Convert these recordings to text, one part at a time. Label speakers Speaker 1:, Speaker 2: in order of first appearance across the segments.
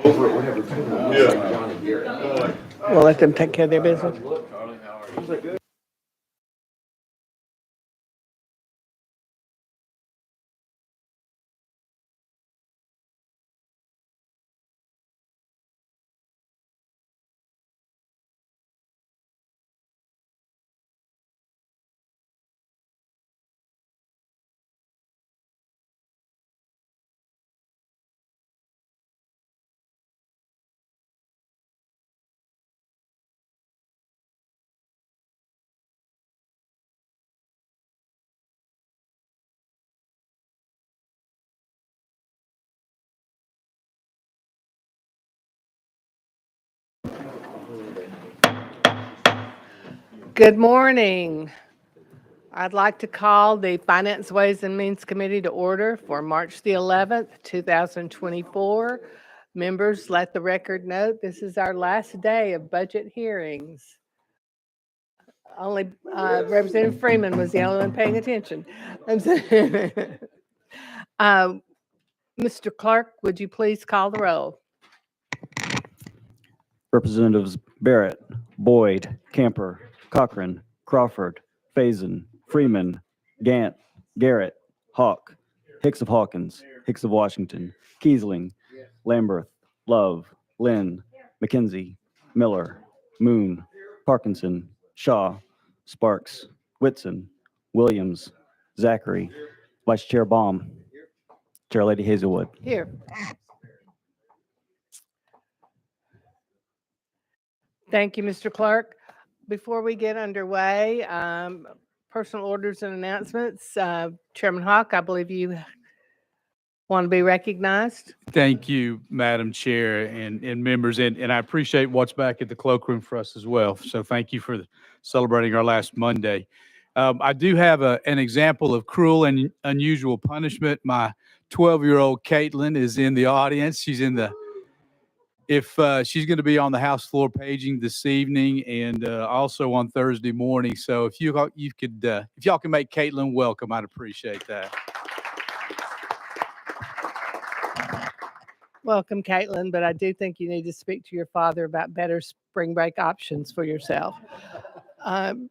Speaker 1: Over at whatever town, yeah. Like John and Garrett.
Speaker 2: We'll let them take care of their business. Good morning. I'd like to call the Finance, Ways and Means Committee to order for March the 11th, 2024. Members, let the record note this is our last day of budget hearings. Only Representative Freeman was the only one paying attention. Mr. Clerk, would you please call the roll?
Speaker 3: Representatives Barrett, Boyd, Camper, Cochran, Crawford, Faison, Freeman, Gant, Garrett, Hawk, Hicks of Hawkins, Hicks of Washington, Kiesling, Lamberth, Love, Lynn, McKenzie, Miller, Moon, Parkinson, Shaw, Sparks, Whitson, Williams, Zachary, Vice Chair Baum, Chair Lady Hazelwood.
Speaker 2: Here. Thank you, Mr. Clerk. Before we get underway, personal orders and announcements. Chairman Hawk, I believe you want to be recognized.
Speaker 4: Thank you, Madam Chair and members, and I appreciate what's back at the cloakroom for us as well. So thank you for celebrating our last Monday. I do have an example of cruel and unusual punishment. My 12-year-old Caitlin is in the audience. She's in the she's going to be on the House floor paging this evening and also on Thursday morning. So if y'all can make Caitlin welcome, I'd appreciate that.
Speaker 2: Welcome, Caitlin, but I do think you need to speak to your father about better spring break options for yourself.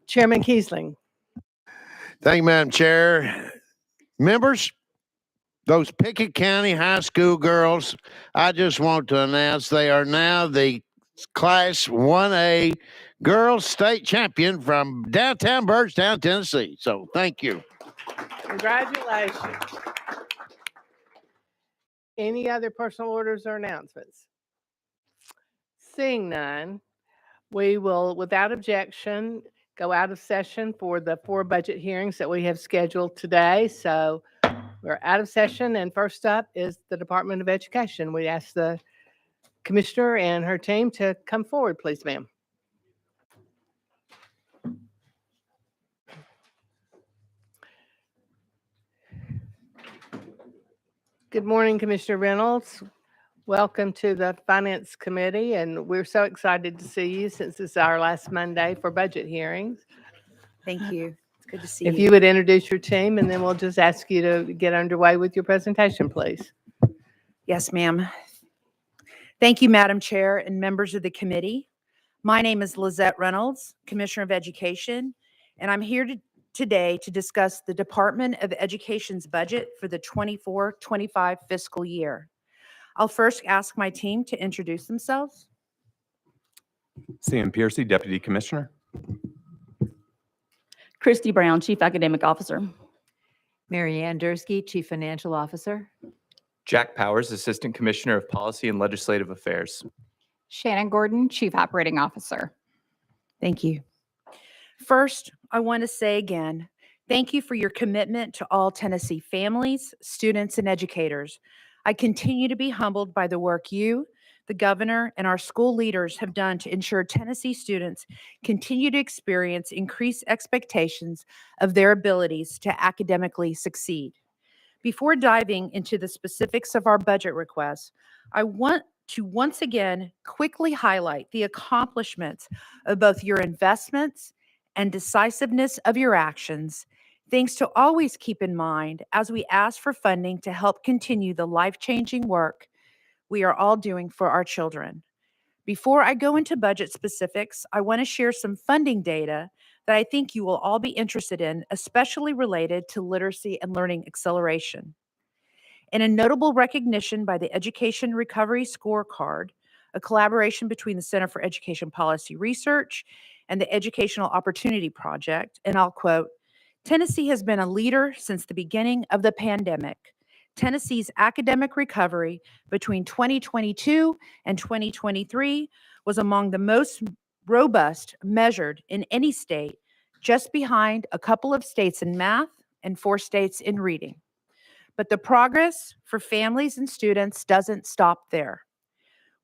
Speaker 2: Chairman Kiesling.
Speaker 5: Thank you, Madam Chair. Members, those Pickett County High School girls, I just want to announce they are now the Class 1A Girls State Champion from downtown Byrdstown, Tennessee. So thank you.
Speaker 2: Congratulations. Any other personal orders or announcements? Seeing none, we will, without objection, go out of session for the 4 budget hearings that we have scheduled today. So we're out of session, and first up is the Department of Education. We ask the Commissioner and her team to come forward, please, ma'am. Good morning, Commissioner Reynolds. Welcome to the Finance Committee, and we're so excited to see you since it's our last Monday for budget hearings.
Speaker 6: Thank you. It's good to see you.
Speaker 2: If you would introduce your team, and then we'll just ask you to get underway with your presentation, please.
Speaker 6: Yes, ma'am. Thank you, Madam Chair and members of the committee. My name is Lizette Reynolds, Commissioner of Education, and I'm here today to discuss the Department of Education's budget for the 24-25 fiscal year. I'll first ask my team to introduce themselves.
Speaker 7: Sam Piercy, Deputy Commissioner.
Speaker 8: Christy Brown, Chief Academic Officer.
Speaker 9: Mary Ann Dursky, Chief Financial Officer.
Speaker 7: Jack Powers, Assistant Commissioner of Policy and Legislative Affairs.
Speaker 10: Shannon Gordon, Chief Operating Officer.
Speaker 6: Thank you. First, I want to say again, thank you for your commitment to all Tennessee families, students, and educators. I continue to be humbled by the work you, the governor, and our school leaders have done to ensure Tennessee students continue to experience increased expectations of their abilities to academically succeed. Before diving into the specifics of our budget requests, I want to once again quickly highlight the accomplishments of both your investments and decisiveness of your actions. Things to always keep in mind as we ask for funding to help continue the life-changing work we are all doing for our children. Before I go into budget specifics, I want to share some funding data that I think you will all be interested in, especially related to literacy and learning acceleration. In a notable recognition by the Education Recovery Scorecard, a collaboration between the Center for Education Policy Research and the Educational Opportunity Project, and I'll quote, Tennessee has been a leader since the beginning of the pandemic. Tennessee's academic recovery between 2022 and 2023 was among the most robust measured in any state, just behind a couple of states in math and 4 states in reading. But the progress for families and students doesn't stop there.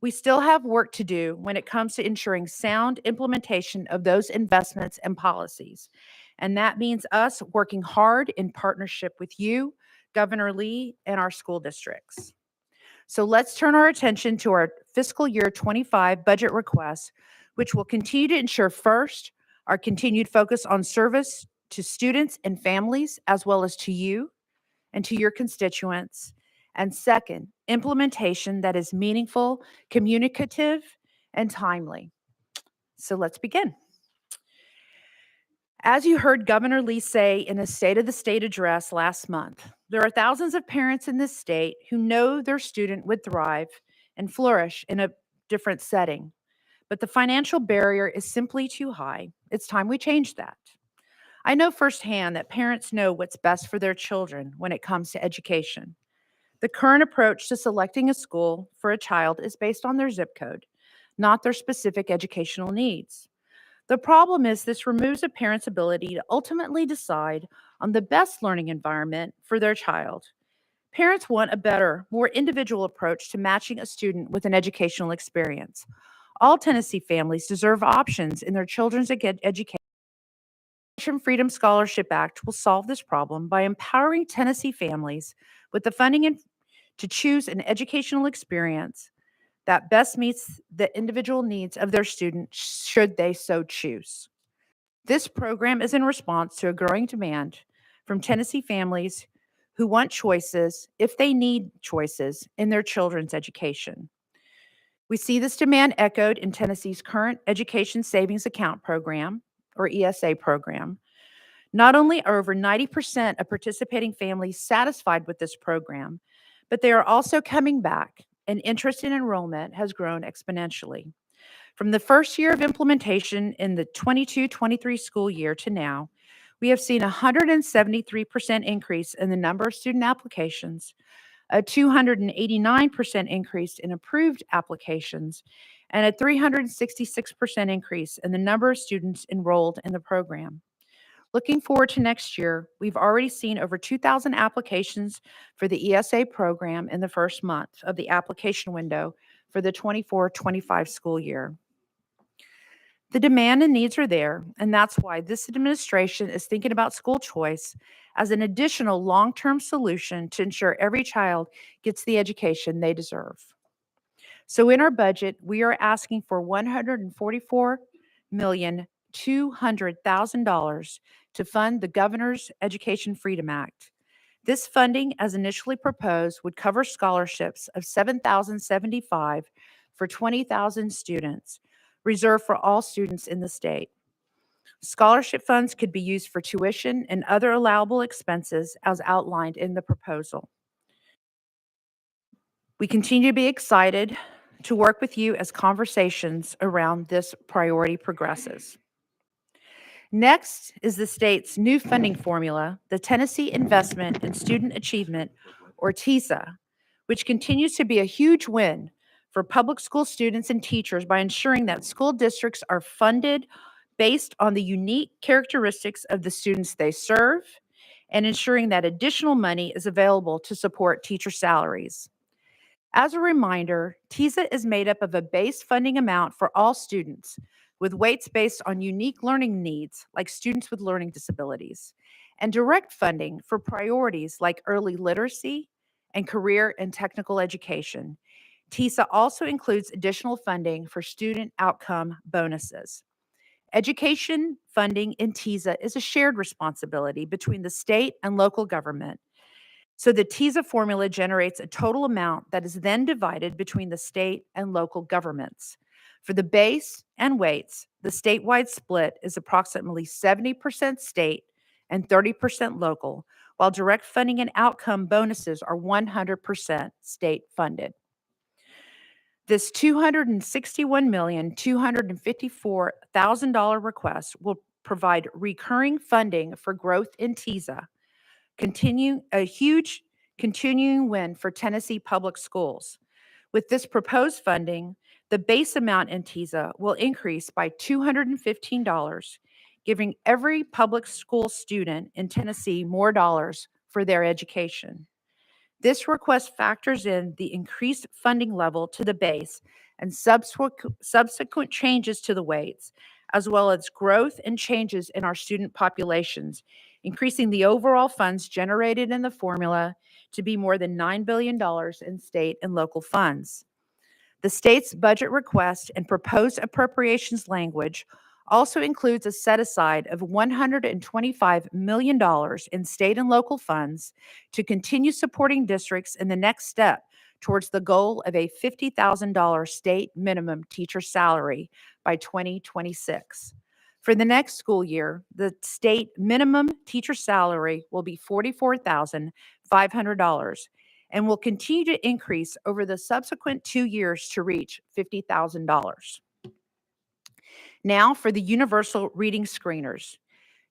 Speaker 6: We still have work to do when it comes to ensuring sound implementation of those investments and policies. And that means us working hard in partnership with you, Governor Lee, and our school districts. So let's turn our attention to our fiscal year 25 budget requests, which will continue to ensure first, our continued focus on service to students and families, as well as to you and to your constituents. And second, implementation that is meaningful, communicative, and timely. So let's begin. As you heard Governor Lee say in a State of the State address last month, there are thousands of parents in this state who know their student would thrive and flourish in a different setting. But the financial barrier is simply too high. It's time we change that. I know firsthand that parents know what's best for their children when it comes to education. The current approach to selecting a school for a child is based on their zip code, not their specific educational needs. The problem is this removes a parent's ability to ultimately decide on the best learning environment for their child. Parents want a better, more individual approach to matching a student with an educational experience. All Tennessee families deserve options in their children's education. The Freedom Scholarship Act will solve this problem by empowering Tennessee families with the funding to choose an educational experience that best meets the individual needs of their student should they so choose. This program is in response to a growing demand from Tennessee families who want choices, if they need choices, in their children's education. We see this demand echoed in Tennessee's current Education Savings Account program, or ESA program. Not only are over 90% of participating families satisfied with this program, but they are also coming back, and interest in enrollment has grown exponentially. From the first year of implementation in the 22-23 school year to now, we have seen a 173% increase in the number of student applications, a 289% increase in approved applications, and a 366% increase in the number of students enrolled in the program. Looking forward to next year, we've already seen over 2,000 applications for the ESA program in the first month of the application window for the 24-25 school year. The demand and needs are there, and that's why this administration is thinking about school choice as an additional long-term solution to ensure every child gets the education they deserve. So in our budget, we are asking for $144,200,000 to fund the Governor's Education Freedom Act. This funding, as initially proposed, would cover scholarships of $7,075 for 20,000 students, reserved for all students in the state. Scholarship funds could be used for tuition and other allowable expenses as outlined in the proposal. We continue to be excited to work with you as conversations around this priority progresses. Next is the state's new funding formula, the Tennessee Investment in Student Achievement, or TISA, which continues to be a huge win for public school students and teachers by ensuring that school districts are funded based on the unique characteristics of the students they serve and ensuring that additional money is available to support teacher salaries. As a reminder, TISA is made up of a base funding amount for all students, with weights based on unique learning needs, like students with learning disabilities, and direct funding for priorities like early literacy and career and technical education. TISA also includes additional funding for student outcome bonuses. Education funding in TISA is a shared responsibility between the state and local government. So the TISA formula generates a total amount that is then divided between the state and local governments. For the base and weights, the statewide split is approximately 70% state and 30% local, while direct funding and outcome bonuses are 100% state funded. This $261,254,000 request will provide recurring funding for growth in TISA, a huge continuing win for Tennessee Public Schools. With this proposed funding, the base amount in TISA will increase by $215, giving every public school student in Tennessee more dollars for their education. This request factors in the increased funding level to the base and subsequent changes to the weights, as well as growth and changes in our student populations, increasing the overall funds generated in the formula to be more than $9 billion in state and local funds. The state's budget request and proposed appropriations language also includes a set-aside of $125 million in state and local funds to continue supporting districts in the next step towards the goal of a $50,000 state minimum teacher salary by 2026. For the next school year, the state minimum teacher salary will be $44,500 and will continue to increase over the subsequent 2 years to reach $50,000. Now for the Universal Reading Screeners.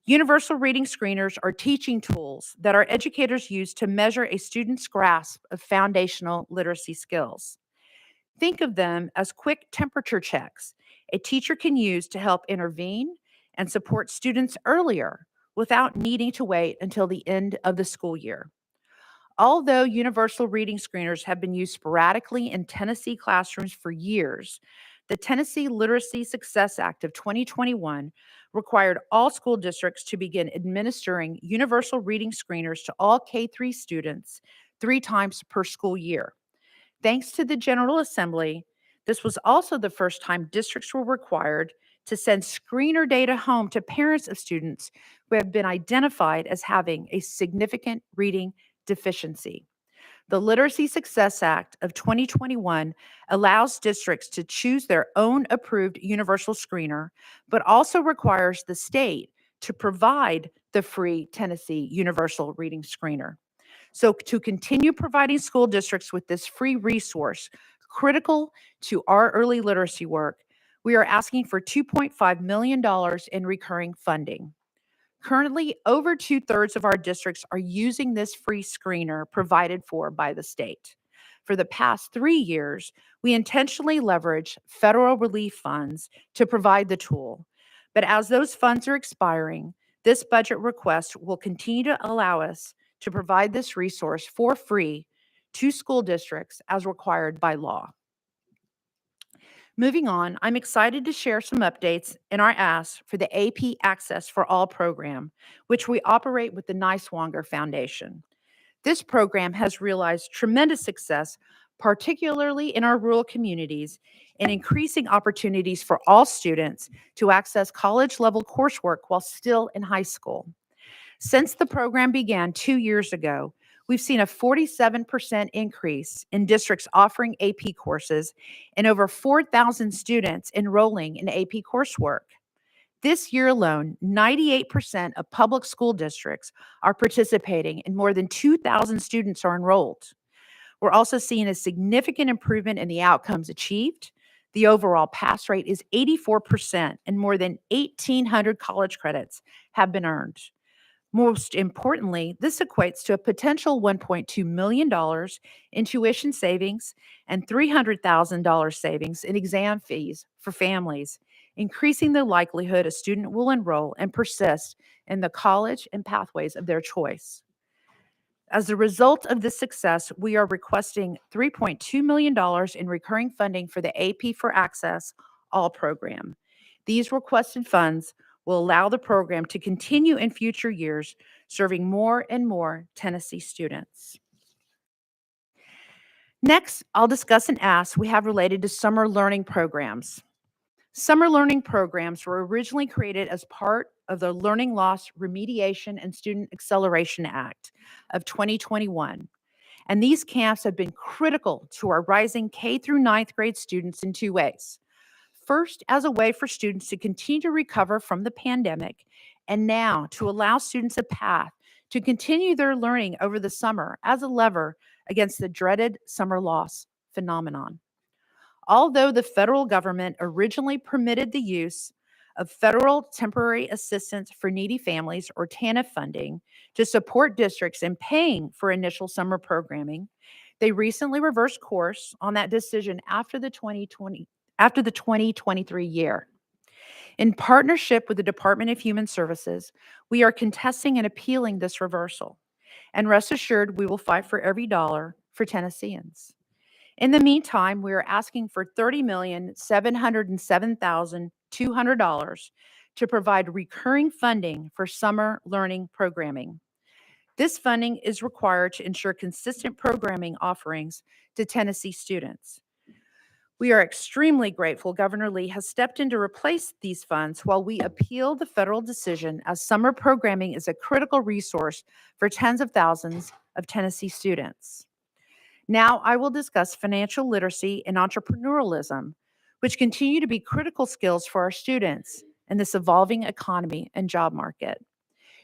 Speaker 6: Universal Reading Screeners are teaching tools that our educators use to measure a student's grasp of foundational literacy skills. Think of them as quick temperature checks a teacher can use to help intervene and support students earlier without needing to wait until the end of the school year. Although universal reading screeners have been used sporadically in Tennessee classrooms for years, the Tennessee Literacy Success Act of 2021 required all school districts to begin administering universal reading screeners to all K-3 students 3 times per school year. Thanks to the General Assembly, this was also the first time districts were required to send screener data home to parents of students who have been identified as having a significant reading deficiency. The Literacy Success Act of 2021 allows districts to choose their own approved universal screener, but also requires the state to provide the free Tennessee Universal Reading Screener. So to continue providing school districts with this free resource, critical to our early literacy work, we are asking for $2.5 million in recurring funding. Currently, over 2/3 of our districts are using this free screener provided for by the state. For the past 3 years, we intentionally leveraged federal relief funds to provide the tool. But as those funds are expiring, this budget request will continue to allow us to provide this resource for free to school districts as required by law. Moving on, I'm excited to share some updates in our ask for the AP Access for All program, which we operate with the Niswonger Foundation. This program has realized tremendous success, particularly in our rural communities, in increasing opportunities for all students to access college-level coursework while still in high school. Since the program began 2 years ago, we've seen a 47% increase in districts offering AP courses and over 4,000 students enrolling in AP coursework. This year alone, 98% of public school districts are participating and more than 2,000 students are enrolled. We're also seeing a significant improvement in the outcomes achieved. The overall pass rate is 84% and more than 1,800 college credits have been earned. Most importantly, this equates to a potential $1.2 million in tuition savings and $300,000 savings in exam fees for families, increasing the likelihood a student will enroll and persist in the college and pathways of their choice. As a result of this success, we are requesting $3.2 million in recurring funding for the AP for Access All program. These requested funds will allow the program to continue in future years, serving more and more Tennessee students. Next, I'll discuss an ask we have related to summer learning programs. Summer learning programs were originally created as part of the Learning Loss Remediation and Student Acceleration Act of 2021. And these camps have been critical to our rising K through 9th grade students in two ways. First, as a way for students to continue to recover from the pandemic, and now to allow students a path to continue their learning over the summer as a lever against the dreaded summer loss phenomenon. Although the federal government originally permitted the use of federal temporary assistance for needy families, or TANF funding, to support districts in paying for initial summer programming, they recently reversed course on that decision after the 2023 year. In partnership with the Department of Human Services, we are contesting and appealing this reversal. And rest assured, we will fight for every dollar for Tennesseans. In the meantime, we are asking for $30,707,200 to provide recurring funding for summer learning programming. This funding is required to ensure consistent programming offerings to Tennessee students. We are extremely grateful Governor Lee has stepped in to replace these funds while we appeal the federal decision, as summer programming is a critical resource for tens of thousands of Tennessee students. Now I will discuss financial literacy and entrepreneurialism, which continue to be critical skills for our students in this evolving economy and job market.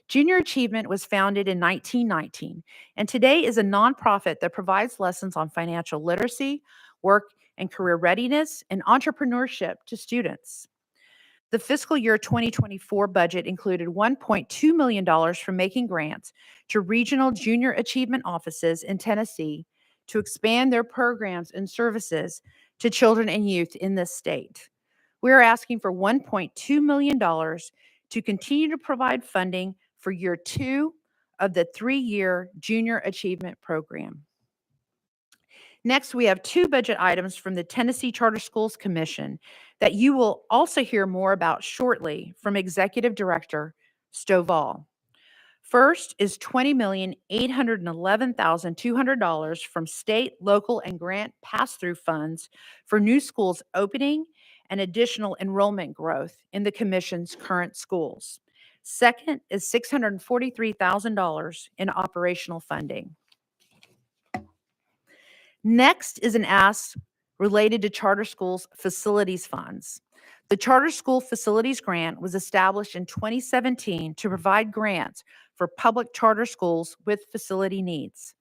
Speaker 6: Junior Achievement was founded in 1919 and today is a nonprofit that provides lessons on financial literacy, work and career readiness, and entrepreneurship to students. The fiscal year 2024 budget included $1.2 million for making grants to regional junior achievement offices in Tennessee to expand their programs and services to children and youth in this state. We are asking for $1.2 million to continue to provide funding for year 2 of the 3-year Junior Achievement Program. Next, we have 2 budget items from the Tennessee Charter Schools Commission that you will also hear more about shortly from Executive Director Stovall. First is $20,811,200 from state, local, and grant pass-through funds for new schools opening and additional enrollment growth in the Commission's current schools. Second is $643,000 in operational funding. Next is an ask related to charter schools facilities funds. The Charter School Facilities Grant was established in 2017 to provide grants for public charter schools with facility needs.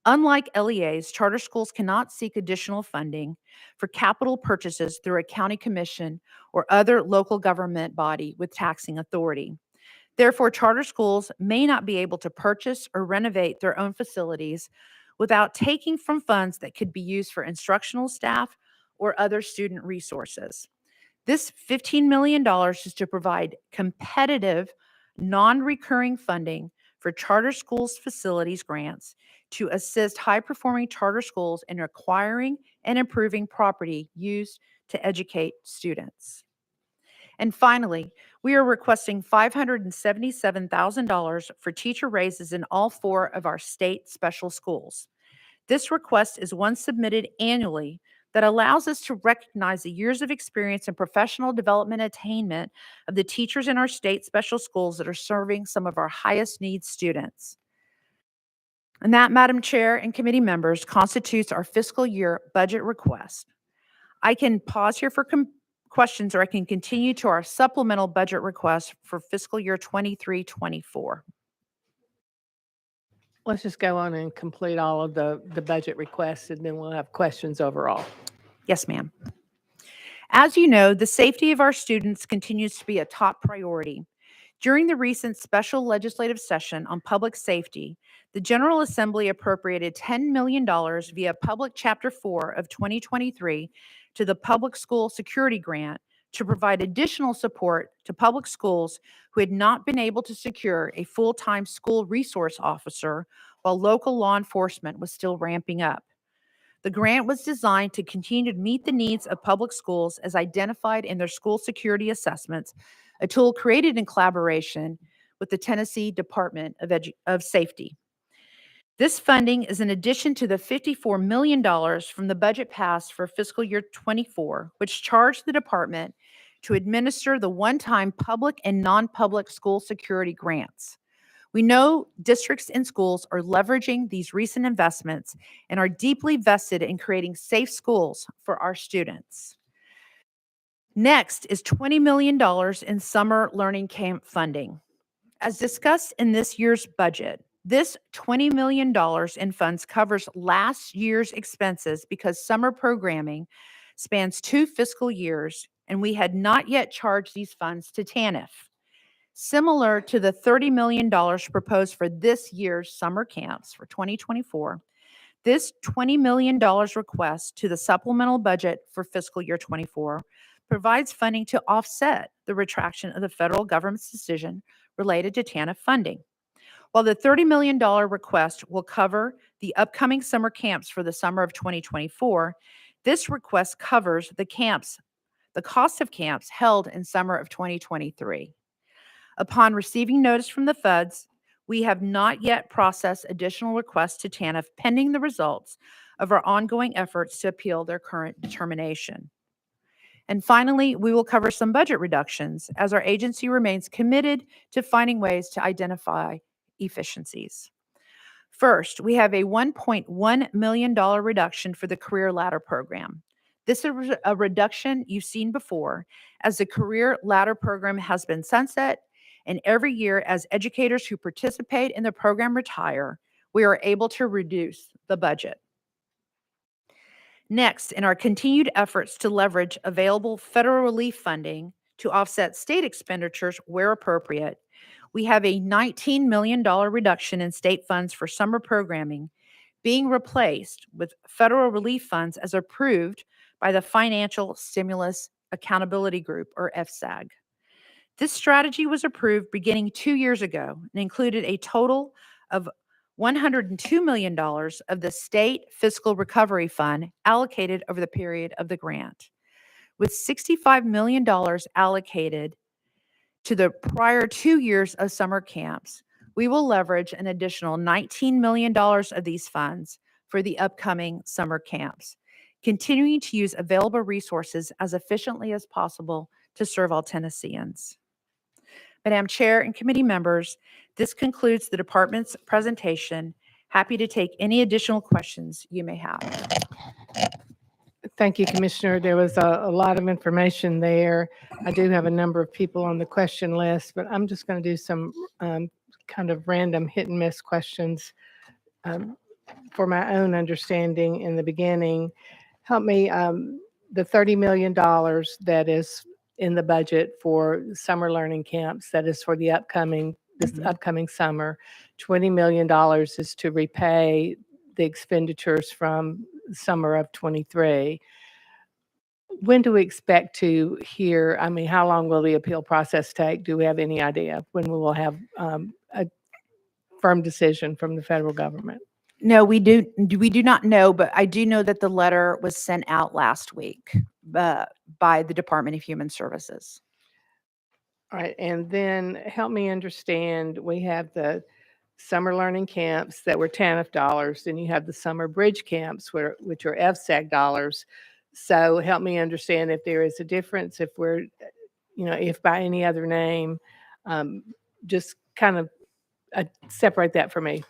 Speaker 6: Unlike LEAs, charter schools cannot seek additional funding for capital purchases through a county commission or other local government body with taxing authority. Therefore, charter schools may not be able to purchase or renovate their own facilities without taking from funds that could be used for instructional staff or other student resources. This $15 million is to provide competitive, non-recurring funding for charter schools facilities grants to assist high-performing charter schools in acquiring and improving property used to educate students. And finally, we are requesting $577,000 for teacher raises in all 4 of our state special schools. This request is one submitted annually that allows us to recognize the years of experience and professional development attainment of the teachers in our state special schools that are serving some of our highest needs students. And that, Madam Chair and committee members, constitutes our fiscal year budget request. I can pause here for questions, or I can continue to our supplemental budget request for fiscal year 23-24.
Speaker 2: Let's just go on and complete all of the budget requests, and then we'll have questions overall.
Speaker 6: Yes, ma'am. As you know, the safety of our students continues to be a top priority. During the recent special legislative session on public safety, the General Assembly appropriated $10 million via Public Chapter 4 of 2023 to the Public School Security Grant to provide additional support to public schools who had not been able to secure a full-time school resource officer while local law enforcement was still ramping up. The grant was designed to continue to meet the needs of public schools as identified in their school security assessments, a tool created in collaboration with the Tennessee Department of Safety. This funding is in addition to the $54 million from the budget passed for fiscal year 24, which charged the department to administer the one-time public and non-public school security grants. We know districts and schools are leveraging these recent investments and are deeply vested in creating safe schools for our students. Next is $20 million in summer learning camp funding. As discussed in this year's budget, this $20 million in funds covers last year's expenses because summer programming spans 2 fiscal years, and we had not yet charged these funds to TANF. Similar to the $30 million proposed for this year's summer camps for 2024, this $20 million request to the supplemental budget for fiscal year 24 provides funding to offset the retraction of the federal government's decision related to TANF funding. While the $30 million request will cover the upcoming summer camps for the summer of 2024, this request covers the cost of camps held in summer of 2023. Upon receiving notice from the feds, we have not yet processed additional requests to TANF pending the results of our ongoing efforts to appeal their current determination. And finally, we will cover some budget reductions as our agency remains committed to finding ways to identify efficiencies. First, we have a $1.1 million reduction for the Career Ladder program. This is a reduction you've seen before, as the Career Ladder program has been sunset, and every year as educators who participate in the program retire, we are able to reduce the budget. Next, in our continued efforts to leverage available federal relief funding to offset state expenditures where appropriate, we have a $19 million reduction in state funds for summer programming being replaced with federal relief funds as approved by the Financial Stimulus Accountability Group, or FSAG. This strategy was approved beginning 2 years ago and included a total of $102 million of the State Fiscal Recovery Fund allocated over the period of the grant, with $65 million allocated to the prior 2 years of summer camps. We will leverage an additional $19 million of these funds for the upcoming summer camps, continuing to use available resources as efficiently as possible to serve all Tennesseans. Madam Chair and committee members, this concludes the department's presentation. Happy to take any additional questions you may have.
Speaker 2: Thank you, Commissioner. There was a lot of information there. I do have a number of people on the question list, but I'm just going to do some kind of random hit and miss questions for my own understanding in the beginning. Help me, the $30 million that is in the budget for summer learning camps, that is for the upcoming summer. $20 million is to repay the expenditures from summer of 23. When do we expect to hear, I mean, how long will the appeal process take? Do we have any idea when we will have a firm decision from the federal government?
Speaker 6: No, we do not know, but I do know that the letter was sent out last week by the Department of Human Services.
Speaker 2: All right, and then help me understand, we have the summer learning camps that were TANF dollars, and you have the summer bridge camps which are FSAG dollars. So help me understand if there is a difference, if we're, if by any other name, just kind of separate that for me.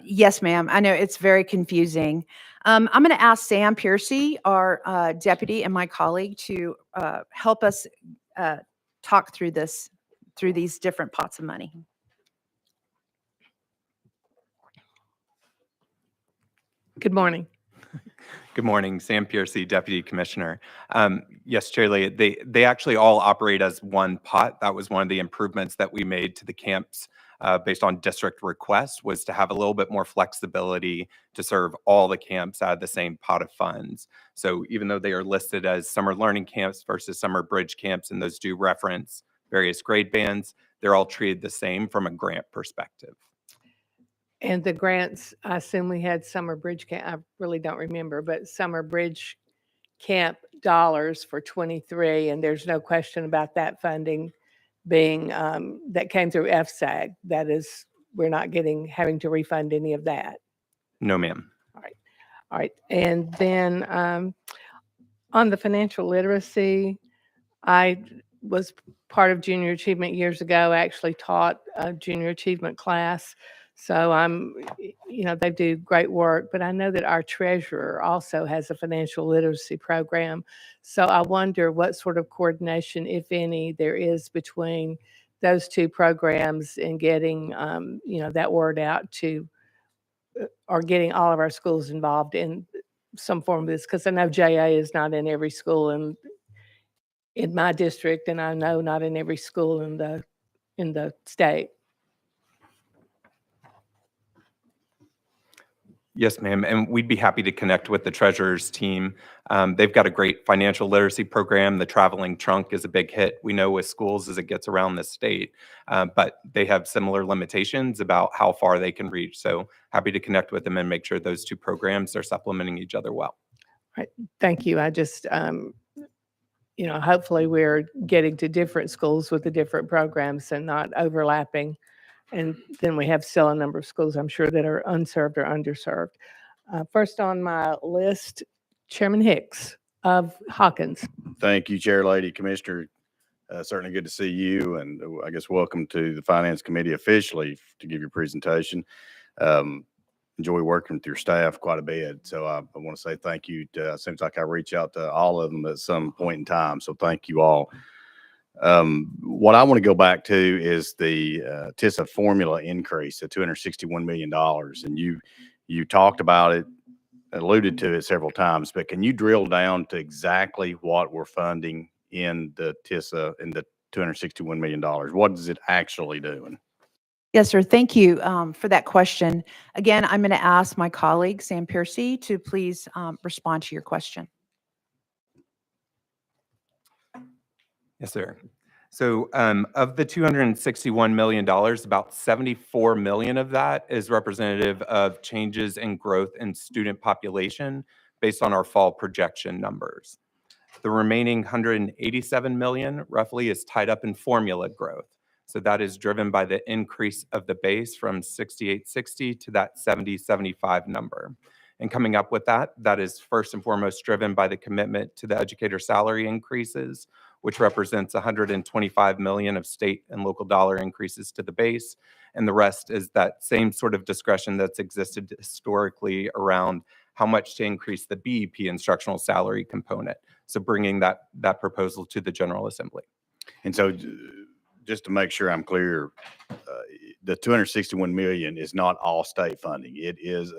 Speaker 6: Yes, ma'am. I know it's very confusing. I'm going to ask Sam Piercy, our deputy, and my colleague to help us talk through these different pots of money.
Speaker 2: Good morning.
Speaker 7: Good morning, Sam Piercy, Deputy Commissioner. Yes, Chair Lee, they actually all operate as one pot. That was one of the improvements that we made to the camps based on district requests, was to have a little bit more flexibility to serve all the camps out of the same pot of funds. So even though they are listed as summer learning camps versus summer bridge camps, and those do reference various grade bands, they're all treated the same from a grant perspective.
Speaker 2: And the grants, I assume we had summer bridge camp, I really don't remember, but summer bridge camp dollars for 23, and there's no question about that funding being, that came through FSAG. That is, we're not having to refund any of that.
Speaker 7: No, ma'am.
Speaker 2: All right. And then on the financial literacy, I was part of junior achievement years ago, actually taught a junior achievement class. So they do great work, but I know that our treasurer also has a financial literacy program. So I wonder what sort of coordination, if any, there is between those two programs and getting, that word out to, or getting all of our schools involved in some form of this, because I know JA is not in every school in my district, and I know not in every school in the state.
Speaker 7: Yes, ma'am. And we'd be happy to connect with the treasurer's team. They've got a great financial literacy program. The traveling trunk is a big hit, we know, with schools as it gets around the state. But they have similar limitations about how far they can reach. So happy to connect with them and make sure those two programs are supplementing each other well.
Speaker 2: Right. Thank you. I just, hopefully we're getting to different schools with the different programs and not overlapping. And then we have still a number of schools, I'm sure, that are unserved or underserved. First on my list, Chairman Hicks of Hawkins.
Speaker 11: Thank you, Chair Lady, Commissioner. Certainly good to see you, and I guess welcome to the Finance Committee officially to give your presentation. Enjoy working with your staff quite a bit, so I want to say thank you. It seems like I reach out to all of them at some point in time, so thank you all. What I want to go back to is the TISA formula increase of $261 million. And you talked about it, alluded to it several times, but can you drill down to exactly what we're funding in the TISA in the $261 million? What is it actually doing?
Speaker 6: Yes, sir. Thank you for that question. Again, I'm going to ask my colleague, Sam Piercy, to please respond to your question.
Speaker 7: Yes, sir. So of the $261 million, about $74 million of that is representative of changes in growth in student population based on our fall projection numbers. The remaining $187 million roughly is tied up in formula growth. So that is driven by the increase of the base from 6860 to that 7075 number. And coming up with that is first and foremost driven by the commitment to the educator salary increases, which represents $125 million of state and local dollar increases to the base. And the rest is that same sort of discretion that's existed historically around how much to increase the BEP instructional salary component. So bringing that proposal to the General Assembly.
Speaker 11: And so just to make sure I'm clear, the $261 million is not all state funding. It is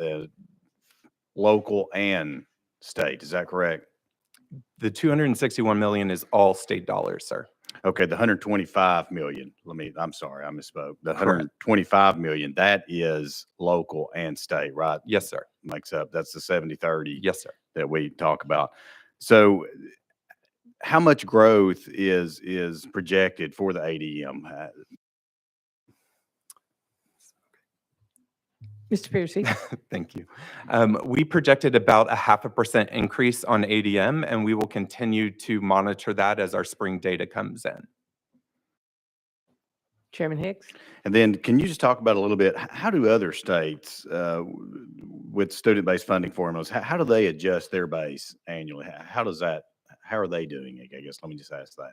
Speaker 11: local and state. Is that correct?
Speaker 7: The $261 million is all state dollars, sir.
Speaker 11: Okay, the $125 million, I'm sorry, I misspoke. The $125 million, that is local and state, right?
Speaker 7: Yes, sir.
Speaker 11: Makes up, that's the 70-30.
Speaker 7: Yes, sir.
Speaker 11: That we talk about. So how much growth is projected for the ADM?
Speaker 2: Mr. Piercy.
Speaker 7: Thank you. We projected about a 0.5% increase on ADM, and we will continue to monitor that as our spring data comes in.
Speaker 2: Chairman Hicks.
Speaker 11: And then can you just talk about a little bit, how do other states with student-based funding formulas, how do they adjust their base annually? How are they doing it? I guess, let me just ask that.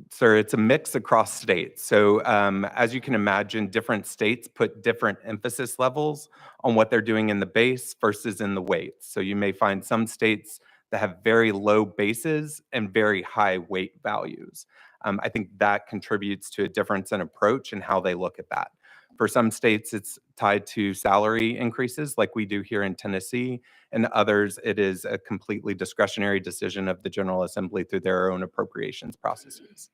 Speaker 7: Sir, it's a mix across states. So as you can imagine, different states put different emphasis levels on what they're doing in the base versus in the weights. So you may find some states that have very low bases and very high weight values. I think that contributes to a difference in approach and how they look at that. For some states, it's tied to salary increases like we do here in Tennessee, and others, it is a completely discretionary decision of the General Assembly through their own appropriations processes.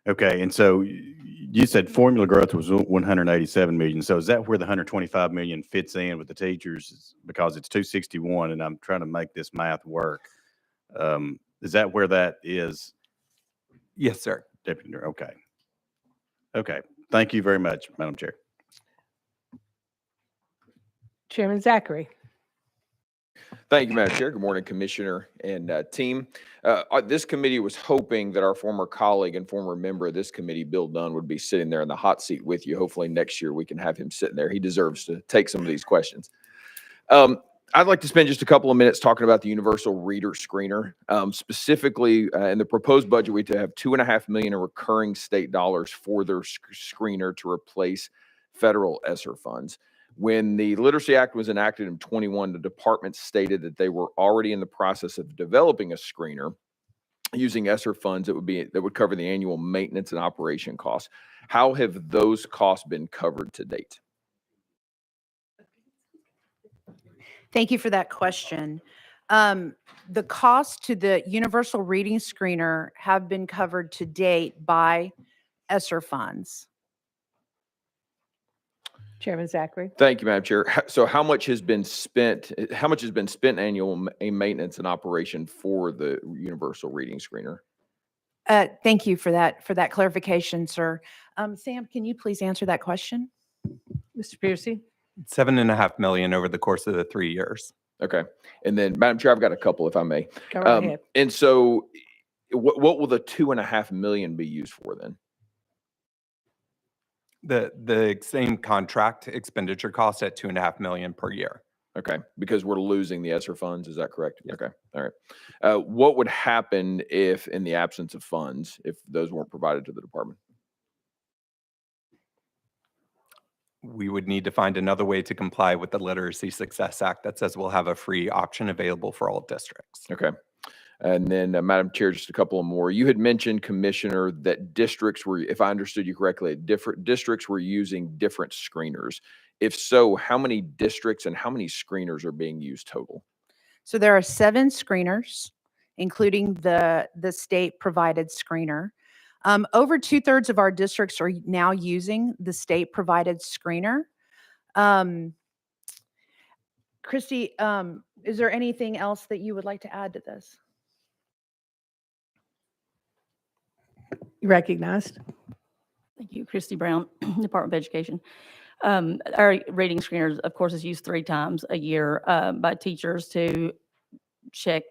Speaker 11: Okay, and so you said formula growth was 187 million. So is that where the 125 million fits in with the teachers? Because it's 261, and I'm trying to make this math work. Is that where that is?
Speaker 7: Yes, sir.
Speaker 11: Deputy, okay. Okay, thank you very much, Madam Chair.
Speaker 2: Chairman Zachary.
Speaker 1: Thank you, Madam Chair. Good morning, Commissioner and team. This committee was hoping that our former colleague and former member of this committee, Bill Dunn, would be sitting there in the hot seat with you. Hopefully next year we can have him sitting there. He deserves to take some of these questions. I'd like to spend just a couple of minutes talking about the universal reader screener. Specifically, in the proposed budget, we have $2.5 million in recurring state dollars for their screener to replace federal ESSER funds. When the Literacy Act was enacted in 21, the department stated that they were already in the process of developing a screener using ESSER funds that would cover the annual maintenance and operation costs. How have those costs been covered to date?
Speaker 6: Thank you for that question. The cost to the universal reading screener have been covered to date by ESSER funds.
Speaker 2: Chairman Zachary.
Speaker 1: Thank you, Madam Chair. So how much has been spent, in annual maintenance and operation for the universal reading screener?
Speaker 6: Thank you for that clarification, sir. Sam, can you please answer that question?
Speaker 2: Mr. Piercy.
Speaker 7: 7.5 million over the course of the 3 years.
Speaker 1: Okay. And then, Madam Chair, I've got a couple, if I may.
Speaker 2: Go right ahead.
Speaker 1: And so what will the 2.5 million be used for then?
Speaker 7: The same contract expenditure cost at 2.5 million per year.
Speaker 1: Okay, because we're losing the ESSER funds, is that correct? Okay, all right. What would happen if, in the absence of funds, if those weren't provided to the department?
Speaker 7: We would need to find another way to comply with the Literacy Success Act that says we'll have a free option available for all districts.
Speaker 1: Okay. And then, Madam Chair, just a couple more. You had mentioned, Commissioner, that districts were, if I understood you correctly, different districts were using different screeners. If so, how many districts and how many screeners are being used total?
Speaker 6: So there are 7 screeners, including the state provided screener. Over 2/3 of our districts are now using the state provided screener. Christy, is there anything else that you would like to add to this?
Speaker 2: You recognized.
Speaker 8: Thank you, Christy Brown, Department of Education. Our reading screeners, of course, is used 3 times a year by teachers to check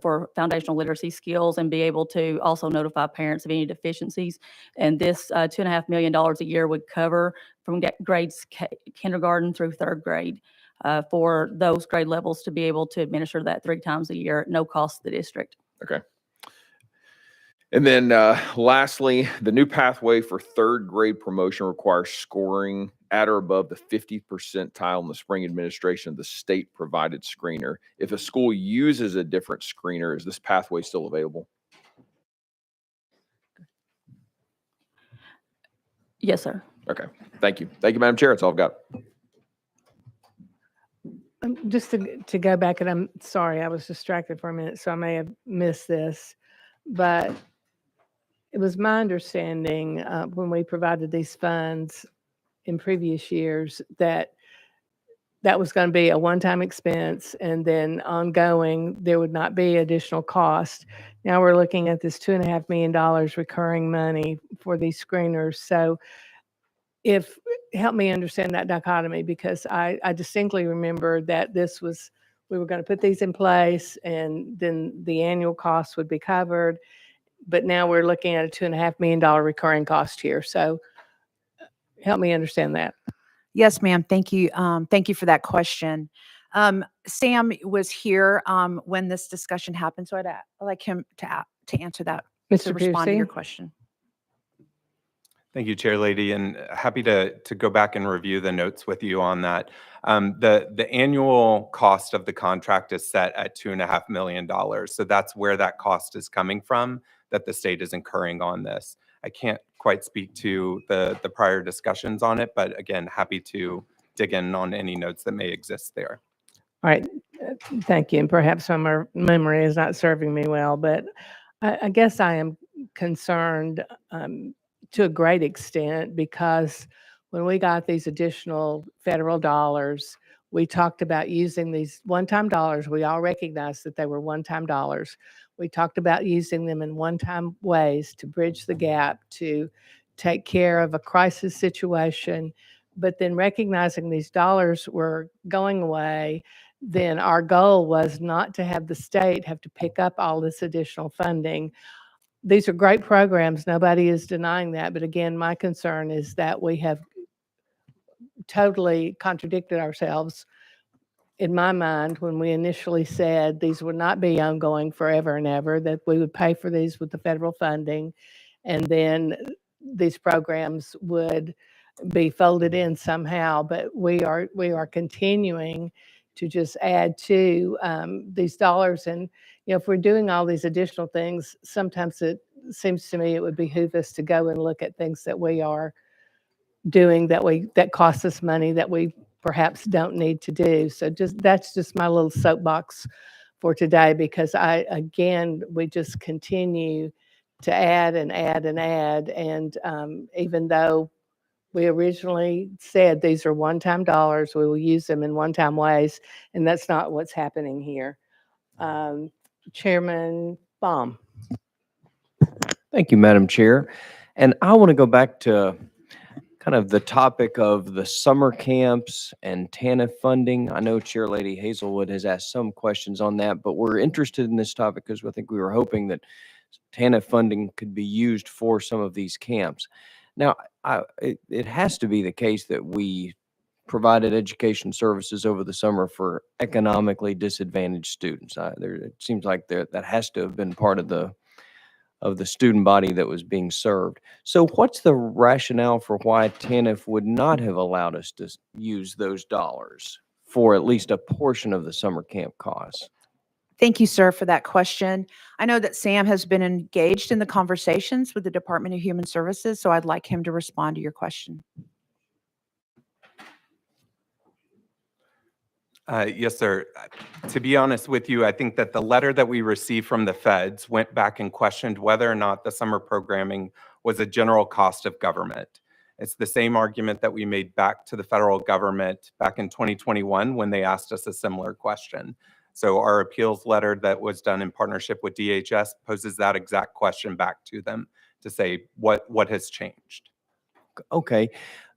Speaker 8: for foundational literacy skills and be able to also notify parents of any deficiencies. And this $2.5 million a year would cover from grades kindergarten through 3rd grade for those grade levels to be able to administer that 3 times a year at no cost to the district.
Speaker 1: Okay. And then lastly, the new pathway for 3rd grade promotion requires scoring at or above the 50th percentile in the spring administration of the state provided screener. If a school uses a different screener, is this pathway still available?
Speaker 8: Yes, sir.
Speaker 1: Okay. Thank you. Thank you, Madam Chair. That's all I've got.
Speaker 2: Just to go back, and I'm sorry, I was distracted for a minute, so I may have missed this, but it was my understanding when we provided these funds in previous years that that was going to be a one-time expense, and then ongoing, there would not be additional cost. Now we're looking at this $2.5 million recurring money for these screeners. So help me understand that dichotomy, because I distinctly remember that we were going to put these in place and then the annual cost would be covered. But now we're looking at a $2.5 million recurring cost here. So help me understand that.
Speaker 6: Yes, ma'am. Thank you. Thank you for that question. Sam was here when this discussion happened, so I'd like him to answer that, to
Speaker 2: Mr.
Speaker 6: respond to your
Speaker 2: Piercy?
Speaker 6: question.
Speaker 7: Thank you, Chair Lady, and happy to go back and review the notes with you on that. The annual cost of the contract is set at $2.5 million. So that's where that cost is coming from, that the state is incurring on this. I can't quite speak to the prior discussions on it, but again, happy to dig in on any notes that may exist there.
Speaker 2: All right. Thank you. And perhaps my memory is not serving me well, but I guess I am concerned to a great extent, because when we got these additional federal dollars, we talked about using these one-time dollars. We all recognized that they were one-time dollars. We talked about using them in one-time ways to bridge the gap, to take care of a crisis situation. But then recognizing these dollars were going away, then our goal was not to have the state have to pick up all this additional funding. These are great programs. Nobody is denying that. But again, my concern is that we have totally contradicted ourselves in my mind, when we initially said these would not be ongoing forever and ever, that we would pay for these with the federal funding, and then these programs would be folded in somehow. But we are continuing to just add to these dollars. And if we're doing all these additional things, sometimes it seems to me it would behoove us to go and look at things that we are doing that cost us money that we perhaps don't need to do. So that's just my little soapbox for today, because we just continue to add and add and add. And even though we originally said these are one-time dollars, we will use them in one-time ways, and that's not what's happening here. Chairman Baum.
Speaker 12: Thank you, Madam Chair. And I want to go back to kind of the topic of the summer camps and TANF funding. I know Chair Lady Hazelwood has asked some questions on that, but we're interested in this topic because I think we were hoping that TANF funding could be used for some of these camps. Now, it has to be the case that we provided education services over the summer for economically disadvantaged students. It seems like that has to have been part of the student body that was being served. So what's the rationale for why TANF would not have allowed us to use those dollars for at least a portion of the summer camp costs?
Speaker 6: Thank you, sir, for that question. I know that Sam has been engaged in the conversations with the Department of Human Services, so I'd like him to respond to your question.
Speaker 7: Yes, sir. To be honest with you, I think that the letter that we received from the feds went back and questioned whether or not the summer programming was a general cost of government. It's the same argument that we made back to the federal government back in 2021 when they asked us a similar question. So our appeals letter that was done in partnership with DHS poses that exact question back to them to say what has changed.
Speaker 12: Okay.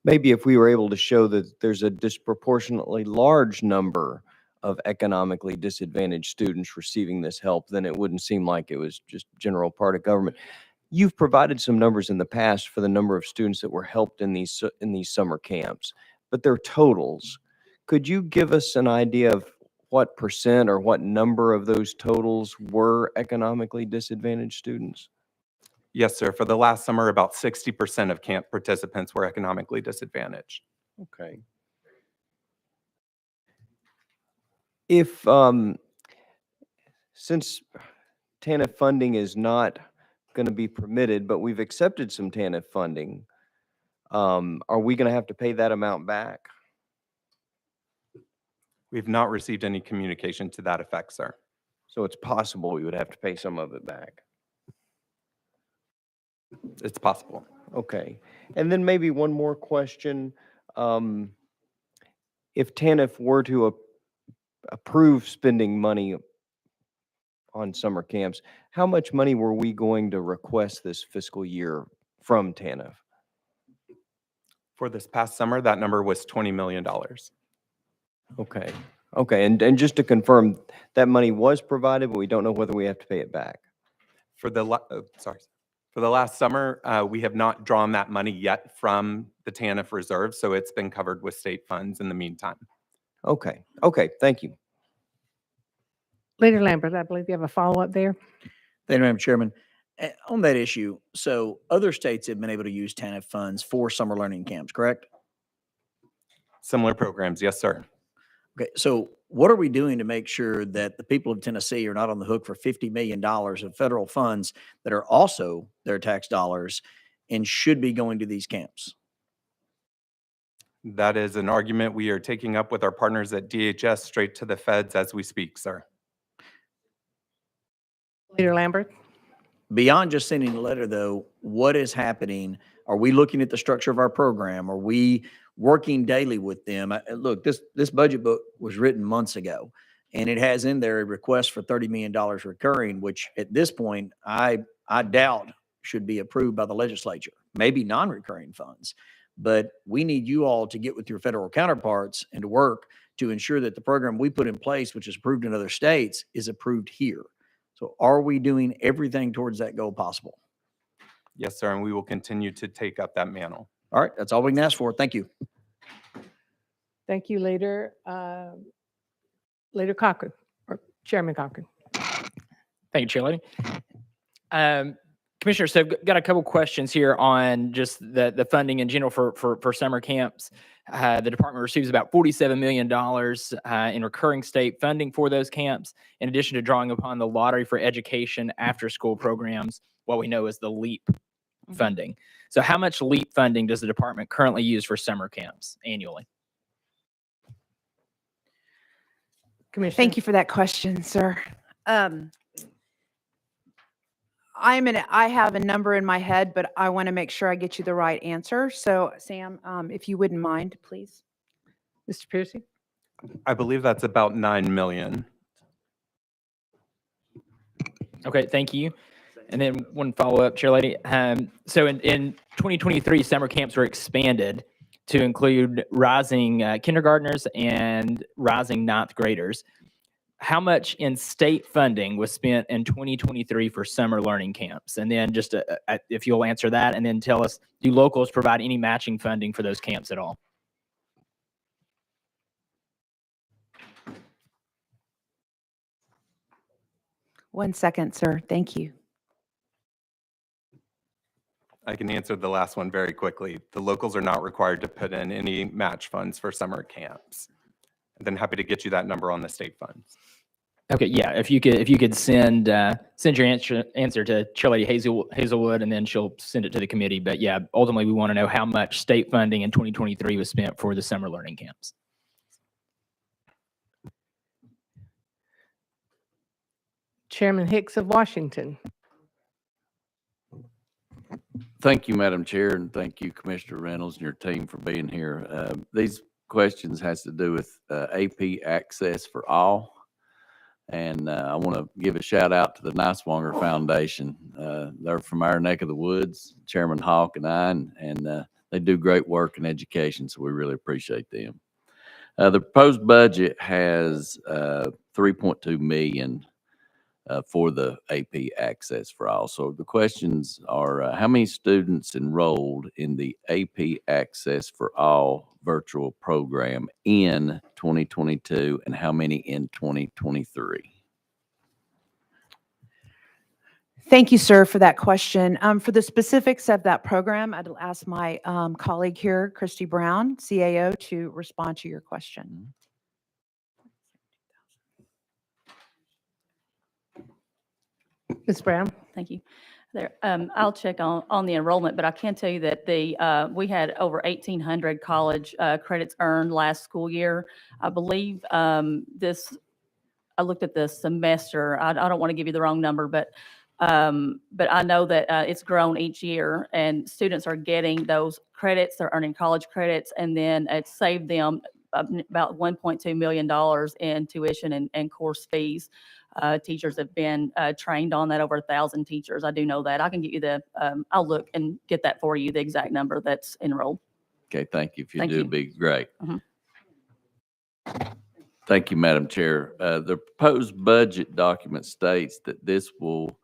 Speaker 12: Maybe if we were able to show that there's a disproportionately large number of economically disadvantaged students receiving this help, then it wouldn't seem like it was just general part of government. You've provided some numbers in the past for the number of students that were helped in these summer camps, but they're totals. Could you give us an idea of what percent or what number of those totals were economically disadvantaged students?
Speaker 7: Yes, sir. For the last summer, about 60% of camp participants were economically disadvantaged.
Speaker 12: Okay. If, since TANF funding is not going to be permitted, but we've accepted some TANF funding, are we going to have to pay that amount back?
Speaker 7: We've not received any communication to that effect, sir.
Speaker 12: So it's possible we would have to pay some of it back.
Speaker 7: It's possible.
Speaker 12: Okay. And then maybe one more question. If TANF were to approve spending money on summer camps, how much money were we going to request this fiscal year from TANF?
Speaker 7: For this past summer, that number was $20 million.
Speaker 12: Okay. Okay. And just to confirm, that money was provided, but we don't know whether we have to pay it back.
Speaker 7: For the last summer, we have not drawn that money yet from the TANF reserve, so it's been covered with state funds in the meantime.
Speaker 12: Okay. Okay. Thank you.
Speaker 2: Leader Lambert, I believe you have a follow-up there.
Speaker 13: Thank you, Madam Chairman. On that issue, so other states have been able to use TANF funds for summer learning camps, correct?
Speaker 7: Similar programs, yes, sir.
Speaker 13: Okay, so what are we doing to make sure that the people of Tennessee are not on the hook for $50 million of federal funds that are also their tax dollars and should be going to these camps?
Speaker 7: That is an argument we are taking up with our partners at DHS straight to the feds as we speak, sir.
Speaker 2: Leader Lambert.
Speaker 13: Beyond just sending a letter, though, what is happening? Are we looking at the structure of our program? Are we working daily with them? Look, this budget book was written months ago, and it has in there a request for $30 million recurring, which at this point, I doubt should be approved by the legislature, maybe non-recurring funds. But we need you all to get with your federal counterparts and to work to ensure that the program we put in place, which is approved in other states, is approved here. So are we doing everything towards that goal possible?
Speaker 7: Yes, sir, and we will continue to take up that mantle.
Speaker 13: All right, that's all we can ask for. Thank you.
Speaker 2: Thank you, Leader. Leader Cochran, or Chairman Cochran.
Speaker 14: Thank you, Chair Lady. Commissioner, so I've got a couple questions here on just the funding in general for summer camps. The department receives about $47 million in recurring state funding for those camps, in addition to drawing upon the Lottery for Education after-school programs, what we know as the LEAP funding. So how much LEAP funding does the department currently use for summer camps annually?
Speaker 2: Commissioner.
Speaker 6: Thank you for that question, sir. I have a number in my head, but I want to make sure I get you the right answer. So Sam, if you wouldn't mind, please.
Speaker 2: Mr. Piercy?
Speaker 7: I believe that's about 9 million.
Speaker 14: Okay, thank you. And then one follow-up, Chair Lady. So in 2023, summer camps were expanded to include rising kindergartners and rising ninth graders. How much in state funding was spent in 2023 for summer learning camps? And then just if you'll answer that, and then tell us, do locals provide any matching funding for those camps at all?
Speaker 6: One second, sir. Thank you.
Speaker 7: I can answer the last one very quickly. The locals are not required to put in any match funds for summer camps. And then happy to get you that number on the state funds.
Speaker 14: Okay, yeah. If you could send your answer to Chair Lady Hazelwood, and then she'll send it to the committee. But yeah, ultimately we want to know how much state funding in 2023 was spent for the summer learning camps.
Speaker 2: Chairman Hicks of Washington.
Speaker 15: Thank you, Madam Chair, and thank you, Commissioner Reynolds and your team for being here. These questions has to do with AP Access for All. And I want to give a shout out to the Niswonger Foundation. They're from our neck of the woods, Chairman Hawk and I, and they do great work in education, so we really appreciate them. The proposed budget has $3.2 million for the AP Access for All. So the questions are, how many students enrolled in the AP Access for All virtual program in 2022, and how many in 2023?
Speaker 6: Thank you, sir, for that question. For the specifics of that program, I'd ask my colleague here, Christy Brown, CAO, to respond to your question.
Speaker 2: Ms. Brown?
Speaker 8: Thank you. There, I'll check on the enrollment, but I can tell you that we had over 1,800 college credits earned last school year. I believe I looked at the semester. I don't want to give you the wrong number, but I know that it's grown each year, and students are getting those credits. They're earning college credits, and then it saved them about $1.2 million in tuition and course fees. Teachers have been trained on that, over 1,000 teachers. I do know that. I can get you I'll look and get that for you, the exact number that's enrolled.
Speaker 15: Okay, thank you. If you
Speaker 8: Thank
Speaker 15: do,
Speaker 8: you.
Speaker 15: it'd be great.
Speaker 8: Mhm.
Speaker 15: Thank you, Madam Chair. The proposed budget document states that this will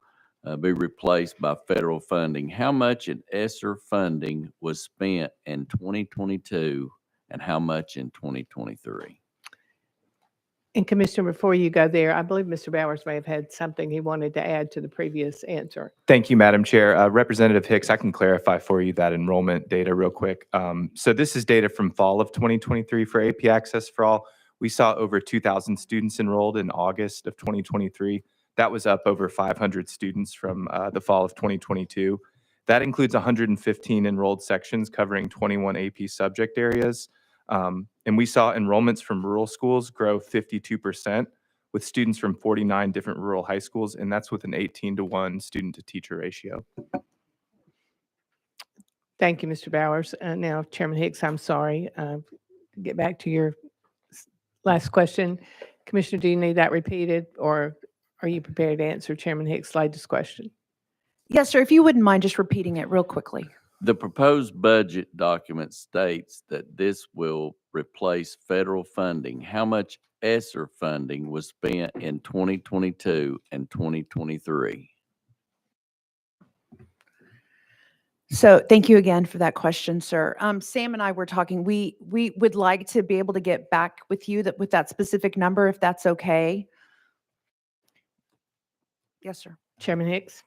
Speaker 15: be replaced by federal funding. How much in ESSER funding was spent in 2022, and how much in 2023?
Speaker 2: And Commissioner, before you go there, I believe Mr. Bowers may have had something he wanted to add to the previous answer.
Speaker 16: Thank you, Madam Chair. Representative Hicks, I can clarify for you that enrollment data real quick. So this is data from fall of 2023 for AP Access for All. We saw over 2,000 students enrolled in August of 2023. That was up over 500 students from the fall of 2022. That includes 115 enrolled sections covering 21 AP subject areas. And we saw enrollments from rural schools grow 52%, with students from 49 different rural high schools, and that's with an 18-to-1 student-to-teacher ratio.
Speaker 2: Thank you, Mr. Bowers. Now, Chairman Hicks, I'm sorry. Get back to your last question. Commissioner, do you need that repeated, or are you prepared to answer Chairman Hicks' latest question?
Speaker 6: Yes, sir. If you wouldn't mind just repeating it real quickly.
Speaker 15: The proposed budget document states that this will replace federal funding. How much ESSER funding was spent in 2022 and 2023?
Speaker 6: So thank you again for that question, sir. Sam and I were talking, we would like to be able to get back with you with that specific number, if that's okay. Yes, sir.
Speaker 2: Chairman Hicks.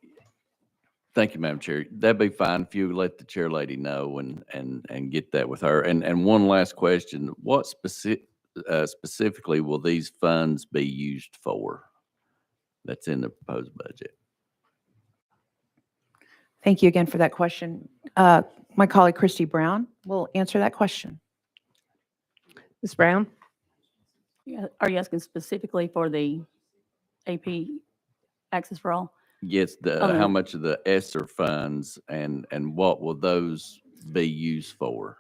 Speaker 15: Thank you, Madam Chair. That'd be fine if you let the chair lady know and get that with her. And one last question, what specifically will these funds be used for that's in the proposed budget?
Speaker 6: Thank you again for that question. My colleague Christy Brown will answer that question.
Speaker 2: Ms. Brown?
Speaker 8: Yeah, are you asking specifically for the AP Access for All?
Speaker 15: Yes, how much of the ESSER funds and what will those be used for?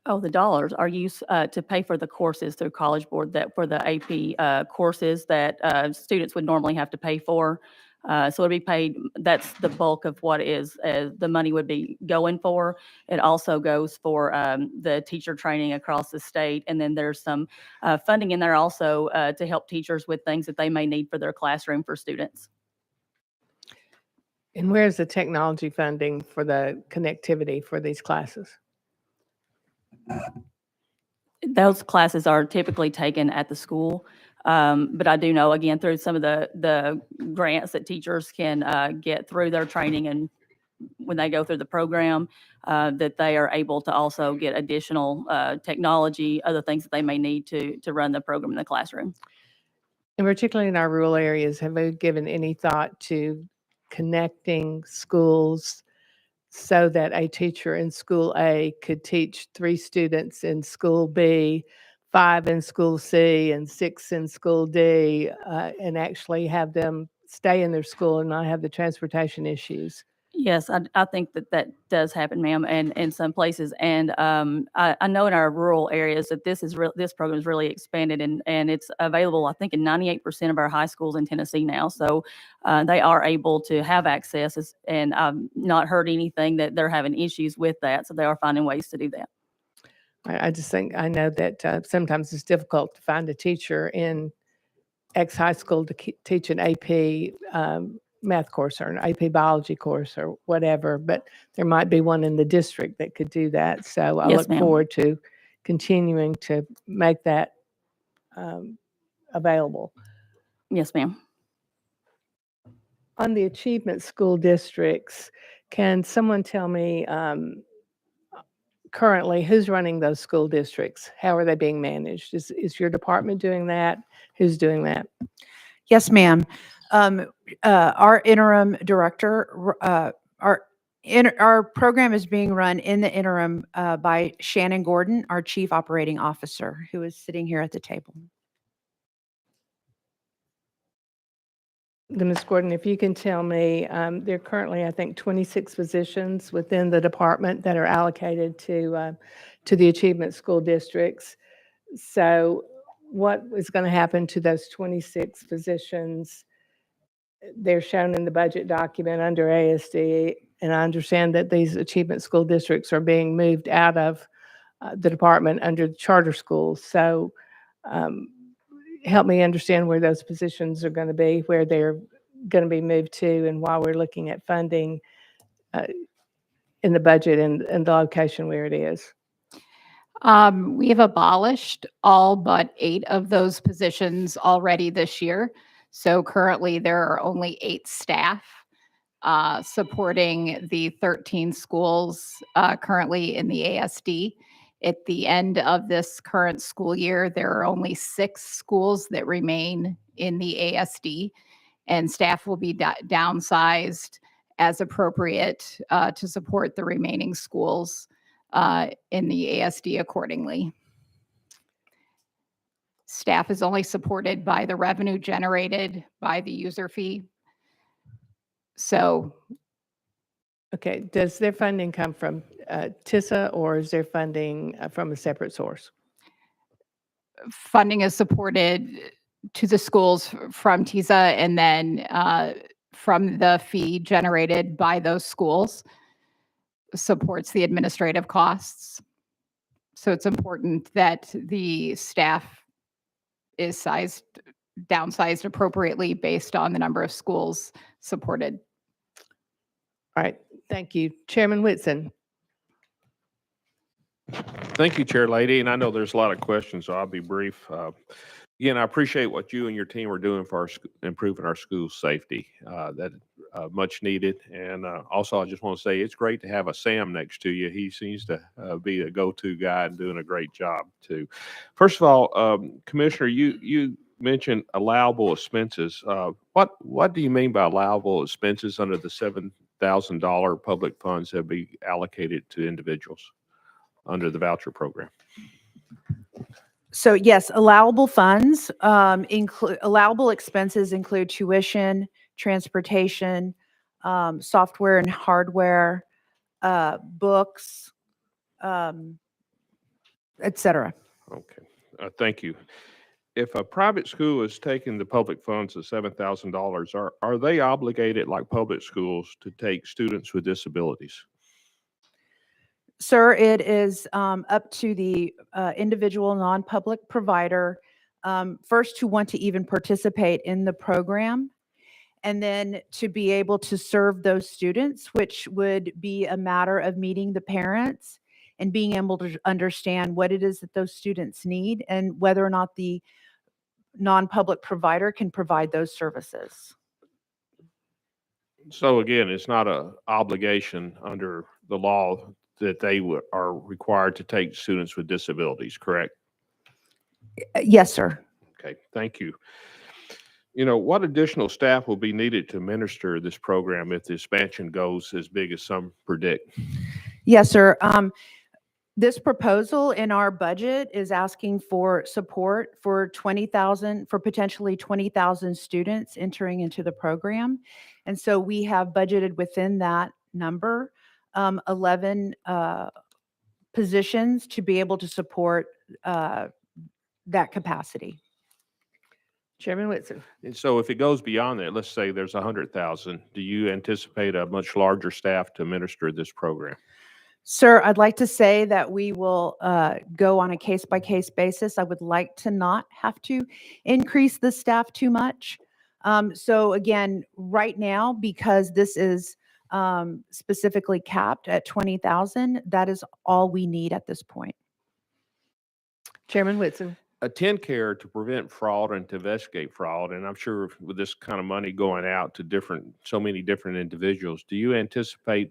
Speaker 8: Oh, the dollars are used to pay for the courses through College Board, that for the AP courses that students would normally have to pay for. So it'll be paid, that's the bulk of what is the money would be going for. It also goes for the teacher training across the state. And then there's some funding in there also to help teachers with things that they may need for their classroom for students.
Speaker 2: And where's the technology funding for the connectivity for these classes?
Speaker 8: Those classes are typically taken at the school. But I do know, again, through some of the grants that teachers can get through their training and when they go through the program, that they are able to also get additional technology, other things that they may need to run the program in the classroom.
Speaker 2: And particularly in our rural areas, have we given any thought to connecting schools so that a teacher in school A could teach 3 students in school B, 5 in school C, and 6 in school D, and actually have them stay in their school and not have the transportation issues?
Speaker 8: Yes, I think that does happen, ma'am, and in some places. And I know in our rural areas that this program is really expanded and it's available, I think, in 98% of our high schools in Tennessee now. So they are able to have access, and I've not heard anything that they're having issues with that. So they are finding ways to do that.
Speaker 2: I just think, I know that sometimes it's difficult to find a teacher in X high school to teach an AP math course or an AP biology course or whatever, but there might be one in the district that could do that. So I
Speaker 8: Yes,
Speaker 2: look
Speaker 8: ma'am.
Speaker 2: forward to continuing to make that available.
Speaker 8: Yes, ma'am.
Speaker 2: On the achievement school districts, can someone tell me currently who's running those school districts? How are they being managed? Is your department doing that? Who's doing that?
Speaker 6: Yes, ma'am. Our interim director, our program is being run in the interim by Shannon Gordon, our chief operating officer, who is sitting here at the table.
Speaker 2: Ms. Gordon, if you can tell me, there are currently, I think, 26 positions within the department that are allocated to the achievement school districts. So what is going to happen to those 26 positions? They're shown in the budget document under ASD, and I understand that these achievement school districts are being moved out of the department under the charter schools. So help me understand where those positions are going to be, where they're going to be moved to, and why we're looking at funding in the budget and the location where it is.
Speaker 10: We have abolished all but 8 of those positions already this year. So currently there are only 8 staff supporting the 13 schools currently in the ASD. At the end of this current school year, there are only 6 schools that remain in the ASD, and staff will be downsized as appropriate to support the remaining schools in the ASD accordingly. Staff is only supported by the revenue generated by the user fee. So,
Speaker 2: okay, does their funding come from TISA, or is their funding from a separate source?
Speaker 10: funding is supported to the schools from TISA, and then from the fee generated by those schools supports the administrative costs. So it's important that the staff is downsized appropriately based on the number of schools supported
Speaker 2: All right, thank you. Chairman Whitson.
Speaker 17: Thank you, Chair Lady, and I know there's a lot of questions, so I'll be brief. Again, I appreciate what you and your team are doing for improving our school safety. That much needed. And also, I just want to say it's great to have a Sam next to you. He seems to be a go-to guy and doing a great job too. First of all, Commissioner, you mentioned allowable expenses. What do you mean by allowable expenses under the $7,000 public funds that be allocated to individuals under the voucher program?
Speaker 6: So yes, allowable funds include allowable expenses include tuition, transportation, software and hardware, books, et cetera.
Speaker 17: Okay, thank you. If a private school is taking the public funds of $7,000, are they obligated like public schools to take students with disabilities?
Speaker 6: Sir, it is up to the individual non-public provider first to want to even participate in the program, and then to be able to serve those students, which would be a matter of meeting the parents and being able to understand what it is that those students need and whether or not the non-public provider can provide those services.
Speaker 17: So again, it's not an obligation under the law that they are required to take students with disabilities, correct?
Speaker 6: Yes, sir.
Speaker 17: Okay, thank you. You know, what additional staff will be needed to administer this program if the expansion goes as big as some predict?
Speaker 6: Yes, sir. This proposal in our budget is asking for support for 20,000, for potentially 20,000 students entering into the program. And so we have budgeted within that number 11 positions to be able to support that capacity.
Speaker 2: Chairman Whitson.
Speaker 17: And so if it goes beyond that, let's say there's 100,000, do you anticipate a much larger staff to administer this program?
Speaker 6: Sir, I'd like to say that we will go on a case-by-case basis. I would like to not have to increase the staff too much. So again, right now, because this is specifically capped at 20,000, that is all we need at this point.
Speaker 2: Chairman Whitson.
Speaker 17: Attend Care to prevent fraud and to investigate fraud, and I'm sure with this kind of money going out to so many different individuals, do you anticipate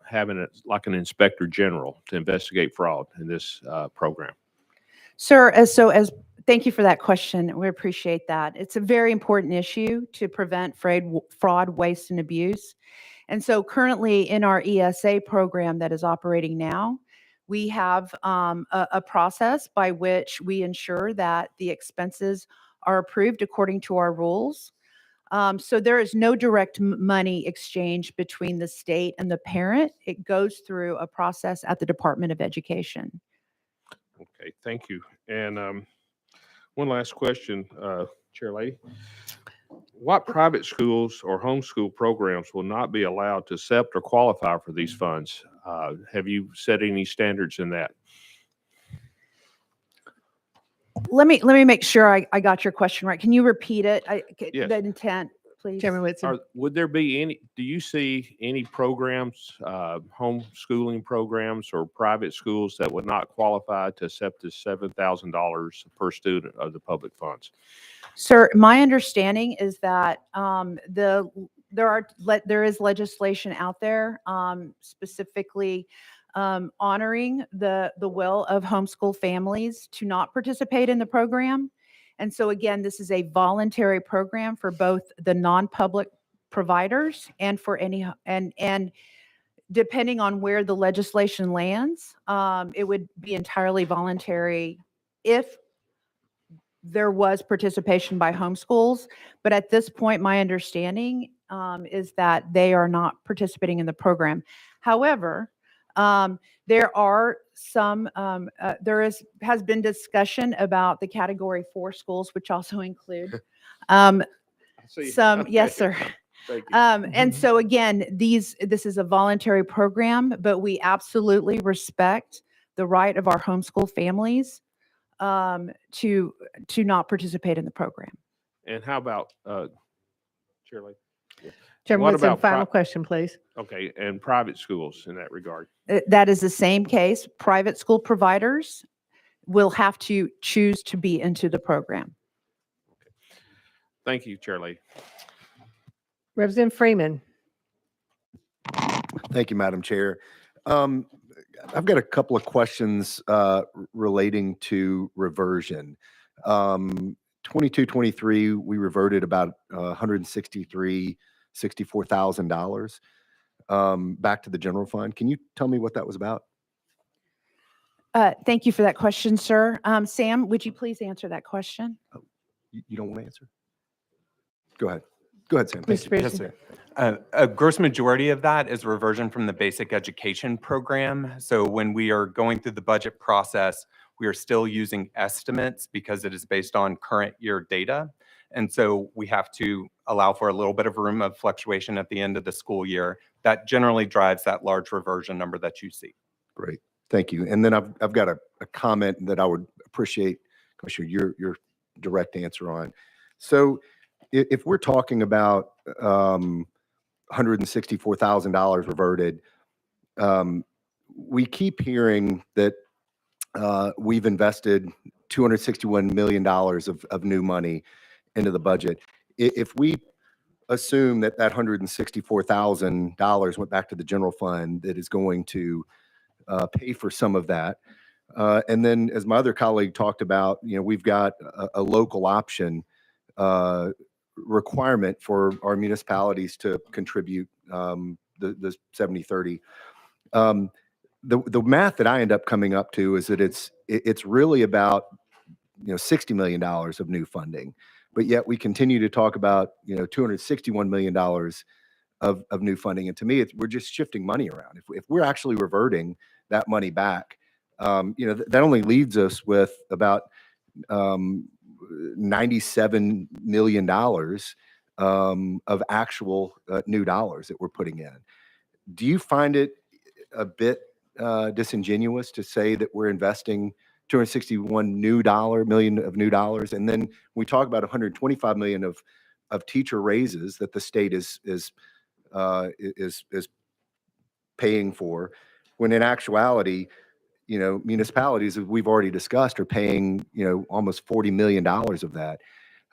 Speaker 17: having like an inspector general to investigate fraud in this program?
Speaker 6: Sir, thank you for that question. We appreciate that. It's a very important issue to prevent fraud, waste, and abuse. And so currently in our ESA program that is operating now, we have a process by which we ensure that the expenses are approved according to our rules. So there is no direct money exchange between the state and the parent. It goes through a process at the Department of Education.
Speaker 17: Okay, thank you. And one last question, Chair Lady. What private schools or homeschool programs will not be allowed to accept or qualify for these funds? Have you set any standards in that?
Speaker 6: Let me make sure I got your question right. Can you repeat it?
Speaker 17: Yes.
Speaker 6: The intent, please.
Speaker 2: Chairman Whitson.
Speaker 17: Would there be do you see any programs, homeschooling programs or private schools that would not qualify to accept this $7,000 per student of the public funds?
Speaker 6: Sir, my understanding is that there is legislation out there specifically honoring the will of homeschool families to not participate in the program. And so again, this is a voluntary program for both the non-public providers and for any, and depending on where the legislation lands, it would be entirely voluntary if there was participation by homeschools. But at this point, my understanding is that they are not participating in the program. However, there are some, has been discussion about the Category 4 schools, which also include some, yes, sir. And so again, this is a voluntary program, but we absolutely respect the right of our homeschool families to not participate in the program.
Speaker 17: And how about, Chair Lady?
Speaker 2: Chairman
Speaker 17: What
Speaker 2: Woodson,
Speaker 17: about
Speaker 2: final question, please.
Speaker 17: Okay, and private schools in that regard?
Speaker 6: That is the same case. Private school providers will have to choose to be into the program.
Speaker 17: Thank you, Chair Lady.
Speaker 2: Representative Freeman.
Speaker 18: Thank you, Madam Chair. I've got a couple of questions relating to reversion. 22-23, we reverted about $164,000 back to the general fund. Can you tell me what that was about?
Speaker 6: Thank you for that question, sir. Sam, would you please answer that question?
Speaker 18: You don't want to answer? Go ahead. Go ahead, Sam. Thank
Speaker 2: Mr.
Speaker 18: you.
Speaker 7: Yes,
Speaker 2: Pearson.
Speaker 7: sir. A gross majority of that is reversion from the basic education program. So when we are going through the budget process, we are still using estimates because it is based on current year data. And so we have to allow for a little bit of room of fluctuation at the end of the school year. That generally drives that large reversion number that you see.
Speaker 18: Great. Thank you. And then I've got a comment that I would appreciate, Commissioner, your direct answer on. So if we're talking about $164,000 reverted, we keep hearing that we've invested $261 million of new money into the budget. If we assume that $164,000 went back to the general fund, that is going to pay for some of that. And then, as my other colleague talked about, we've got a local option requirement for our municipalities to contribute the 70-30. The math that I end up coming up to is that it's really about $60 million of new funding, but yet we continue to talk about $261 million of new funding. And to me, we're just shifting money around. If we're actually reverting that money back, that only leaves us with about $97 million of actual new dollars that we're putting in. Do you find it a bit disingenuous to say that we're investing $261 million of new dollars, and then we talk about $125 million of teacher raises that the state is paying for, when in actuality, municipalities, as we've already discussed, are paying almost $40 million of that.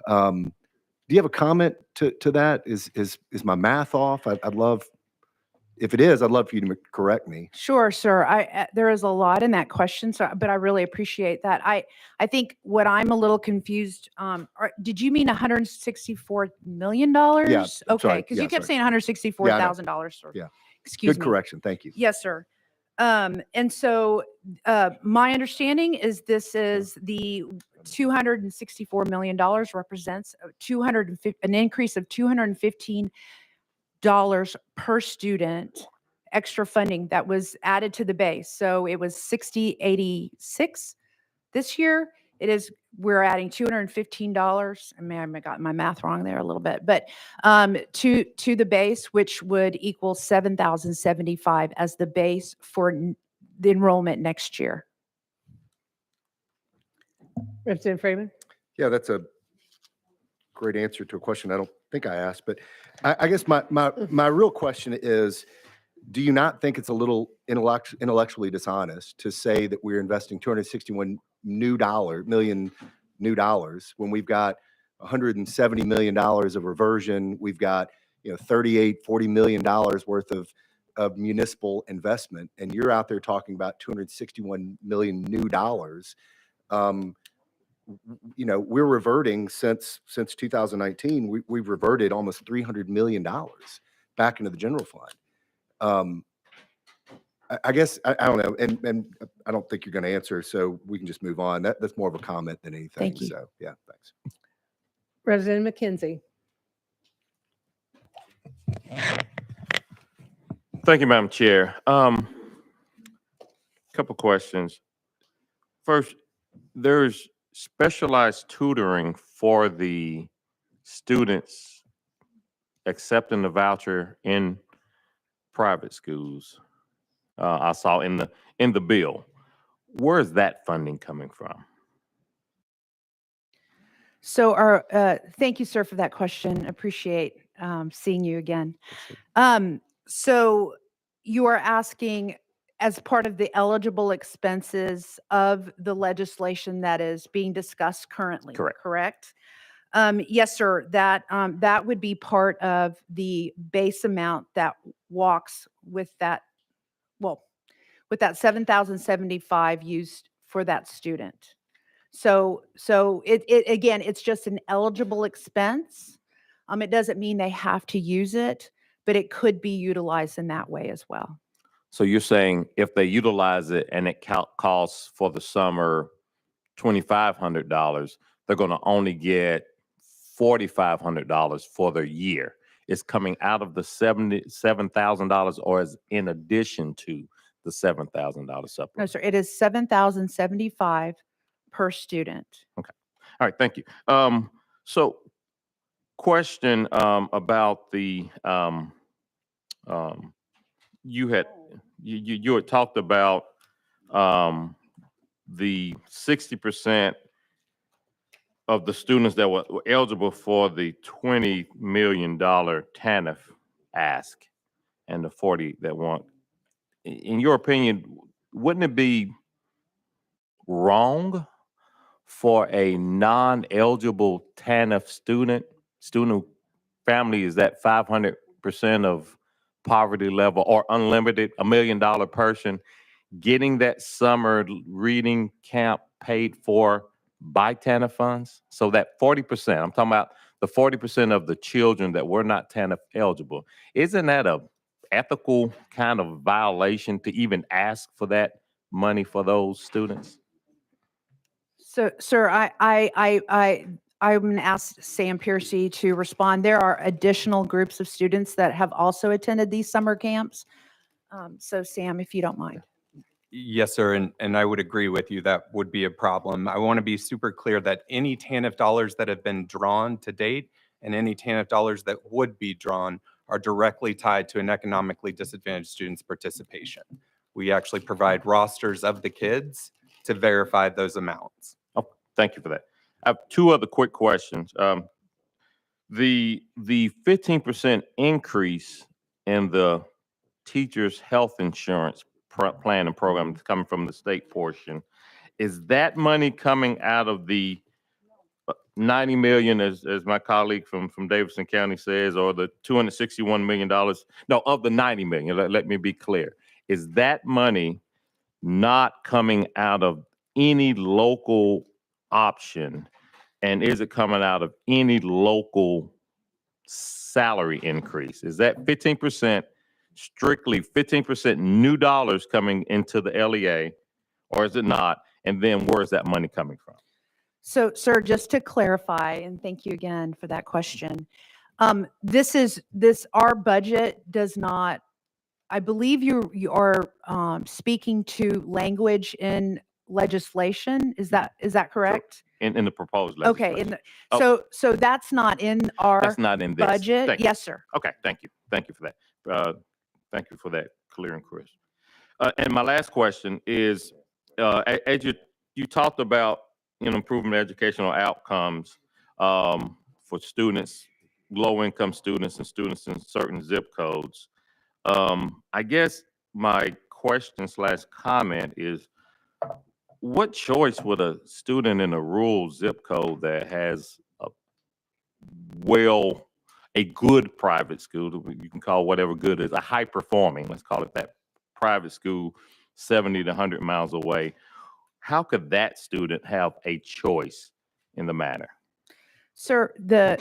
Speaker 18: Do you have a comment to that? Is my math off? I'd love, if it is, I'd love for you to correct me.
Speaker 6: Sure, sir. There is a lot in that question, but I really appreciate that. I think what I'm a little confused, did you mean $164 million?
Speaker 18: Yeah.
Speaker 6: Okay,
Speaker 18: Sorry.
Speaker 6: because
Speaker 18: Yeah,
Speaker 6: you kept
Speaker 18: sorry.
Speaker 6: saying $164,000. Sir.
Speaker 18: Yeah.
Speaker 6: Excuse
Speaker 18: Good
Speaker 6: me.
Speaker 18: correction. Thank you.
Speaker 6: Yes, sir. And so my understanding is this is the $264 million represents an increase of $215 per student extra funding that was added to the base. So it was 6086 this year. We're adding $215. I may have got my math wrong there a little bit, but to the base, which would equal $7,075 as the base for the enrollment next year.
Speaker 2: Representative Freeman.
Speaker 18: Yeah, that's a great answer to a question I don't think I asked, but I guess my real question is, do you not think it's a little intellectually dishonest to say that we're investing $261 million new dollars when we've got $170 million of reversion, we've got $40 million worth of municipal investment, and you're out there talking about $261 million new dollars? We're reverting since 2019. We've reverted almost $300 million back into the general fund. I guess I don't know, and I don't think you're going to answer, so we can just move on. That's more of a comment than anything.
Speaker 6: Thank you.
Speaker 18: So yeah, thanks.
Speaker 2: Representative McKenzie.
Speaker 17: Thank you, Madam Chair. Couple questions. First, there's specialized tutoring for the students accepting the voucher in private schools. I saw in the bill. Where is that funding coming from?
Speaker 6: So thank you, sir, for that question. Appreciate seeing you again. So you are asking as part of the eligible expenses of the legislation that is being discussed currently, correct? Yes, sir. That would be part of the base amount that walks with that, well, with that 7,075 used for that student. So it again, it's just an eligible expense. It doesn't mean they have to use it, but it could be utilized in that way as well.
Speaker 19: So you're saying if they utilize it and it costs for the summer $2,500, they're going to only get $4,500 for the year. It's coming out of the $7,000 or is in addition to the $7,000
Speaker 6: No,
Speaker 19: supplement?
Speaker 6: sir. It is 7,075 per student.
Speaker 19: Okay. All right. Thank you. So question about the you had talked about the 60% of the students that were eligible for the $20 million TANF ask and the 40 that weren't. In your opinion, wouldn't it be wrong for a non-eligible TANF student family is that 500% of poverty level or unlimited, $1 million person getting that summer reading camp paid for by TANF funds? So that 40%, I'm talking about the 40% of the children that were not TANF eligible. Isn't that a ethical kind of violation to even ask for that money for those students?
Speaker 6: So, sir, I'm going to ask Sam Piercy to respond. There are additional groups of students that have also attended these summer camps. So, Sam, if you don't mind.
Speaker 7: Yes, sir, and I would agree with you. That would be a problem. I want to be super clear that any TANF dollars that have been drawn to date and any TANF dollars that would be drawn are directly tied to an economically disadvantaged student's participation. We actually provide rosters of the kids to verify those amounts.
Speaker 19: Oh, thank you for that. I have two other quick questions. The 15% increase in the teachers' health insurance plan and program coming from the state portion, is that money coming out of the 90 million, as my colleague from Davidson County says, or the $261 million? No, of the 90 million, let me be clear. Is that money not coming out of any local option? And is it coming out of any local salary increase? Is that 15%, strictly 15% new dollars coming into the LEA, or is it not? And then where is that money coming from?
Speaker 6: So, sir, just to clarify, and thank you again for that question. Our budget does not, I believe you are speaking to language in legislation. Is that correct?
Speaker 19: In the proposed legislation.
Speaker 6: Okay. So that's not in our
Speaker 19: That's not in this.
Speaker 6: budget.
Speaker 19: Thank you.
Speaker 6: Yes, sir.
Speaker 19: Okay, thank you. Thank you for that. Thank you for that clear and crisp. And my last question is, as you talked about improving educational outcomes for students, low-income students and students in certain zip codes. I guess my question / comment is, what choice would a student in a rural zip code that has a good private school, you can call whatever good is, a high performing, let's call it that, private school 70 to 100 miles away, how could that student have a choice in the matter?
Speaker 6: Sir, the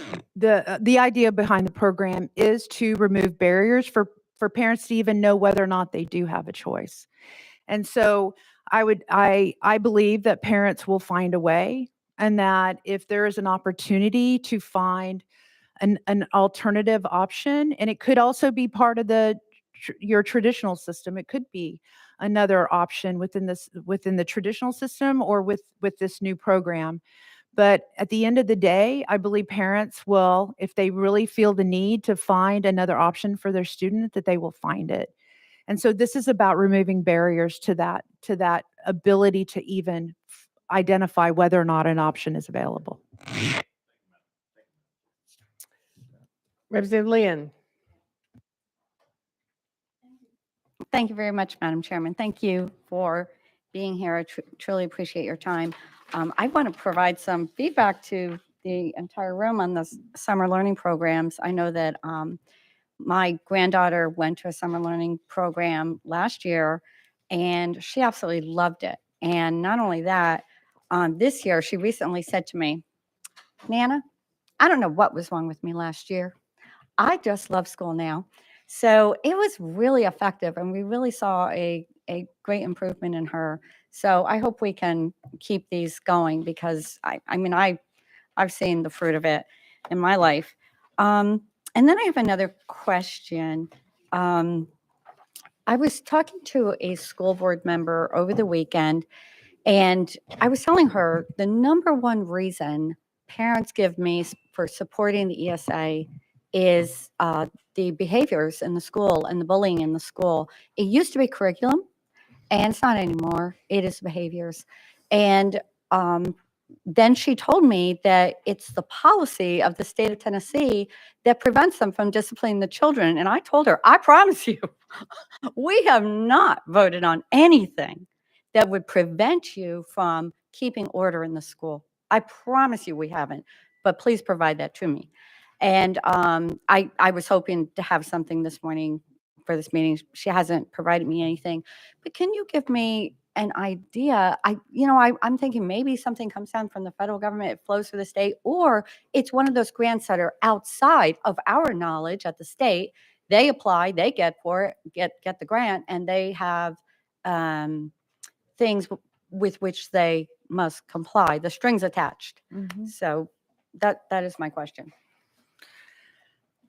Speaker 6: idea behind the program is to remove barriers for parents to even know whether or not they do have a choice. And so I believe that parents will find a way, and that if there is an opportunity to find an alternative option, and it could also be part of your traditional system, it could be another option within the traditional system or with this new program. But at the end of the day, I believe parents will, if they really feel the need to find another option for their student, that they will find it. And so this is about removing barriers to that ability to even identify whether or not an option is available.
Speaker 2: Representative Lynn.
Speaker 20: Thank you very much, Madam Chairman. Thank you for being here. I truly appreciate your time. I want to provide some feedback to the entire room on the summer learning programs. I know that my granddaughter went to a summer learning program last year, and she absolutely loved it. And not only that, this year she recently said to me, Nana, I don't know what was wrong with me last year. I just love school now. So it was really effective, and we really saw a great improvement in her. So I hope we can keep these going, because I've seen the fruit of it in my life. And then I have another question. I was talking to a school board member over the weekend, and I was telling her the number one reason parents give me for supporting the ESA is the behaviors in the school and the bullying in the school. It used to be curriculum, and it's not anymore. It is behaviors. And then she told me that it's the policy of the state of Tennessee that prevents them from disciplining the children. And I told her, I promise you, we have not voted on anything that would prevent you from keeping order in the school. I promise you we haven't, but please provide that to me. And I was hoping to have something this morning for this meeting. She hasn't provided me anything, but can you give me an idea? I'm thinking maybe something comes down from the federal government, it flows through the state, or it's one of those grants that are outside of our knowledge at the state. They apply, they get the grant, and they have things with which they must comply, the strings attached. So that is my question.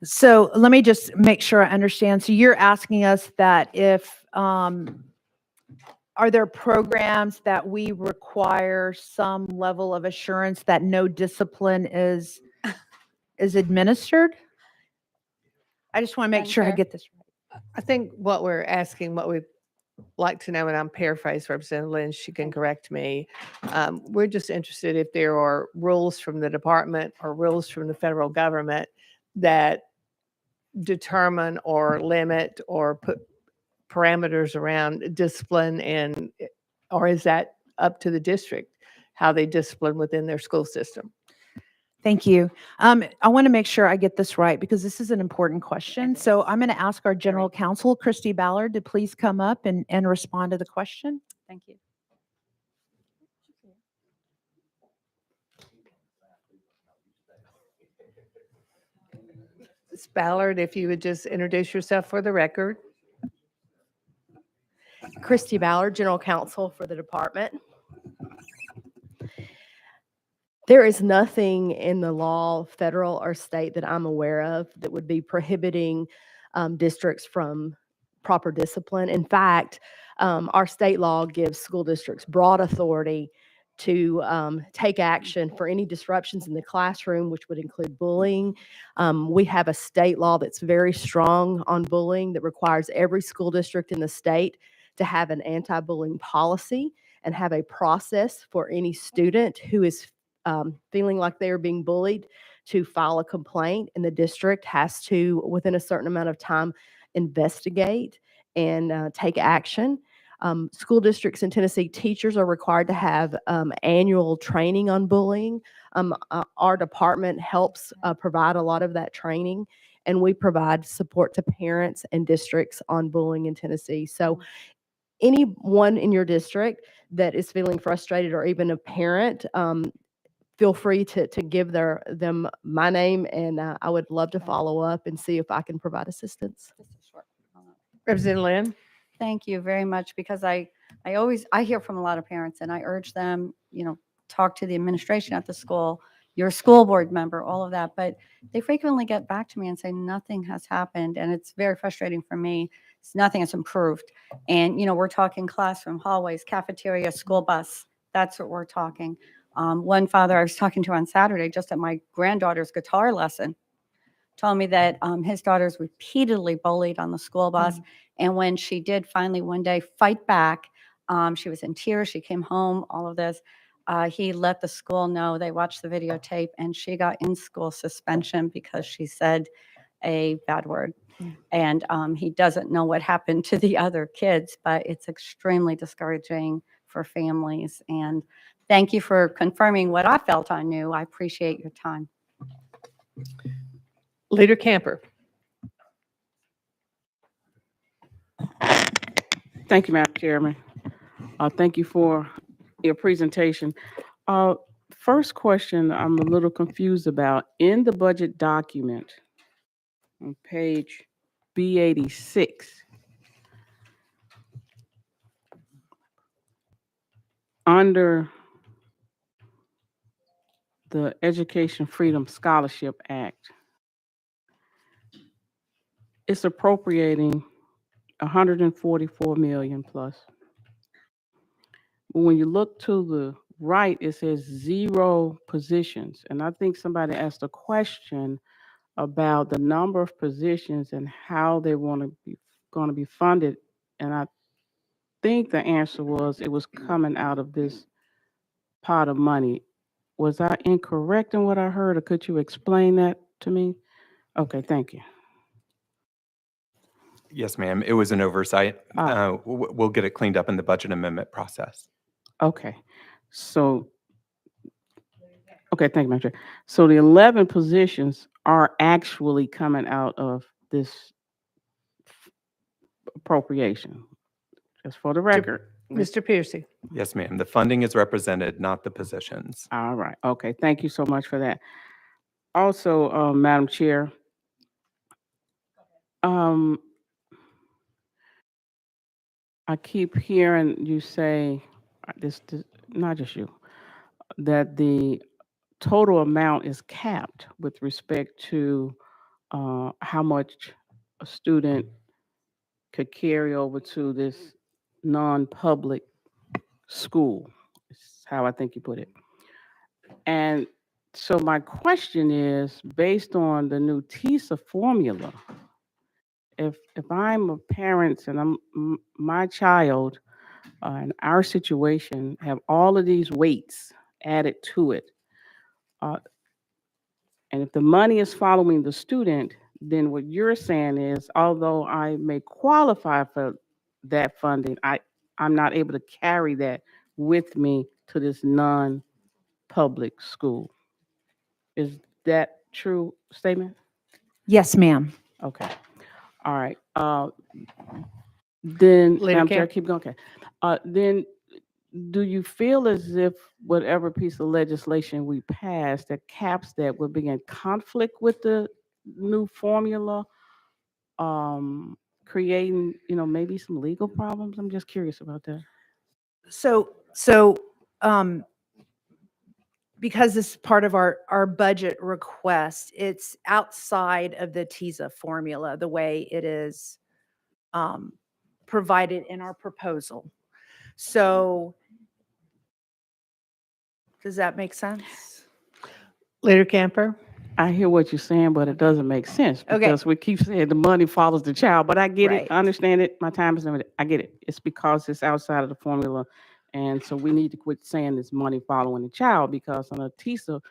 Speaker 6: So let me just make sure I understand. So you're asking us that if, are there programs that we require some level of assurance that no discipline is administered? I just want to make sure I get this right.
Speaker 2: I think what we're asking, what we'd like to know, and I'm paraphrasing Representative Lynn, she can correct me. We're just interested if there are rules from the department or rules from the federal government that determine or limit or put parameters around discipline, and or is that up to the district how they discipline within their school system?
Speaker 6: Thank you. I want to make sure I get this right, because this is an important question. So I'm going to ask our General Counsel, Christy Ballard, to please come up and respond to the question.
Speaker 20: Thank you.
Speaker 2: Ms. Ballard, if you would just introduce yourself for the record.
Speaker 21: Christy Ballard, General Counsel for the department. There is nothing in the law, federal or state, that I'm aware of that would be prohibiting districts from proper discipline. In fact, our state law gives school districts broad authority to take action for any disruptions in the classroom, which would include bullying. We have a state law that's very strong on bullying that requires every school district in the state to have an anti-bullying policy and have a process for any student who is feeling like they are being bullied to file a complaint, and the district has to, within a certain amount of time, investigate and take action. School districts in Tennessee, teachers are required to have annual training on bullying. Our department helps provide a lot of that training, and we provide support to parents and districts on bullying in Tennessee. So anyone in your district that is feeling frustrated, or even a parent, feel free to give them my name, and I would love to follow up and see if I can provide assistance.
Speaker 2: Representative Lynn.
Speaker 20: Thank you very much, because I hear from a lot of parents, and I urge them, talk to the administration at the school, your school board member, all of that. But they frequently get back to me and say nothing has happened, and it's very frustrating for me. Nothing has improved. And, we're talking classroom, hallways, cafeteria, school bus. That's what we're talking. One father I was talking to on Saturday, just at my granddaughter's guitar lesson, told me that his daughter's repeatedly bullied on the school bus. And when she did finally one day fight back, she was in tears. She came home, all of this. He let the school know. They watched the videotape, and she got in-school suspension because she said a bad word. And he doesn't know what happened to the other kids, but it's extremely discouraging for families. And thank you for confirming what I felt I knew. I appreciate your time.
Speaker 2: Leader Camper.
Speaker 3: Thank you, Madam Chairman. Thank you for your presentation. First question I'm a little confused about. In the budget document on page B86, under the Education Freedom Scholarship Act, it's appropriating 144 million plus. But when you look to the right, it says 0 positions. And I think somebody asked a question about the number of positions and how they going to be funded. And I think the answer was it was coming out of this pot of money. Was I incorrect in what I heard, or could you explain that to me? Okay, thank you.
Speaker 7: Yes, ma'am. It was an oversight.
Speaker 3: Ah.
Speaker 7: We'll get it cleaned up in the budget amendment process.
Speaker 3: Okay, so, okay, thank you, Madam Chair. So the 11 positions are actually coming out of this appropriation, just for the record.
Speaker 2: Mr. Piercy.
Speaker 7: Yes, ma'am. The funding is represented, not the positions.
Speaker 3: All right, okay, thank you so much for that. Also, Madam Chair, I keep hearing you say, this, not just you, that the total amount is capped with respect to how much a student could carry over to this non-public school, is how I think you put it. And so my question is, based on the new TISA formula, if I'm a parent and my child in our situation have all of these weights added to it, and if the money is following the student, then what you're saying is, although I may qualify for that funding, I'm not able to carry that with me to this non-public school. Is that true statement?
Speaker 6: Yes, ma'am.
Speaker 3: Okay. All right. Then,
Speaker 2: Leader
Speaker 3: Madam Chair,
Speaker 2: Camp.
Speaker 3: keep going. Okay. Then, do you feel as if whatever piece of legislation we pass that caps that would be in conflict with the new formula, creating, maybe some legal problems? I'm just curious about that.
Speaker 6: So, because this is part of our budget request, it's outside of the TISA formula, the way it is provided in our proposal. So, does that make sense?
Speaker 2: Leader Camper.
Speaker 3: I hear what you're saying, but it doesn't make sense
Speaker 6: Okay.
Speaker 3: because we keep saying the money follows the child. But I get
Speaker 6: Right.
Speaker 3: it. I understand it. My time is limited. I get it. It's because it's outside of the formula. And so we need to quit saying this money following the child, because under TISA,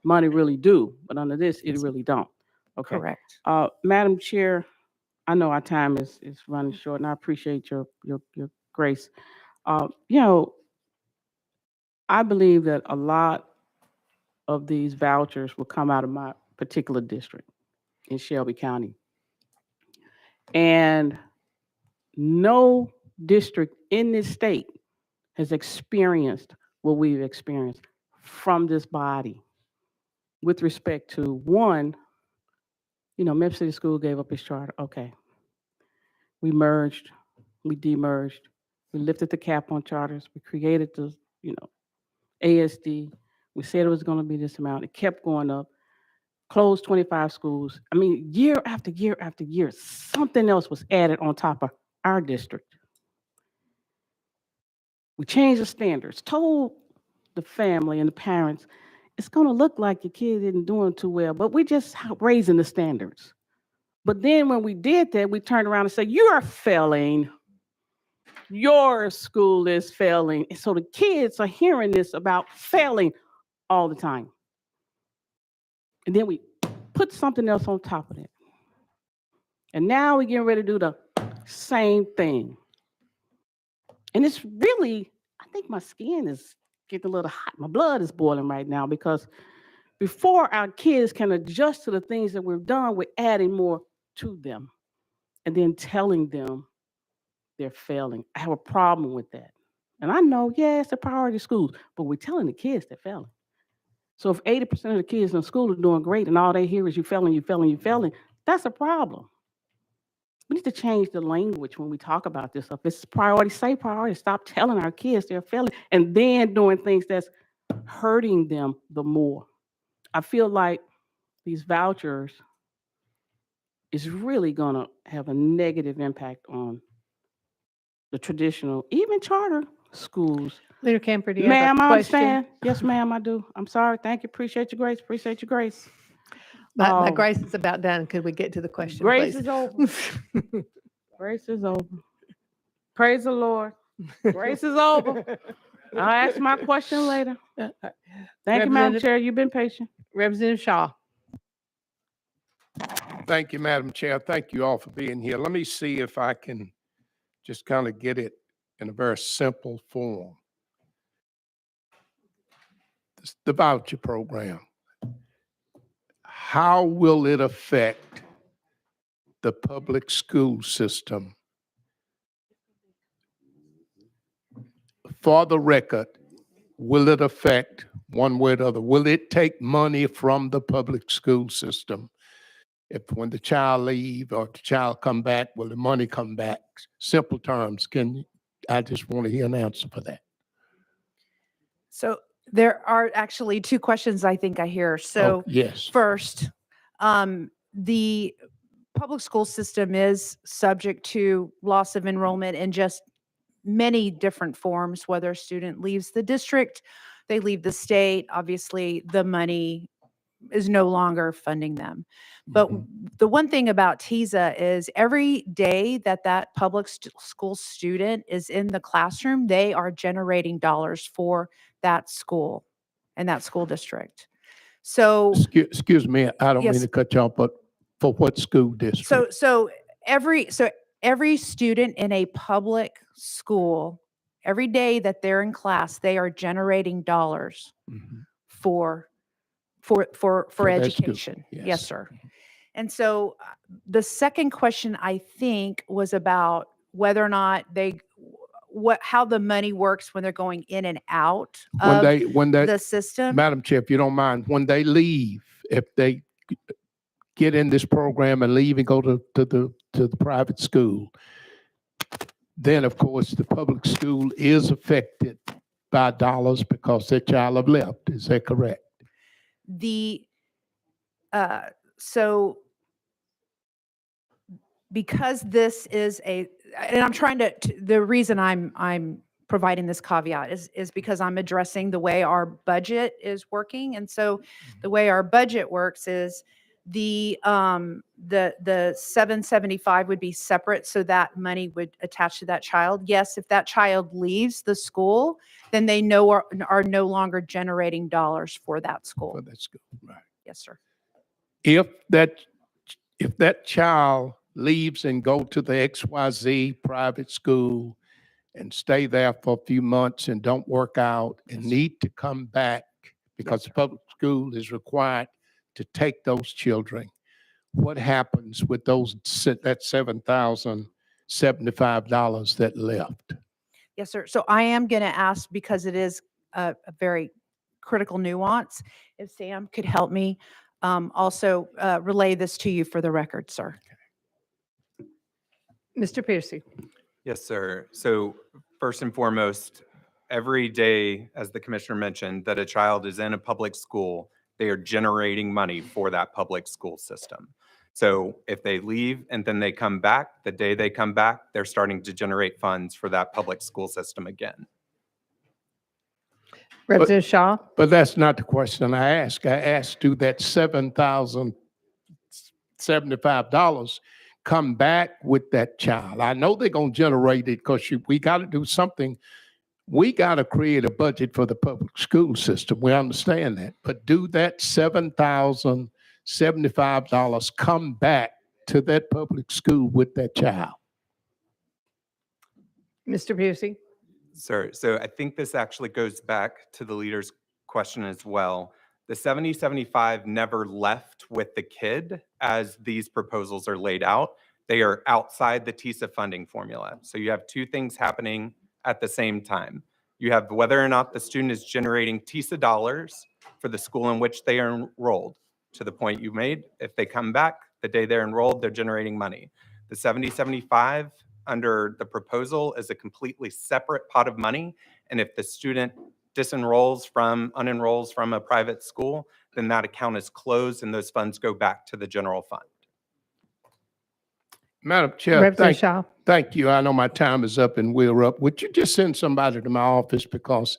Speaker 3: money really do. But under this, it really don't. Okay.
Speaker 6: Correct.
Speaker 3: Madam Chair, I know our time is running short, and I appreciate your grace. I believe that a lot of these vouchers will come out of my particular district in Shelby County. And no district in this state has experienced what we've experienced from this body with respect to, one, Memphis City School gave up its charter. Okay. We merged, we demerged, we lifted the cap on charters, we created the, ASD. We said it was going to be this amount. It kept going up. Closed 25 schools. I mean, year after year after year, something else was added on top of our district. We changed the standards, told the family and the parents, it's going to look like your kid isn't doing too well, but we're just raising the standards. But then when we did that, we turned around and said, you are failing. Your school is failing. And so the kids are hearing this about failing all the time. And then we put something else on top of it. And now we're getting ready to do the same thing. And it's really, I think my skin is getting a little hot. My blood is boiling right now because before our kids can adjust to the things that we've done, we're adding more to them and then telling them they're failing. I have a problem with that. And I know, yeah, it's a priority schools, but we're telling the kids they're failing. So if 80% of the kids in school are doing great and all they hear is you failing, you failing, you failing, that's a problem. We need to change the language when we talk about this stuff. It's priority, say priority. Stop telling our kids they're failing and then doing things that's hurting them the more. I feel like these vouchers is really gonna have a negative impact on the traditional, even charter schools.
Speaker 2: Leader Camper, do you have
Speaker 3: Ma'am,
Speaker 2: a
Speaker 3: I
Speaker 2: question?
Speaker 3: understand. Yes, ma'am, I do. I'm sorry. Thank you. Appreciate your grace. Appreciate your grace.
Speaker 2: My
Speaker 3: Oh,
Speaker 2: grace is about done. Could we get to the question,
Speaker 3: Grace
Speaker 2: please?
Speaker 3: is over. Grace is over. Praise the Lord. Grace is over. I'll ask my question later. Thank you, Madam
Speaker 2: Representative-
Speaker 3: Chair. You've been patient.
Speaker 2: Representative Shaw.
Speaker 4: Thank you, Madam Chair. Thank you all for being here. Let me see if I can just kind of get it in a very simple form. The voucher program. How will it affect the public school system? For the record, will it affect one way or the other? Will it take money from the public school system? If when the child leave or the child come back, will the money come back? Simple terms, I just want to hear an answer for that.
Speaker 6: So there are actually two questions I think I hear. So
Speaker 4: yes.
Speaker 6: first, the public school system is subject to loss of enrollment in just many different forms, whether a student leaves the district, they leave the state, obviously the money is no longer funding them. But the one thing about TISA is every day that that public school student is in the classroom, they are generating dollars for that school and that school district. So,
Speaker 4: Excuse me, I don't mean
Speaker 6: Yes.
Speaker 4: to cut you off, but for what school district?
Speaker 6: so every student in a public school, every day that they're in class, they are generating dollars for
Speaker 4: their school,
Speaker 6: education. Yes,
Speaker 4: yes.
Speaker 6: sir. And so the second question I think was about whether or not how the money works when they're going in and out of the system.
Speaker 4: Madam Chair, if you don't mind, when they leave, if they get in this program and leave and go to the private school, then of course the public school is affected by dollars because their child have left. Is that correct?
Speaker 6: So because this is and I'm trying the reason I'm providing this caveat is because I'm addressing the way our budget is working. And so the way our budget works is the 775 would be separate, so that money would attach to that child. Yes, if that child leaves the school, then they are no longer generating dollars for that school.
Speaker 4: For that school, right.
Speaker 6: Yes, sir.
Speaker 4: If that child leaves and go to the XYZ private school and stay there for a few months and don't work out and need to come back because the public school is required to take those children, what happens with that $7,075 that left?
Speaker 6: Yes, sir. So I am going to ask, because it is a very critical nuance, if Sam could help me also relay this to you for the record, sir.
Speaker 2: Mr. Piercy.
Speaker 7: Yes, sir. So first and foremost, every day, as the commissioner mentioned, that a child is in a public school, they are generating money for that public school system. So if they leave and then they come back, the day they come back, they're starting to generate funds for that public school system again.
Speaker 2: Representative Shaw.
Speaker 4: But that's not the question I asked. I asked, do that $7,075 come back with that child? I know they're going to generate it because we got to do something. We got to create a budget for the public school system. We understand that. But do that $7,075 come back to that public school with that child?
Speaker 2: Mr. Busey?
Speaker 7: Sir, so I think this actually goes back to the leader's question as well. The 70-75 never left with the kid as these proposals are laid out. They are outside the TISA funding formula. So you have two things happening at the same time. You have whether or not the student is generating TISA dollars for the school in which they are enrolled. To the point you made, if they come back the day they're enrolled, they're generating money. The 70-75 under the proposal is a completely separate pot of money. And if the student unenrolls from a private school, then that account is closed and those funds go back to the general fund.
Speaker 4: Madam Chair,
Speaker 2: Representative Shaw?
Speaker 4: thank you. I know my time is up and we're up. Would you just send somebody to my office, because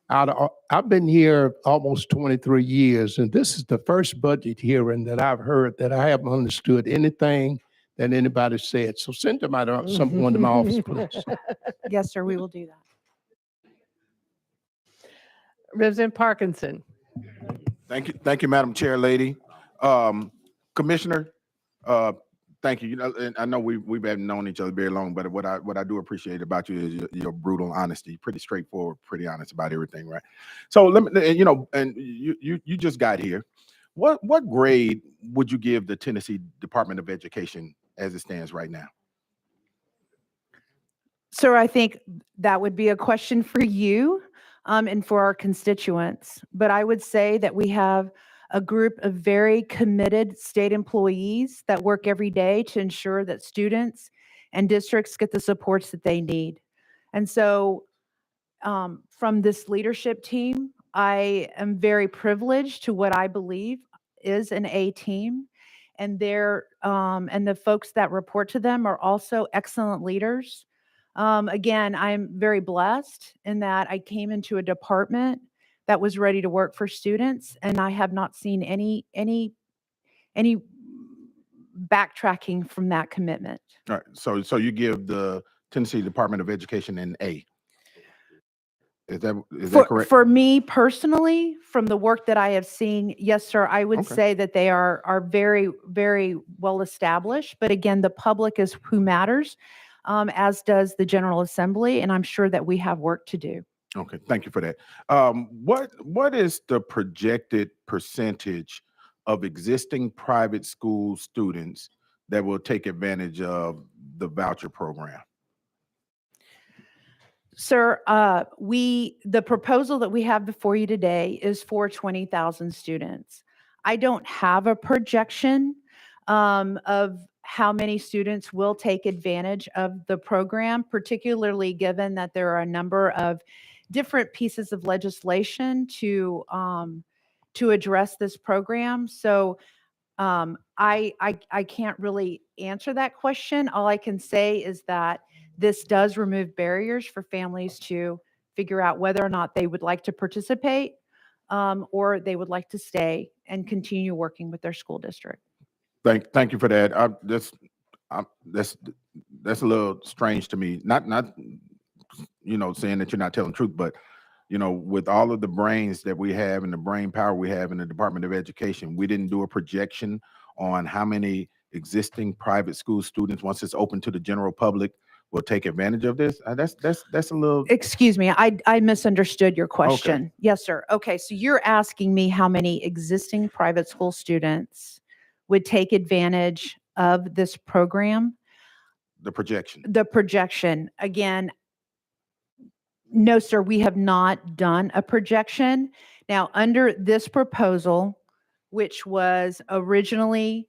Speaker 4: I've been here almost 23 years, and this is the first budget hearing that I've heard that I haven't understood anything that anybody said. So send someone to my office, please.
Speaker 6: Yes, sir, we will do that.
Speaker 2: Representative Parkinson?
Speaker 5: Thank you, Madam Chair Lady. Commissioner, thank you. You know, and I know we've been known each other very long, but what I do appreciate about you is your brutal honesty. Pretty straightforward, pretty honest about everything, right? So let me, and you just got here. What grade would you give the Tennessee Department of Education as it stands right now?
Speaker 6: Sir, I think that would be a question for you and for our constituents. But I would say that we have a group of very committed state employees that work every day to ensure that students and districts get the supports that they need. And so from this leadership team, I am very privileged to what I believe is an A team. And and the folks that report to them are also excellent leaders. Again, I'm very blessed in that I came into a department that was ready to work for students, and I have not seen any backtracking from that commitment.
Speaker 5: All right. So you give the Tennessee Department of Education an A. Is that correct?
Speaker 6: For me personally, from the work that I have seen, yes, sir, I would say that they are very, very well established. But again, the public is who matters, as does the General Assembly, and I'm sure that we have work to do.
Speaker 5: Okay, thank you for that. What is the projected percentage of existing private school students that will take advantage of the voucher program?
Speaker 6: Sir, the proposal that we have before you today is for 20,000 students. I don't have a projection of how many students will take advantage of the program, particularly given that there are a number of different pieces of legislation to address this program. So I can't really answer that question. All I can say is that this does remove barriers for families to figure out whether or not they would like to participate or they would like to stay and continue working with their school district.
Speaker 5: Thank you for that. That's a little strange to me. Not saying that you're not telling the truth, but with all of the brains that we have and the brain power we have in the Department of Education, we didn't do a projection on how many existing private school students, once it's open to the general public, will take advantage of this. That's a little.
Speaker 6: Excuse me, I misunderstood your question. Okay. Yes, sir. Okay, so you're asking me how many existing private school students would take advantage of this program?
Speaker 5: The projection.
Speaker 6: The projection. Again, no, sir, we have not done a projection. Now, under this proposal, which was originally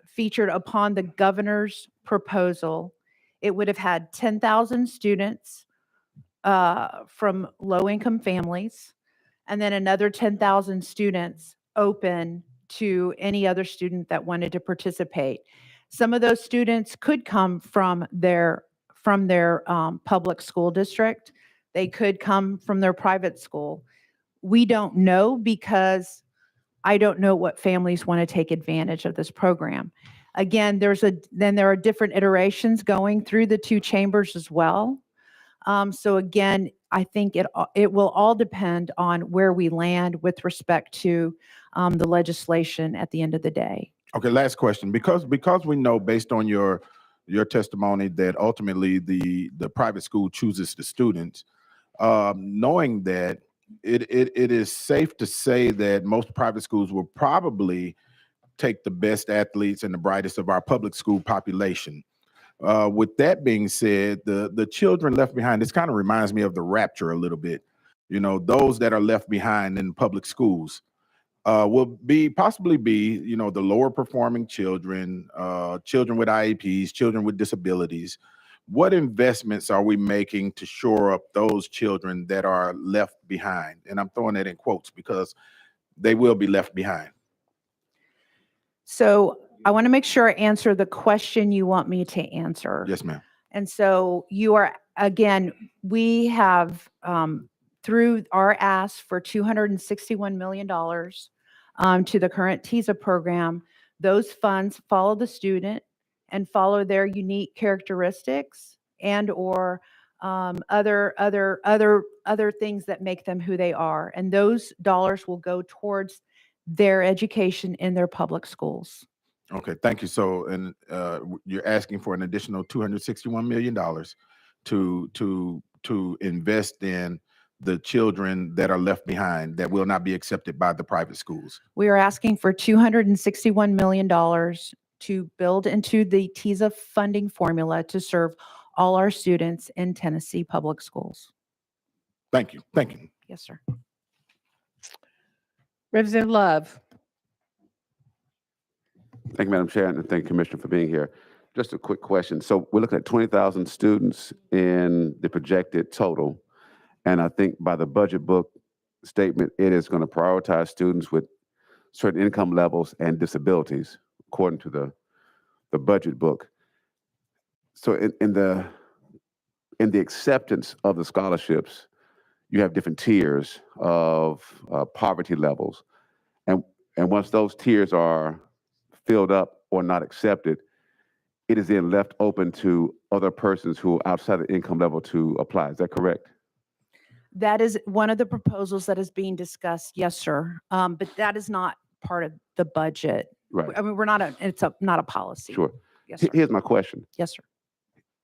Speaker 6: featured upon the governor's proposal, it would have had 10,000 students from low-income families, and then another 10,000 students open to any other student that wanted to participate. Some of those students could come from their public school district. They could come from their private school. We don't know because I don't know what families want to take advantage of this program. Again, there are different iterations going through the two chambers as well. So again, I think it will all depend on where we land with respect to the legislation at the end of the day.
Speaker 5: Okay, last question. Because we know based on your testimony that ultimately the private school chooses the students, knowing that it is safe to say that most private schools will probably take the best athletes and the brightest of our public school population. With that being said, the children left behind, this kind of reminds me of the rapture a little bit. You know, those that are left behind in public schools will possibly be, you know, the lower performing children, children with IEPs, children with disabilities. What investments are we making to shore up those children that are left behind? And I'm throwing that in quotes because they will be left behind.
Speaker 6: So I want to make sure I answer the question you want me to answer.
Speaker 5: Yes, ma'am.
Speaker 6: And so you are, again, we have, through our ask for $261 million to the current TISA program, those funds follow the student and follow their unique characteristics and or other things that make them who they are. And those dollars will go towards their education in their public schools.
Speaker 5: Okay, thank you. So, and you're asking for an additional $261 million to invest in the children that are left behind that will not be accepted by the private schools.
Speaker 6: We are asking for $261 million to build into the TISA funding formula to serve all our students in Tennessee public schools.
Speaker 5: Thank you. Thank you.
Speaker 6: Yes, sir.
Speaker 2: Representative Love.
Speaker 9: Thank you, Madam Chair, and thank you, Commissioner, for being here. Just a quick question. So we're looking at 20,000 students in the projected total. And I think by the budget book statement, it is going to prioritize students with certain income levels and disabilities, according to the budget book. So in the acceptance of the scholarships, you have different tiers of poverty levels. And once those tiers are filled up or not accepted, it is then left open to other persons who are outside the income level to apply. Is that correct?
Speaker 6: That is one of the proposals that is being discussed. Yes, sir. But that is not part of the budget.
Speaker 9: Right.
Speaker 6: I mean, it's not a policy.
Speaker 9: Sure.
Speaker 6: Yes, sir.
Speaker 9: Here's my question.
Speaker 6: Yes, sir.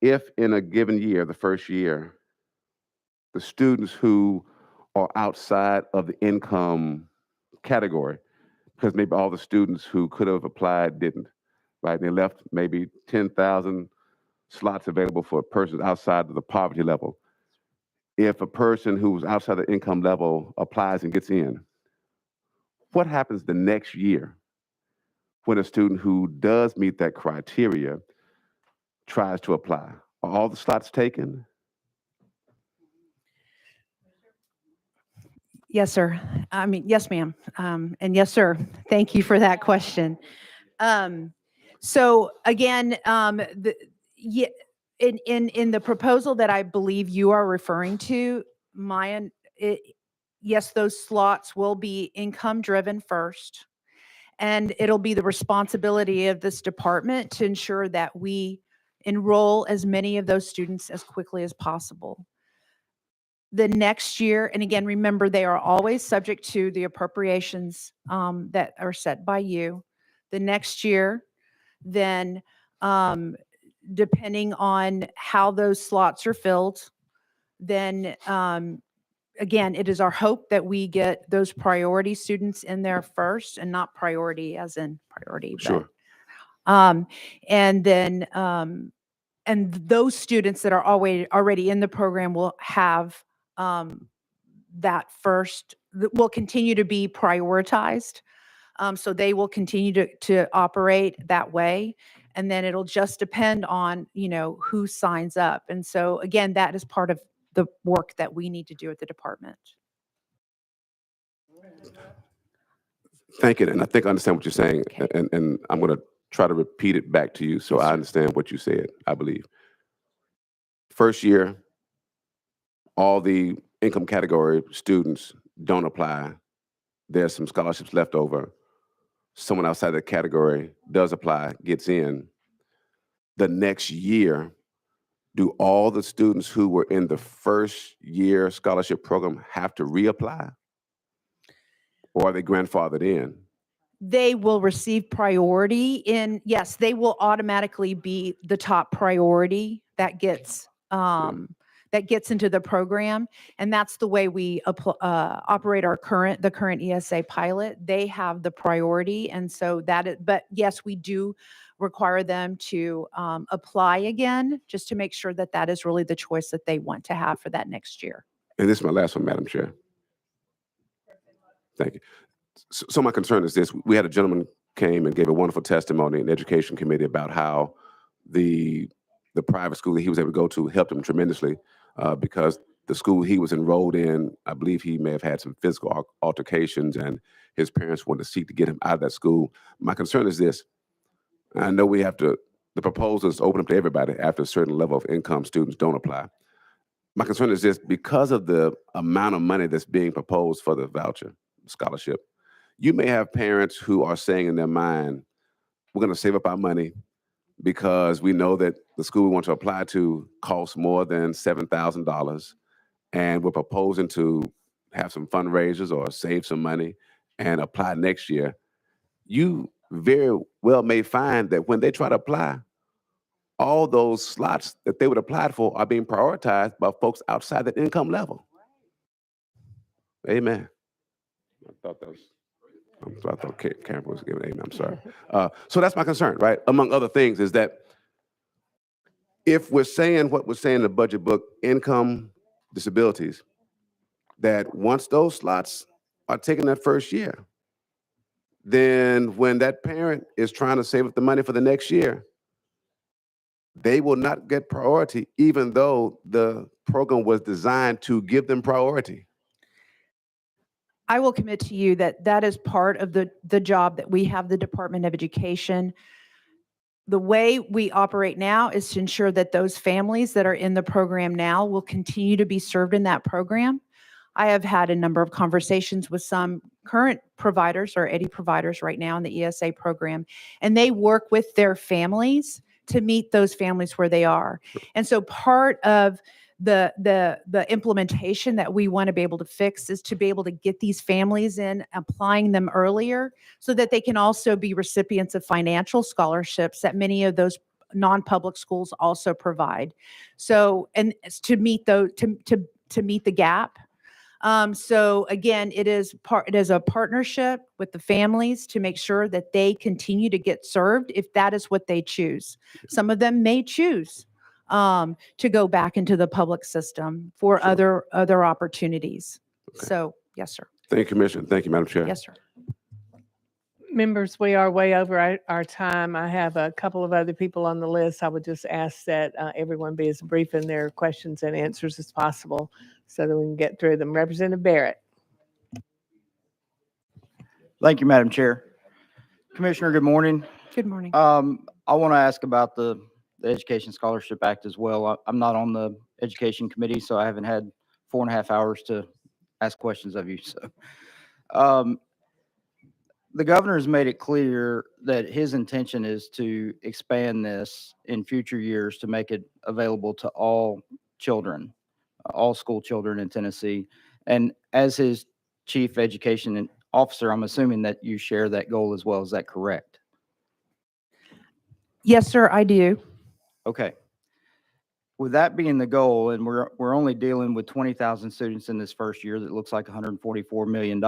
Speaker 9: If in a given year, the first year, the students who are outside of the income category, because maybe all the students who could have applied didn't, right? They left maybe 10,000 slots available for persons outside of the poverty level. If a person who's outside the income level applies and gets in, what happens the next year when a student who does meet that criteria tries to apply? Are all the slots taken?
Speaker 6: Yes, sir. I mean, yes, ma'am. And yes, sir. Thank you for that question. So again, in the proposal that I believe you are referring to, yes, those slots will be income driven first. And it'll be the responsibility of this department to ensure that we enroll as many of those students as quickly as possible. The next year, and again, remember, they are always subject to the appropriations that are set by you. The next year, then depending on how those slots are filled, then again, it is our hope that we get those priority students in there first, and not priority as in priority.
Speaker 9: Sure.
Speaker 6: And then, and those students that are already in the program will have that first, will continue to be prioritized. So they will continue to operate that way. And then it'll just depend on, you know, who signs up. And so again, that is part of the work that we need to do at the department.
Speaker 9: Thank you. And I think I understand what you're saying. Okay. And I'm going to try to repeat it back to you so I understand what you said, I believe. First year, all the income category students don't apply. There's some scholarships left over. Someone outside the category does apply, gets in. The next year, do all the students who were in the first year scholarship program have to reapply? Or are they grandfathered in?
Speaker 6: they will receive priority yes, they will automatically be the top priority that gets into the program. And that's the way we operate the current ESA pilot. They have the priority. And so but yes, we do require them to apply again, just to make sure that that is really the choice that they want to have for that next year.
Speaker 9: And this is my last one, Madam Chair. Thank you. So my concern is this. We had a gentleman came and gave a wonderful testimony in the Education Committee about how the private school that he was able to go to helped him tremendously because the school he was enrolled in, I believe he may have had some physical altercations and his parents wanted to seek to get him out of that school. My concern is this. I know the proposal is open up to everybody. After a certain level of income, students don't apply. My concern is this, because of the amount of money that's being proposed for the voucher scholarship, you may have parents who are saying in their mind, we're going to save up our money because we know that the school we want to apply to costs more than $7,000. And we're proposing to have some fundraisers or save some money and apply next year. You very well may find that when they try to apply, all those slots that they would apply for are being prioritized by folks outside that income level. Amen. I thought Karen was giving amen. I'm sorry. So that's my concern, right? Among other things, is that if we're saying what we're saying in the budget book, income disabilities, that once those slots are taken that first year, then when that parent is trying to save up the money for the next year, they will not get priority, even though the program was designed to give them priority.
Speaker 6: I will commit to you that that is part of the job that we have, the Department of Education. The way we operate now is to ensure that those families that are in the program now will continue to be served in that program. I have had a number of conversations with some current providers or EDI providers right now in the ESA program, and they work with their families to meet those families where they are. And so part of the implementation that we want to be able to fix is to be able to get these families in, applying them earlier so that they can also be recipients of financial scholarships that many of those non-public schools also provide. So, and it's to meet to meet the gap. So again, it is a partnership with the families to make sure that they continue to get served if that is what they choose. Some of them may choose to go back into the public system for other opportunities.
Speaker 9: Okay.
Speaker 6: So, yes, sir.
Speaker 9: Thank you, Commissioner. Thank you, Madam Chair.
Speaker 6: Yes, sir.
Speaker 2: Members, we are way over our time. I have a couple of other people on the list. I would just ask that everyone be as brief in their questions and answers as possible so that we can get through them. Representative Barrett.
Speaker 11: Thank you, Madam Chair. Commissioner, good morning.
Speaker 6: Good morning.
Speaker 11: I want to ask about the Education Scholarship Act as well. I'm not on the Education Committee, so I haven't had 4.5 hours to ask questions of you. So, the governor has made it clear that his intention is to expand this in future years to make it available to all children, all school children in Tennessee. And as his chief education officer, I'm assuming that you share that goal as well. Is that correct?
Speaker 6: Yes, sir, I do.
Speaker 11: Okay. With that being the goal, and we're only dealing with 20,000 students in this first year, that looks like $144 million.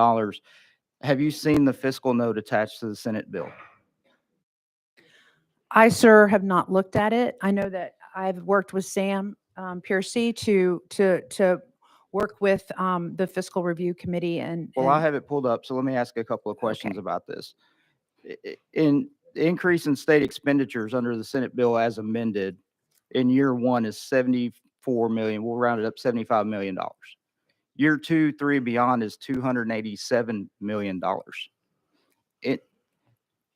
Speaker 11: Have you seen the fiscal note attached to the Senate bill?
Speaker 6: I, sir, have not looked at it. I know that I've worked with Sam Piercy to work with the Fiscal Review Committee and.
Speaker 11: Well, I have it pulled up, so let me ask a couple of questions about this. In the increase in state expenditures under the Senate bill as amended in year one is $74 million. We'll round it up, $75 million. Year 2, 3, beyond is $287 million.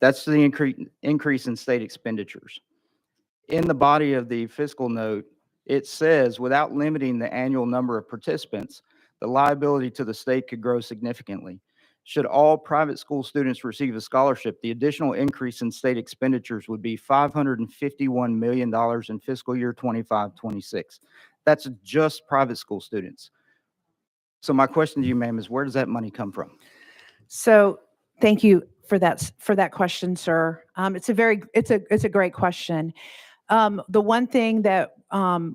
Speaker 11: That's the increase in state expenditures. In the body of the fiscal note, it says, without limiting the annual number of participants, the liability to the state could grow significantly. Should all private school students receive a scholarship, the additional increase in state expenditures would be $551 million in fiscal year 25-26. That's just private school students. So my question to you, ma'am, is where does that money come from?
Speaker 6: So thank you. for that question, sir. It's a great question. The one thing that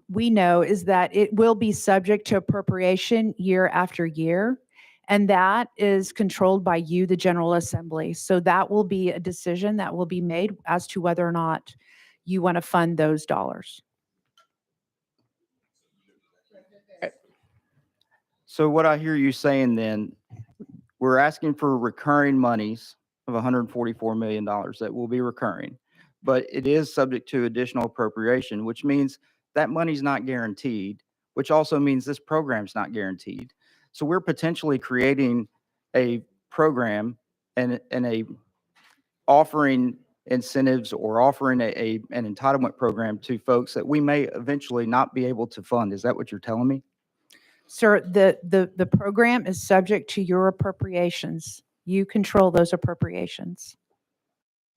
Speaker 6: we know is that it will be subject to appropriation year after year, and that is controlled by you, the General Assembly. So that will be a decision that will be made as to whether or not you want to fund those dollars.
Speaker 11: So what I hear you saying then, we're asking for recurring monies of $144 million that will be recurring, but it is subject to additional appropriation, which means that money's not guaranteed, which also means this program's not guaranteed. So we're potentially creating a program and a offering incentives or offering an entitlement program to folks that we may eventually not be able to fund. Is that what you're telling me?
Speaker 6: Sir, the program is subject to your appropriations. You control those appropriations.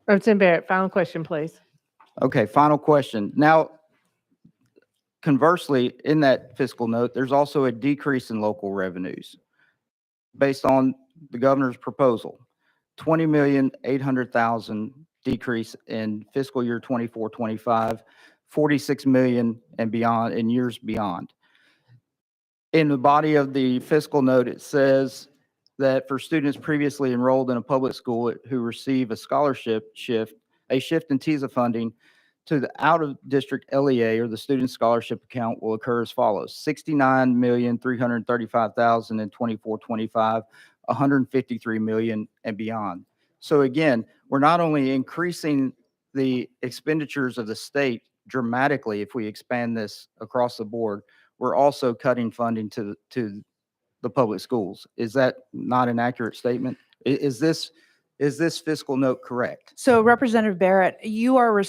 Speaker 2: Representative Barrett, final question, please.
Speaker 11: Okay, final question. Now, conversely, in that fiscal note, there's also a decrease in local revenues based on the governor's proposal. 20,800,000 decrease in fiscal year 24-25, 46 million and beyond in years beyond. In the body of the fiscal note, it says that for students previously enrolled in a public school who receive a scholarship shift in TISA funding to the out-of-district LEA or the student scholarship account will occur as follows: 69,335,000 in 24-25, 153 million and beyond. So again, we're not only increasing the expenditures of the state dramatically if we expand this across the board, we're also cutting funding to the public schools. Is that not an accurate statement? Is this fiscal note correct?
Speaker 6: So Representative Barrett, you are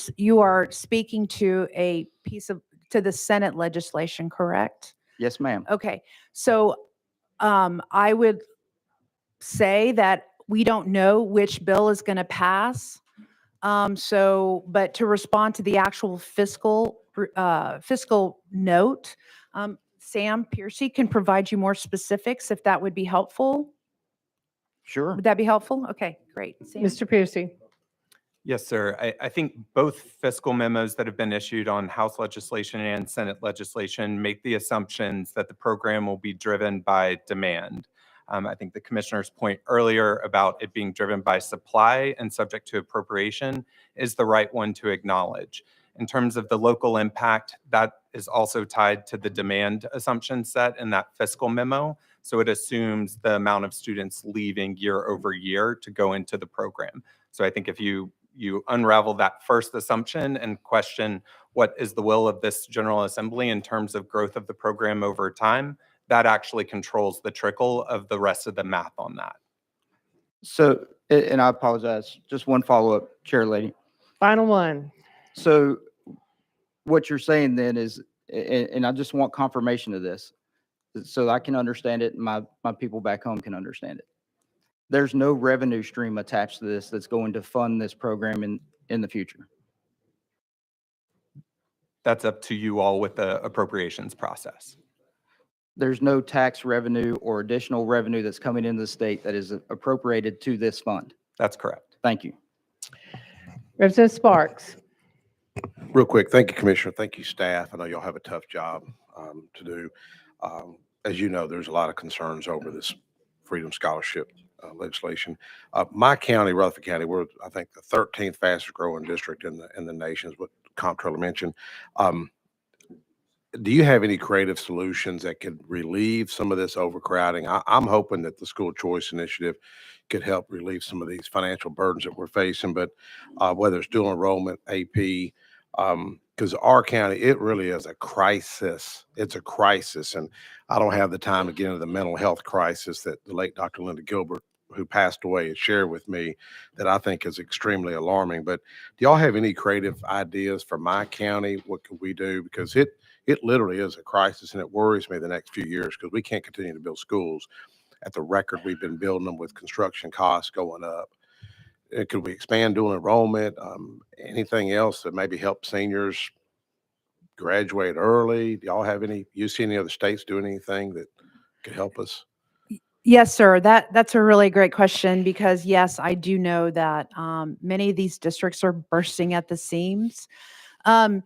Speaker 6: speaking to the Senate legislation, correct?
Speaker 11: Yes, ma'am.
Speaker 6: Okay, so I would say that we don't know which bill is going to pass. But to respond to the actual fiscal note, Sam Piercy can provide you more specifics if that would be helpful.
Speaker 11: Sure.
Speaker 6: Would that be helpful? Okay, great. Sam?
Speaker 2: Mr. Piercy.
Speaker 7: Yes, sir. I think both fiscal memos that have been issued on House legislation and Senate legislation make the assumptions that the program will be driven by demand. I think the commissioner's point earlier about it being driven by supply and subject to appropriation is the right one to acknowledge. In terms of the local impact, that is also tied to the demand assumption set in that fiscal memo. So it assumes the amount of students leaving year over year to go into the program. So I think if you unravel that first assumption and question what is the will of this General Assembly in terms of growth of the program over time, that actually controls the trickle of the rest of the math on that.
Speaker 11: So, and I apologize, just one follow-up, Chair Lady.
Speaker 2: Final one.
Speaker 11: So what you're saying then is, and I just want confirmation of this so that I can understand it and my people back home can understand it. There's no revenue stream attached to this that's going to fund this program in the future.
Speaker 7: That's up to you all with the appropriations process.
Speaker 11: There's no tax revenue or additional revenue that's coming into the state that is appropriated to this fund.
Speaker 7: That's correct.
Speaker 11: Thank you.
Speaker 2: Representative Sparks.
Speaker 1: Real quick, thank you, Commissioner. Thank you, staff. I know y'all have a tough job to do. As you know, there's a lot of concerns over this Freedom Scholarship legislation. My county, Rutherford County, we're, I think, the 13th fastest growing district in the nation, is what Comptroller mentioned. Do you have any creative solutions that could relieve some of this overcrowding? I'm hoping that the school choice initiative could help relieve some of these financial burdens that we're facing, but whether it's dual enrollment, AP, because our county, it really is a crisis. It's a crisis, and I don't have the time to get into the mental health crisis that the late Dr. Linda Gilbert, who passed away, has shared with me, that I think is extremely alarming. But do y'all have any creative ideas for my county? What can we do? Because it literally is a crisis, and it worries me the next few years because we can't continue to build schools at the record we've been building them with construction costs going up. Could we expand dual enrollment? Anything else that maybe help seniors graduate early? Do y'all have any, you see any other states doing anything that could help us?
Speaker 6: Yes, sir. That's a really great question because yes, I do know that many of these districts are bursting at the seams. Um,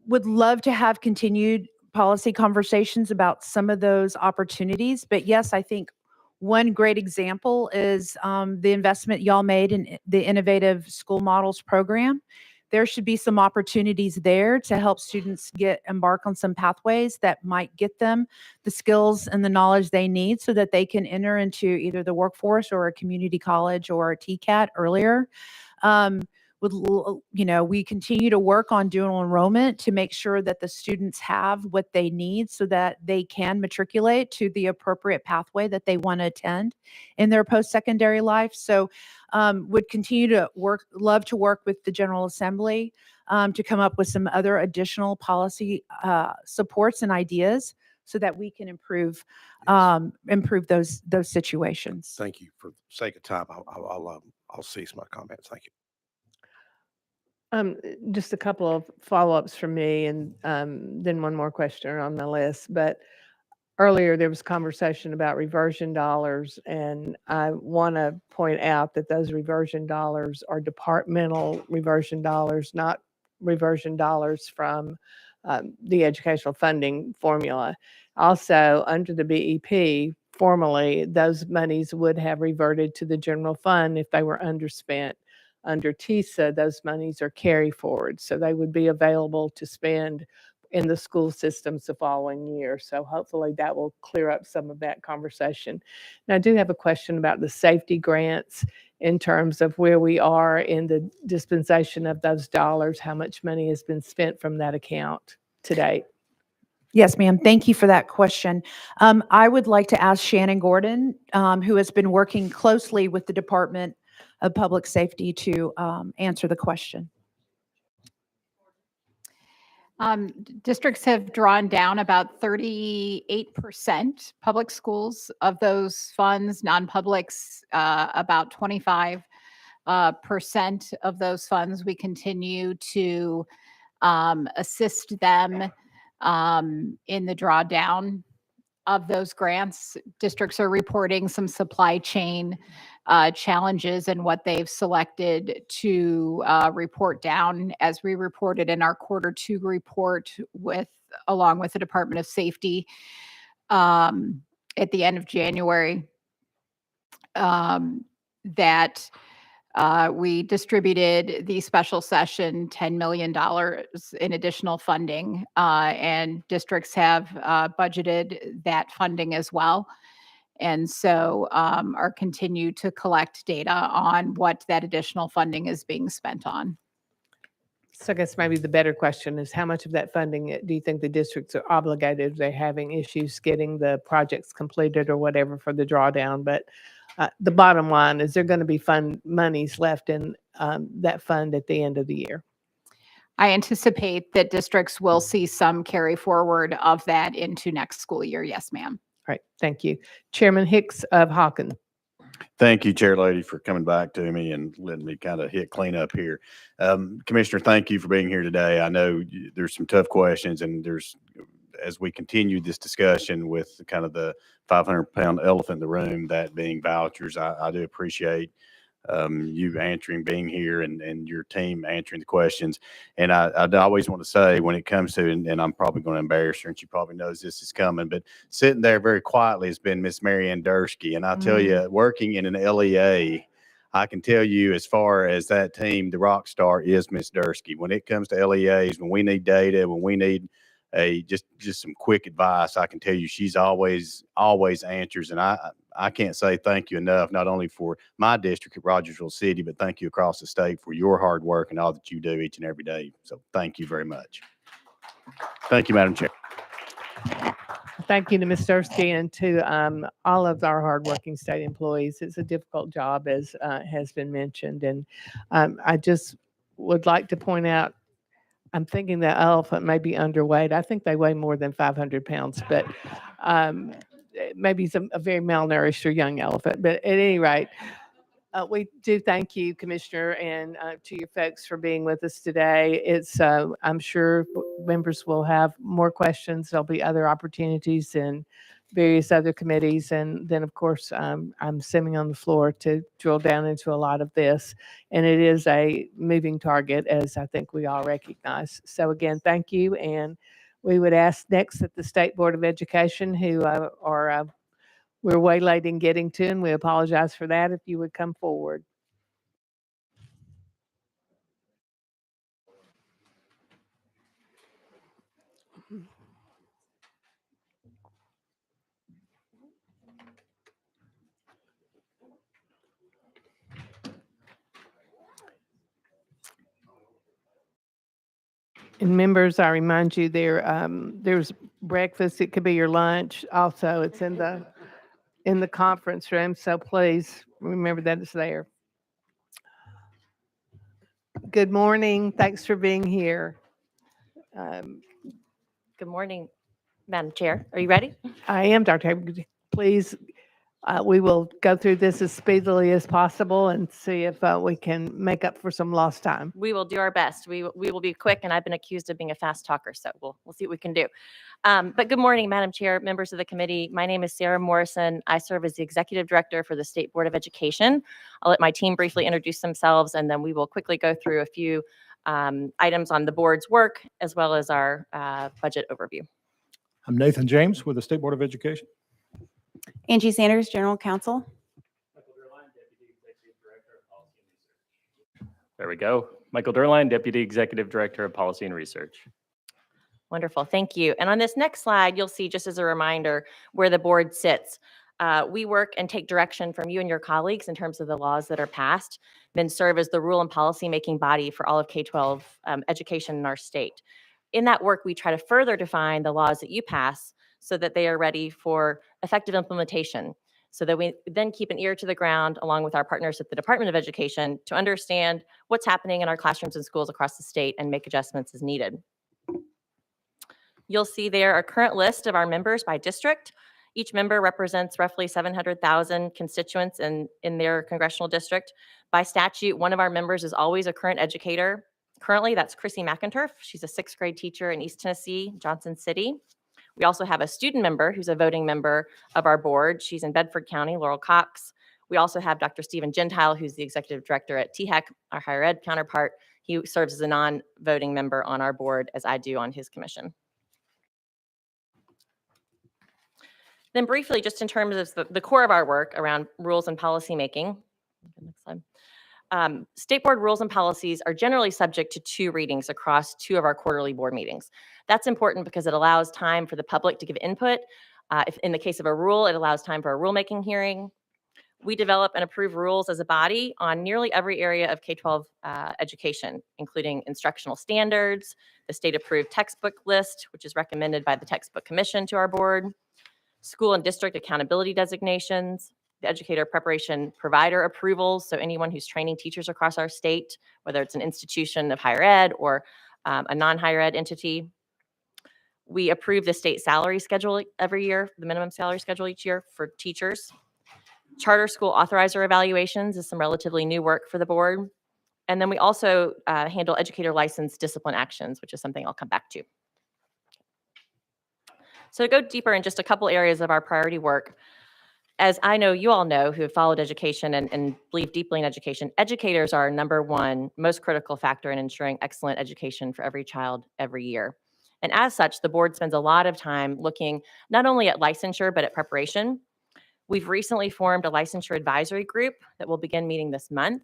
Speaker 6: would love to have continued policy conversations about some of those opportunities, but yes, I think one great example is the investment y'all made in the Innovative School Models program. There should be some opportunities there to help students embark on some pathways that might get them the skills and the knowledge they need so that they can enter into either the workforce or a community college or a TCAT earlier. Um, we continue to work on dual enrollment to make sure that the students have what they need so that they can matriculate to the appropriate pathway that they want to attend in their post-secondary life. So would continue to love to work with the General Assembly to come up with some other additional policy supports and ideas so that we can improve those situations.
Speaker 1: Thank you. For the sake of time, I'll cease my comments. Thank you.
Speaker 2: Just a couple of follow-ups from me and then one more question on the list. But earlier there was conversation about reversion dollars, and I want to point out that those reversion dollars are departmental reversion dollars, not reversion dollars from the educational funding formula. Also, under the BEP, formally, those monies would have reverted to the general fund if they were underspent. Under TISA, those monies are carry forward, so they would be available to spend in the school systems the following year. So hopefully that will clear up some of that conversation. Now, I do have a question about the safety grants in terms of where we are in the dispensation of those dollars, how much money has been spent from that account to date.
Speaker 6: Yes, ma'am. Thank you for that question. I would like to ask Shannon Gordon, who has been working closely with the Department of Public Safety, to answer the question.
Speaker 10: Districts have drawn down about 38%, public schools of those funds, non-publics about 25% of those funds. We continue to assist them in the drawdown of those grants. Districts are reporting some supply chain challenges and what they've selected to report down, as we reported in our Q2 report along with the Department of Safety at the end of January, that we distributed the special session $10 million in additional funding, and districts have budgeted that funding as well. And so are continue to collect data on what that additional funding is being spent on.
Speaker 2: So I guess maybe the better question is, how much of that funding do you think the districts are obligated if they're having issues getting the projects completed or whatever for the drawdown? But the bottom line is, there going to be monies left in that fund at the end of the year?
Speaker 10: I anticipate that districts will see some carry forward of that into next school year. Yes, ma'am.
Speaker 2: All right, thank you. Chairman Hicks of Hawken.
Speaker 12: Thank you, Chair Lady, for coming back to me and letting me kind of hit cleanup here. Commissioner, thank you for being here today. I know there's some tough questions, and as we continue this discussion with kind of the 500-pound elephant in the room, that being vouchers, I do appreciate you being here and your team answering the questions. And I always want to say, when it comes to, and I'm probably going to embarrass her, and she probably knows this is coming, but sitting there very quietly has been Miss Marianne Dursky. And I tell you, working in an LEA, I can tell you, as far as that team, the rock star is Miss Dursky. When it comes to LEAs, when we need data, when we need just some quick advice, I can tell you she's always answers. And I can't say thank you enough, not only for my district at Rogersville City, but thank you across the state for your hard work and all that you do each and every day. So thank you very much. Thank you, Madam Chair.
Speaker 2: Thank you to Ms. Dursky and to all of our hardworking state employees. It's a difficult job, as has been mentioned. And I just would like to point out, I'm thinking the elephant may be underweight. I think they weigh more than 500 pounds, but maybe it's a very malnourished or young elephant. But at any rate, we do thank you, Commissioner, and to your folks for being with us today. I'm sure members will have more questions. There'll be other opportunities in various other committees. And then, of course, I'm sitting on the floor to drill down into a lot of this. And it is a moving target, as I think we all recognize. So again, thank you. And we would ask next that the State Board of Education, who we're waylaid in getting to, and we apologize for that, if you would come forward. And members, I remind you there's breakfast. It could be your lunch. Also, it's in the conference room. So please remember that it's there. Good morning. Thanks for being here.
Speaker 13: Good morning, Madam Chair. Are you ready?
Speaker 2: I am, Dr. Haber. Please, we will go through this as speedily as possible and see if we can make up for some lost time.
Speaker 13: We will do our best. We will be quick, and I've been accused of being a fast talker, so we'll see what we can do. But good morning, Madam Chair, members of the committee. My name is Sarah Morrison. I serve as the Executive Director for the State Board of Education. I'll let my team briefly introduce themselves, and then we will quickly go through a few items on the board's work, as well as our budget overview.
Speaker 22: I'm Nathan James with the State Board of Education.
Speaker 23: Angie Sanders, General Counsel.
Speaker 24: There we go. Michael Durline, Deputy Executive Director of Policy and Research.
Speaker 13: Wonderful, thank you. And on this next slide, you'll see, just as a reminder, where the board sits. We work and take direction from you and your colleagues in terms of the laws that are passed, then serve as the rule and policy making body for all of K-12 education in our state. In that work, we try to further define the laws that you pass so that they are ready for effective implementation, so that we then keep an ear to the ground along with our partners at the Department of Education to understand what's happening in our classrooms and schools across the state and make adjustments as needed. You'll see there a current list of our members by district. Each member represents roughly 700,000 constituents in their congressional district. By statute, one of our members is always a current educator. Currently, that's Chrissy McInturf. She's a 6th grade teacher in East Tennessee, Johnson City. We also have a student member who's a voting member of our board. She's in Bedford County, Laurel Cox. We also have Dr. Stephen Gentile, who's the executive director at THEC, our higher ed counterpart. He serves as a non-voting member on our board, as I do on his commission. Then briefly, just in terms of the core of our work around rules and policy making. Next slide. State board rules and policies are generally subject to 2 readings across 2 of our quarterly board meetings. That's important because it allows time for the public to give input. If in the case of a rule, it allows time for a rulemaking hearing. We develop and approve rules as a body on nearly every area of K-12 education, including instructional standards, the state-approved textbook list, which is recommended by the Textbook Commission to our board, school and district accountability designations, the educator preparation provider approvals, so anyone who's training teachers across our state, whether it's an institution of higher ed or a non-higher ed entity. We approve the state salary schedule every year, the minimum salary schedule each year for teachers. Charter school authorizer evaluations is some relatively new work for the board. And then we also handle educator license discipline actions, which is something I'll come back to. So to go deeper in just a couple areas of our priority work, as I know you all know who have followed education and believe deeply in education, educators are our #1 most critical factor in ensuring excellent education for every child every year. And as such, the board spends a lot of time looking not only at licensure, but at preparation. We've recently formed a licensure advisory group that will begin meeting this month.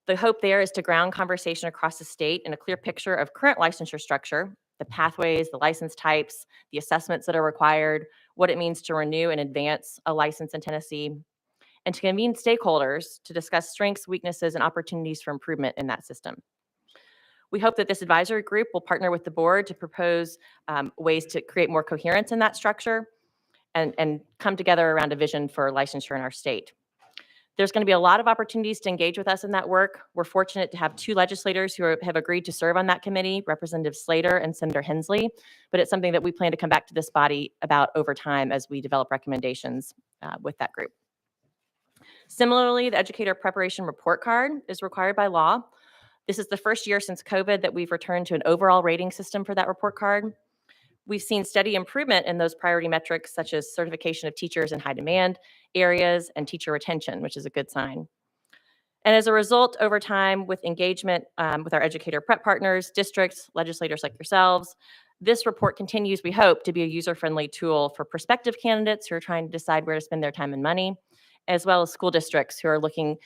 Speaker 13: The hope there is to ground conversation across the state in a clear picture of current licensure structure, the pathways, the license types, the assessments that are required, what it means to renew and advance a license in Tennessee, and to convene stakeholders to discuss strengths, weaknesses, and opportunities for improvement in that system. We hope that this advisory group will partner with the board to propose ways to create more coherence in that structure and come together around a vision for licensure in our state. There's going to be a lot of opportunities to engage with us in that work. We're fortunate to have 2 legislators who have agreed to serve on that committee, Representative Slater and Senator Hensley, but it's something that we plan to come back to this body about over time as we develop recommendations with that group. Similarly, the educator preparation report card is required by law. This is the first year since COVID that we've returned to an overall rating system for that report card. We've seen steady improvement in those priority metrics such as certification of teachers in high demand areas and teacher retention, which is a good sign. And as a result, over time, with engagement with our educator prep partners, districts, legislators like yourselves, this report continues, we hope, to be a user-friendly tool for prospective candidates who are trying to decide where to spend their time and money, as well as school districts who are looking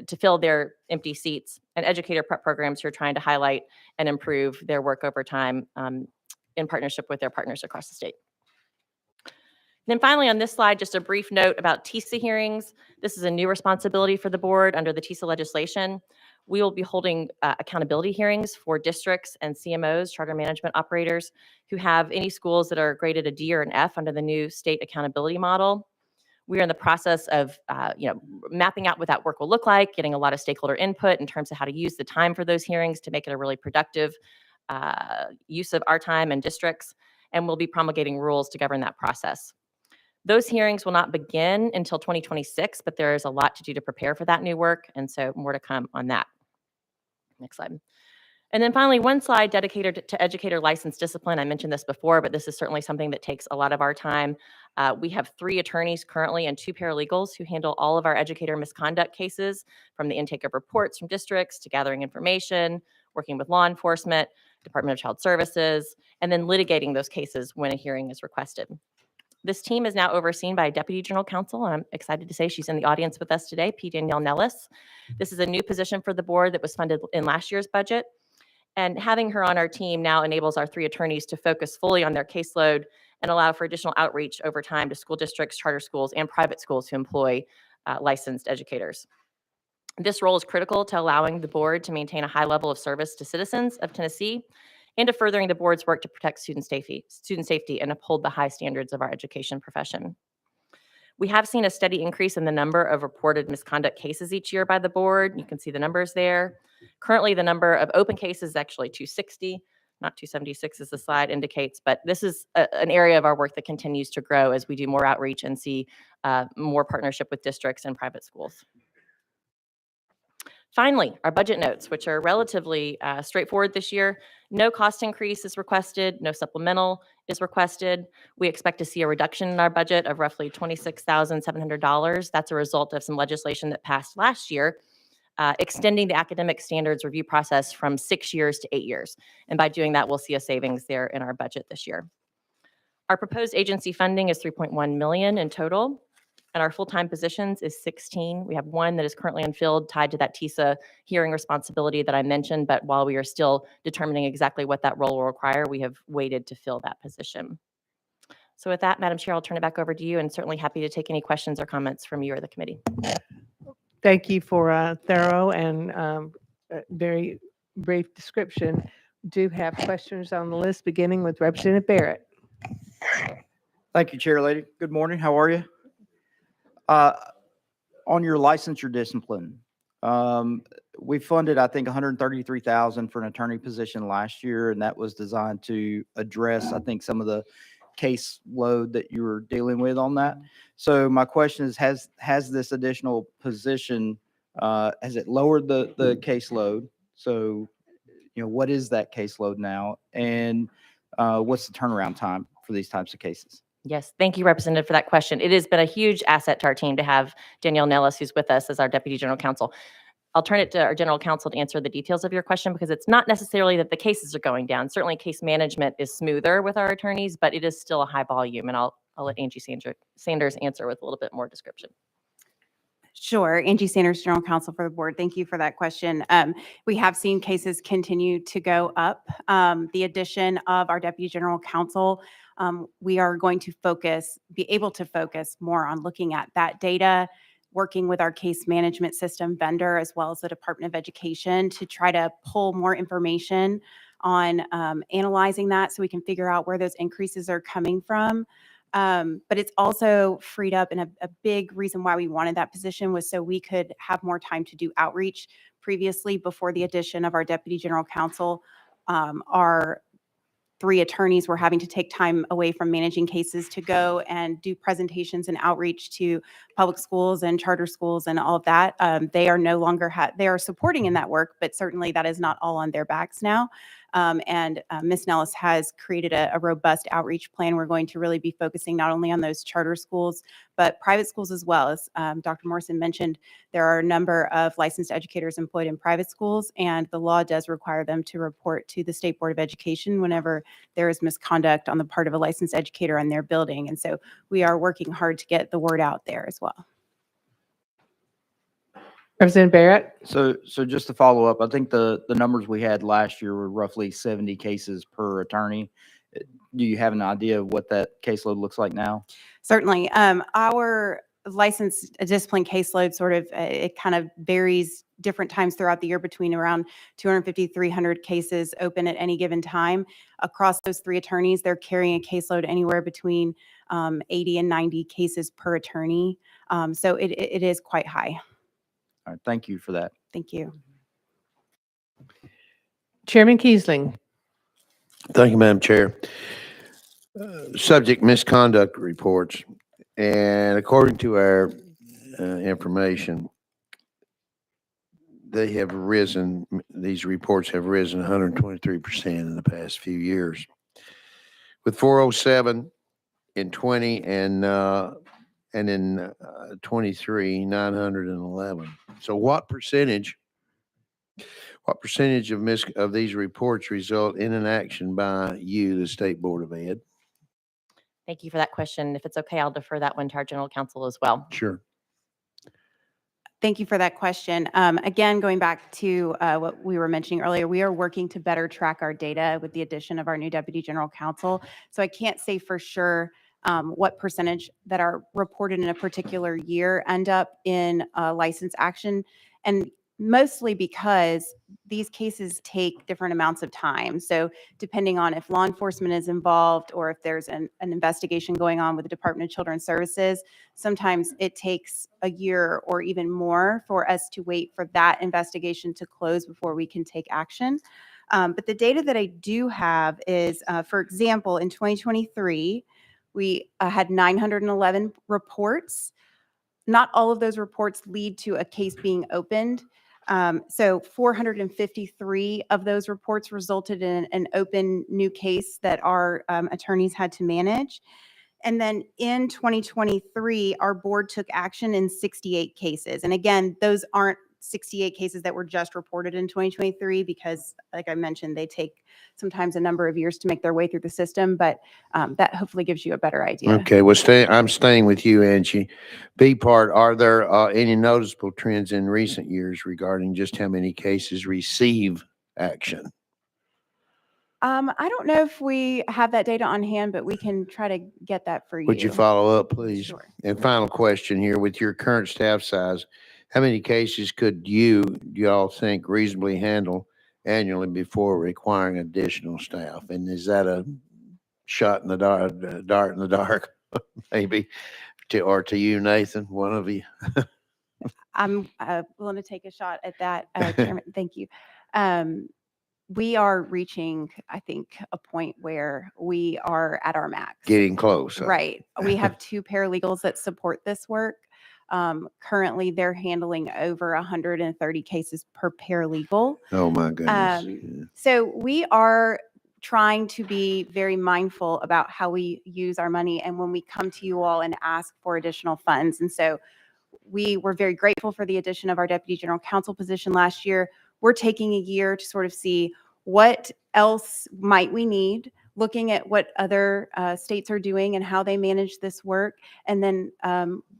Speaker 13: to fill their empty seats, and educator prep programs who are trying to highlight and improve their work over time in partnership with their partners across the state. And then finally, on this slide, just a brief note about TISA hearings. This is a new responsibility for the board under the TISA legislation. We will be holding accountability hearings for districts and CMOs, charter management operators, who have any schools that are graded a D or an F under the new state accountability model. We are in the process of mapping out what that work will look like, getting a lot of stakeholder input in terms of how to use the time for those hearings to make it a really productive use of our time and districts, and we'll be promulgating rules to govern that process. Those hearings will not begin until 2026, but there is a lot to do to prepare for that new work, and so more to come on that. Next slide. And then finally, one slide dedicated to educator license discipline. I mentioned this before, but this is certainly something that takes a lot of our time. We have 3 attorneys currently and 2 paralegals who handle all of our educator misconduct cases, from the intake of reports from districts to gathering information, working with law enforcement, Department of Child Services, and then litigating those cases when a hearing is requested. This team is now overseen by a Deputy General Counsel, and I'm excited to say she's in the audience with us today, P. Danielle Nellis. This is a new position for the board that was funded in last year's budget. And having her on our team now enables our 3 attorneys to focus fully on their caseload and allow for additional outreach over time to school districts, charter schools, and private schools who employ licensed educators. This role is critical to allowing the board to maintain a high level of service to citizens of Tennessee and to furthering the board's work to protect student safety and uphold the high standards of our education profession. We have seen a steady increase in the number of reported misconduct cases each year by the board. You can see the numbers there. Currently, the number of open cases is actually 260, not 276 as the slide indicates, but this is an area of our work that continues to grow as we do more outreach and see more partnership with districts and private schools. Finally, our budget notes, which are relatively straightforward this year. No cost increase is requested, no supplemental is requested. We expect to see a reduction in our budget of roughly $26,700. That's a result of some legislation that passed last year, extending the academic standards review process from 6 years to 8 years. And by doing that, we'll see a savings there in our budget this year. Our proposed agency funding is $3.1 million in total, and our full-time positions is 16. We have 1 that is currently unfilled, tied to that TISA hearing responsibility that I mentioned, but while we are still determining exactly what that role will require, we have waited to fill that position. So with that, Madam Chair, I'll turn it back over to you, and certainly happy to take any questions or comments from you or the committee.
Speaker 2: Thank you for a thorough and very brief description. Do have questions on the list, beginning with Representative Barrett.
Speaker 11: Thank you, Chair Lady. Good morning. How are you? On your licensure discipline, we funded, I think, $133,000 for an attorney position last year, and that was designed to address, I think, some of the caseload that you were dealing with on that. So my question is, has this additional position, has it lowered the caseload? So, what is that caseload now? And what's the turnaround time for these types of cases?
Speaker 13: Yes, thank you, Representative, for that question. It has been a huge asset to our team to have Danielle Nellis, who's with us as our Deputy General Counsel. I'll turn it to our General Counsel to answer the details of your question, because it's not necessarily that the cases are going down. Certainly, case management is smoother with our attorneys, but it is still a high volume, and I'll let Angie Sanders answer with a little bit more description.
Speaker 23: Sure. Angie Sanders, General Counsel for the board. Thank you for that question. We have seen cases continue to go up. The addition of our Deputy General Counsel, we are going to be able to focus more on looking at that data, working with our case management system vendor, as well as the Department of Education, to try to pull more information on analyzing that so we can figure out where those increases are coming from. But it's also freed up, and a big reason why we wanted that position was so we could have more time to do outreach. Previously, before the addition of our Deputy General Counsel, our 3 attorneys were having to take time away from managing cases to go and do presentations and outreach to public schools and charter schools and all of that. They are no longer they are supporting in that work, but certainly that is not all on their backs now. And Ms. Nellis has created a robust outreach plan. We're going to really be focusing not only on those charter schools, but private schools as well. As Dr. Morrison mentioned, there are a number of licensed educators employed in private schools, and the law does require them to report to the State Board of Education whenever there is misconduct on the part of a licensed educator on their building. And so we are working hard to get the word out there as well.
Speaker 2: Representative Barrett?
Speaker 11: So just to follow up, I think the numbers we had last year were roughly 70 cases per attorney. Do you have an idea of what that caseload looks like now?
Speaker 23: Certainly. Our licensed discipline caseload sort of, it kind of varies different times throughout the year between around 250, 300 cases open at any given time. Across those 3 attorneys, they're carrying a caseload anywhere between 80 and 90 cases per attorney. So it is quite high.
Speaker 11: All right, thank you for that.
Speaker 23: Thank you.
Speaker 2: Chairman Kiesling.
Speaker 8: Thank you, Madam Chair. Subject misconduct reports. And according to our information, they have risen, these reports have risen 123% in the past few years. With 407 in 20 and in 23, 911. So what percentage of these reports result in an action by you, the State Board of Ed?
Speaker 13: Thank you for that question. If it's okay, I'll defer that one to our general counsel as well.
Speaker 8: Sure.
Speaker 23: Thank you for that question. Again, going back to what we were mentioning earlier, we are working to better track our data with the addition of our new Deputy General Counsel. So I can't say for sure what percentage that are reported in a particular year end up in a license action. And mostly because these cases take different amounts of time. So depending on if law enforcement is involved or if there's an investigation going on with the Department of Children's Services, sometimes it takes a year or even more for us to wait for that investigation to close before we can take action. But the data that I do have is, for example, in 2023, we had 911 reports. Not all of those reports lead to a case being opened. So 453 of those reports resulted in an open new case that our attorneys had to manage. And then in 2023, our board took action in 68 cases. And again, those aren't 68 cases that were just reported in 2023 because, like I mentioned, they take sometimes a number of years to make their way through the system, but that hopefully gives you a better idea.
Speaker 8: Okay, well, I'm staying with you, Angie. B part, are there any noticeable trends in recent years regarding just how many cases receive action?
Speaker 23: I don't know if we have that data on hand, but we can try to get that for you.
Speaker 8: Would you follow up, please?
Speaker 23: Sure.
Speaker 8: And final question here, with your current staff size, how many cases could you all think reasonably handle annually before requiring additional staff? And is that a shot in the dark, dart in the dark, maybe, to you, Nathan, one of you?
Speaker 23: I'm willing to take a shot at that, Chairman. Thank you. We are reaching, I think, a point where we are at our max.
Speaker 8: Getting close. Huh?
Speaker 23: Right. We have 2 paralegals that support this work. Currently, they're handling over 130 cases per paralegal.
Speaker 8: Oh, my goodness.
Speaker 23: So we are trying to be very mindful about how we use our money and when we come to you all and ask for additional funds. And so we were very grateful for the addition of our Deputy General Counsel position last year. We're taking a year to sort of see what else might we need, looking at what other states are doing and how they manage this work. And then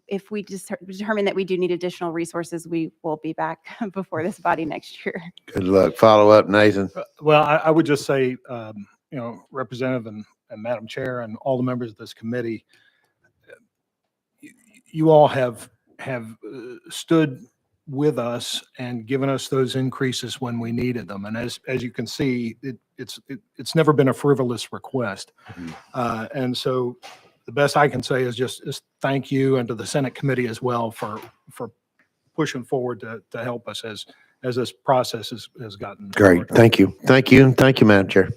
Speaker 23: if we determine that we do need additional resources, we will be back before this body next year.
Speaker 8: Good luck. Follow up, Nathan.
Speaker 22: Well, I would just say, Representative and Madam Chair and all the members of this committee, you all have stood with us and given us those increases when we needed them. And as you can see, it's never been a frivolous request. And so the best I can say is just thank you, and to the Senate committee as well for pushing forward to help us as this process has gotten.
Speaker 8: Great. Thank you. Thank you. Thank you, Madam Chair.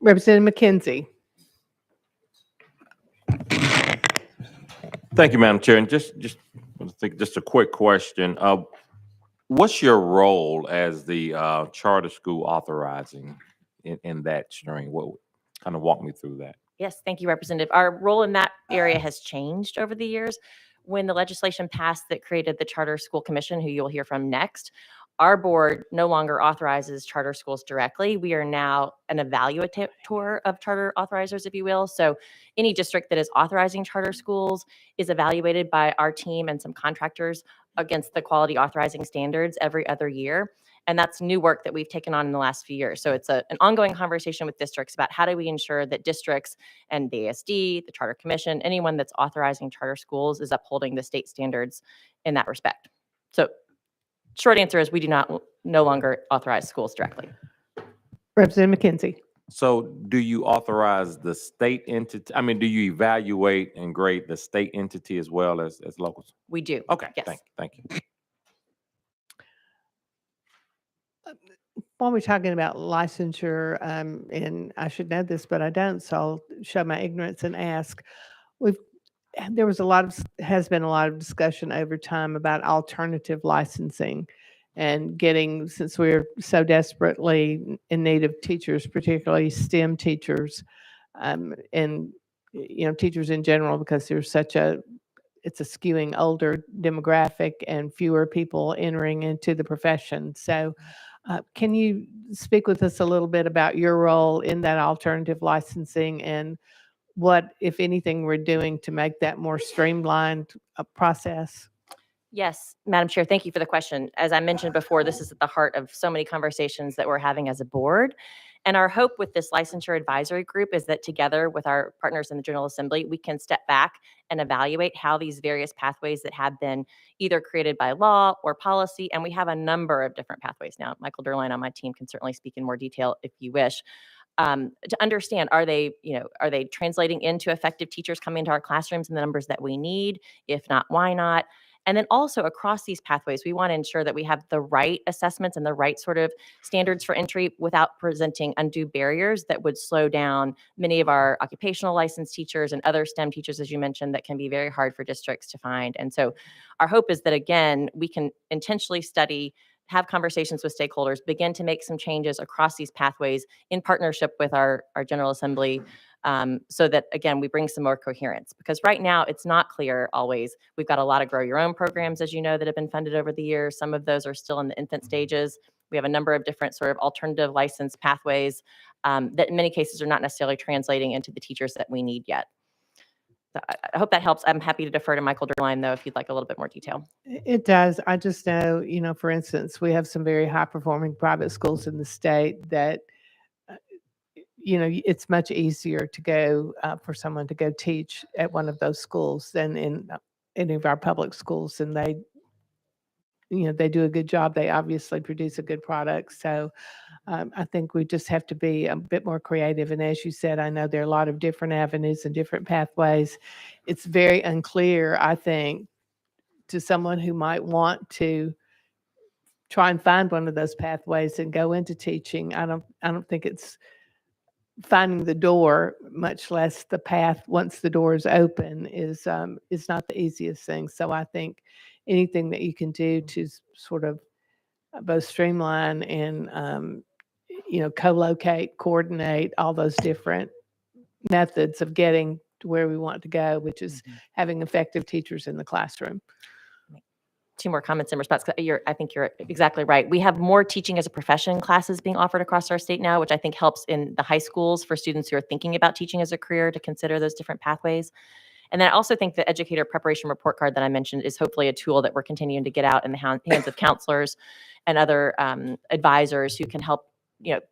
Speaker 2: Representative McKenzie.
Speaker 19: Thank you, Madam Chair. And just a quick question. What's your role as the charter school authorizing in that string? What, kind of walk me through that?
Speaker 13: Yes, thank you, Representative. Our role in that area has changed over the years. When the legislation passed that created the Charter School Commission, who you'll hear from next, our board no longer authorizes charter schools directly. We are now an evaluator of charter authorizers, if you will. So any district that is authorizing charter schools is evaluated by our team and some contractors against the quality authorizing standards every other year. And that's new work that we've taken on in the last few years. So it's an ongoing conversation with districts about how do we ensure that districts and the ASD, the Charter Commission, anyone that's authorizing charter schools is upholding the state standards in that respect. So short answer is we do not no longer authorize schools directly.
Speaker 2: Representative McKenzie.
Speaker 19: So do you authorize the state entity? I mean, do you evaluate and grade the state entity as well as locals?
Speaker 13: We do.
Speaker 19: Okay,
Speaker 13: Yes.
Speaker 19: thank you.
Speaker 2: While we're talking about licensure, and I should know this, but I don't, so I'll show my ignorance and ask. There was has been a lot of discussion over time about alternative licensing and getting, since we're so desperately in need of teachers, particularly STEM teachers, and teachers in general, because there's it's a skewing older demographic and fewer people entering into the profession. So can you speak with us a little bit about your role in that alternative licensing and what, if anything, we're doing to make that more streamlined process?
Speaker 13: Yes, Madam Chair, thank you for the question. As I mentioned before, this is at the heart of so many conversations that we're having as a board. And our hope with this licensure advisory group is that together with our partners in the General Assembly, we can step back and evaluate how these various pathways that have been either created by law or policy, and we have a number of different pathways now. Michael Derline on my team can certainly speak in more detail if you wish. To understand, are they translating into effective teachers coming into our classrooms in the numbers that we need? If not, why not? And then also across these pathways, we want to ensure that we have the right assessments and the right sort of standards for entry without presenting undue barriers that would slow down many of our occupational licensed teachers and other STEM teachers, as you mentioned, that can be very hard for districts to find. And so our hope is that, again, we can intentionally study, have conversations with stakeholders, begin to make some changes across these pathways in partnership with our General Assembly, so that, again, we bring some more coherence. Because right now, it's not clear always. We've got a lot of Grow Your Own programs, as you know, that have been funded over the years. Some of those are still in the infant stages. We have a number of different sort of alternative license pathways that in many cases are not necessarily translating into the teachers that we need yet. So I hope that helps. I'm happy to defer to Michael Derline, though, if you'd like a little bit more detail.
Speaker 2: It does. I just know, for instance, we have some very high-performing private schools in the state that, it's much easier to go for someone to go teach at one of those schools than in any of our public schools. And they do a good job. They obviously produce a good product. So I think we just have to be a bit more creative. And as you said, I know there are a lot of different avenues and different pathways. It's very unclear, I think, to someone who might want to try and find one of those pathways and go into teaching. I don't think it's finding the door, much less the path once the door is open, is not the easiest thing. So I think anything that you can do to sort of both streamline and co-locate, coordinate all those different methods of getting to where we want to go, which is having effective teachers in the classroom.
Speaker 13: Two more comments in response. I think you're exactly right. We have more teaching as a profession classes being offered across our state now, which I think helps in the high schools for students who are thinking about teaching as a career to consider those different pathways. And then I also think the educator preparation report card that I mentioned is hopefully a tool that we're continuing to get out in the hands of counselors and other advisors who can help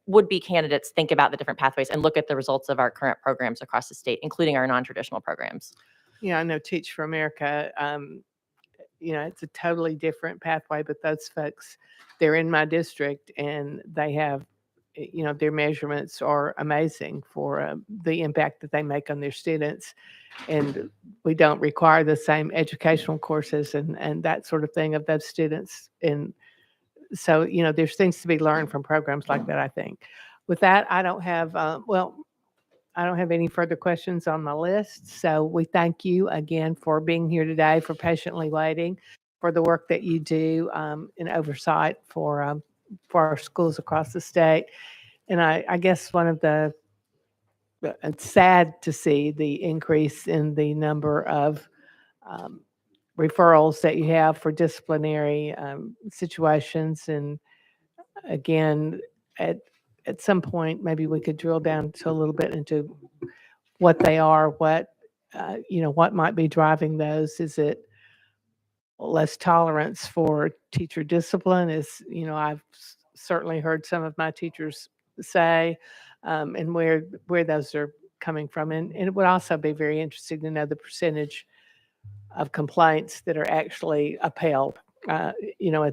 Speaker 13: would-be candidates think about the different pathways and look at the results of our current programs across the state, including our non-traditional programs.
Speaker 2: Yeah, I know Teach for America, it's a totally different pathway, but those folks, they're in my district and they have, their measurements are amazing for the impact that they make on their students. And we don't require the same educational courses and that sort of thing of those students. And so, there's things to be learned from programs like that, I think. With that, I don't have, I don't have any further questions on my list. So we thank you again for being here today, for patiently waiting. for the work that you do in oversight for our schools across the state. And I guess one of the it's sad to see the increase in the number of referrals that you have for disciplinary situations. And again, at some point, maybe we could drill down to a little bit into what they are, what what might be driving those. Is it less tolerance for teacher discipline? I've certainly heard some of my teachers say, and where those are coming from. And it would also be very interesting to know the percentage of complaints that are actually upheld, at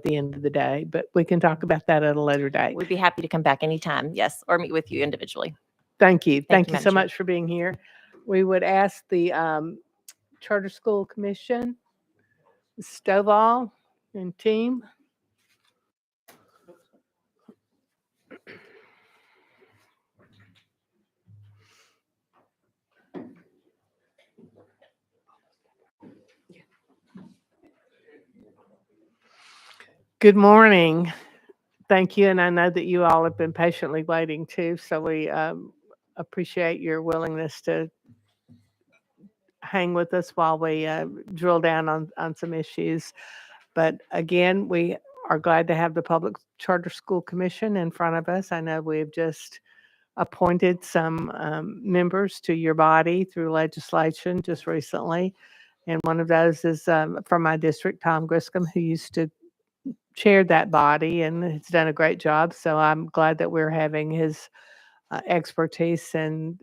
Speaker 2: the end of the day. But we can talk about that at a later date.
Speaker 13: We'd be happy to come back anytime, yes, or meet with you individually.
Speaker 2: Thank you. Thank you
Speaker 13: Madam
Speaker 2: so
Speaker 13: Chair.
Speaker 2: much for being here. We would ask the Charter School Commission, Stovall and team. Good morning. Thank you. And I know that you all have been patiently waiting too. So we appreciate your willingness to hang with us while we drill down on some issues. But again, we are glad to have the Public Charter School Commission in front of us. I know we've just appointed some members to your body through legislation just recently. And one of those is from my district, Tom Griscom, who used to chair that body and has done a great job. So I'm glad that we're having his expertise and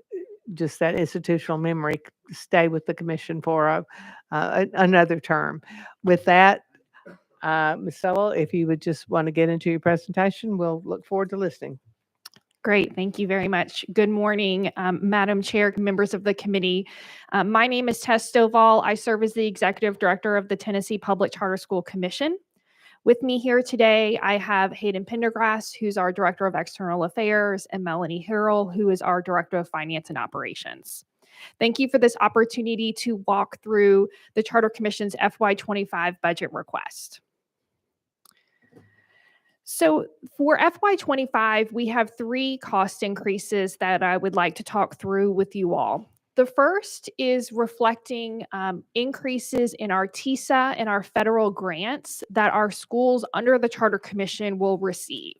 Speaker 2: just that institutional memory stay with the commission for another term. With that, Ms. Sowell, if you would just want to get into your presentation, we'll look forward to listening.
Speaker 14: Great. Thank you very much. Good morning, Madam Chair, members of the committee. My name is Tess Stovall. I serve as the Executive Director of the Tennessee Public Charter School Commission. With me here today, I have Hayden Pendergrass, who's our Director of External Affairs, and Melanie Harrell, who is our Director of Finance and Operations. Thank you for this opportunity to walk through the Charter Commission's FY25 budget request. So for FY25, we have 3 cost increases that I would like to talk through with you all. The first is reflecting increases in our TISA and our federal grants that our schools under the Charter Commission will receive.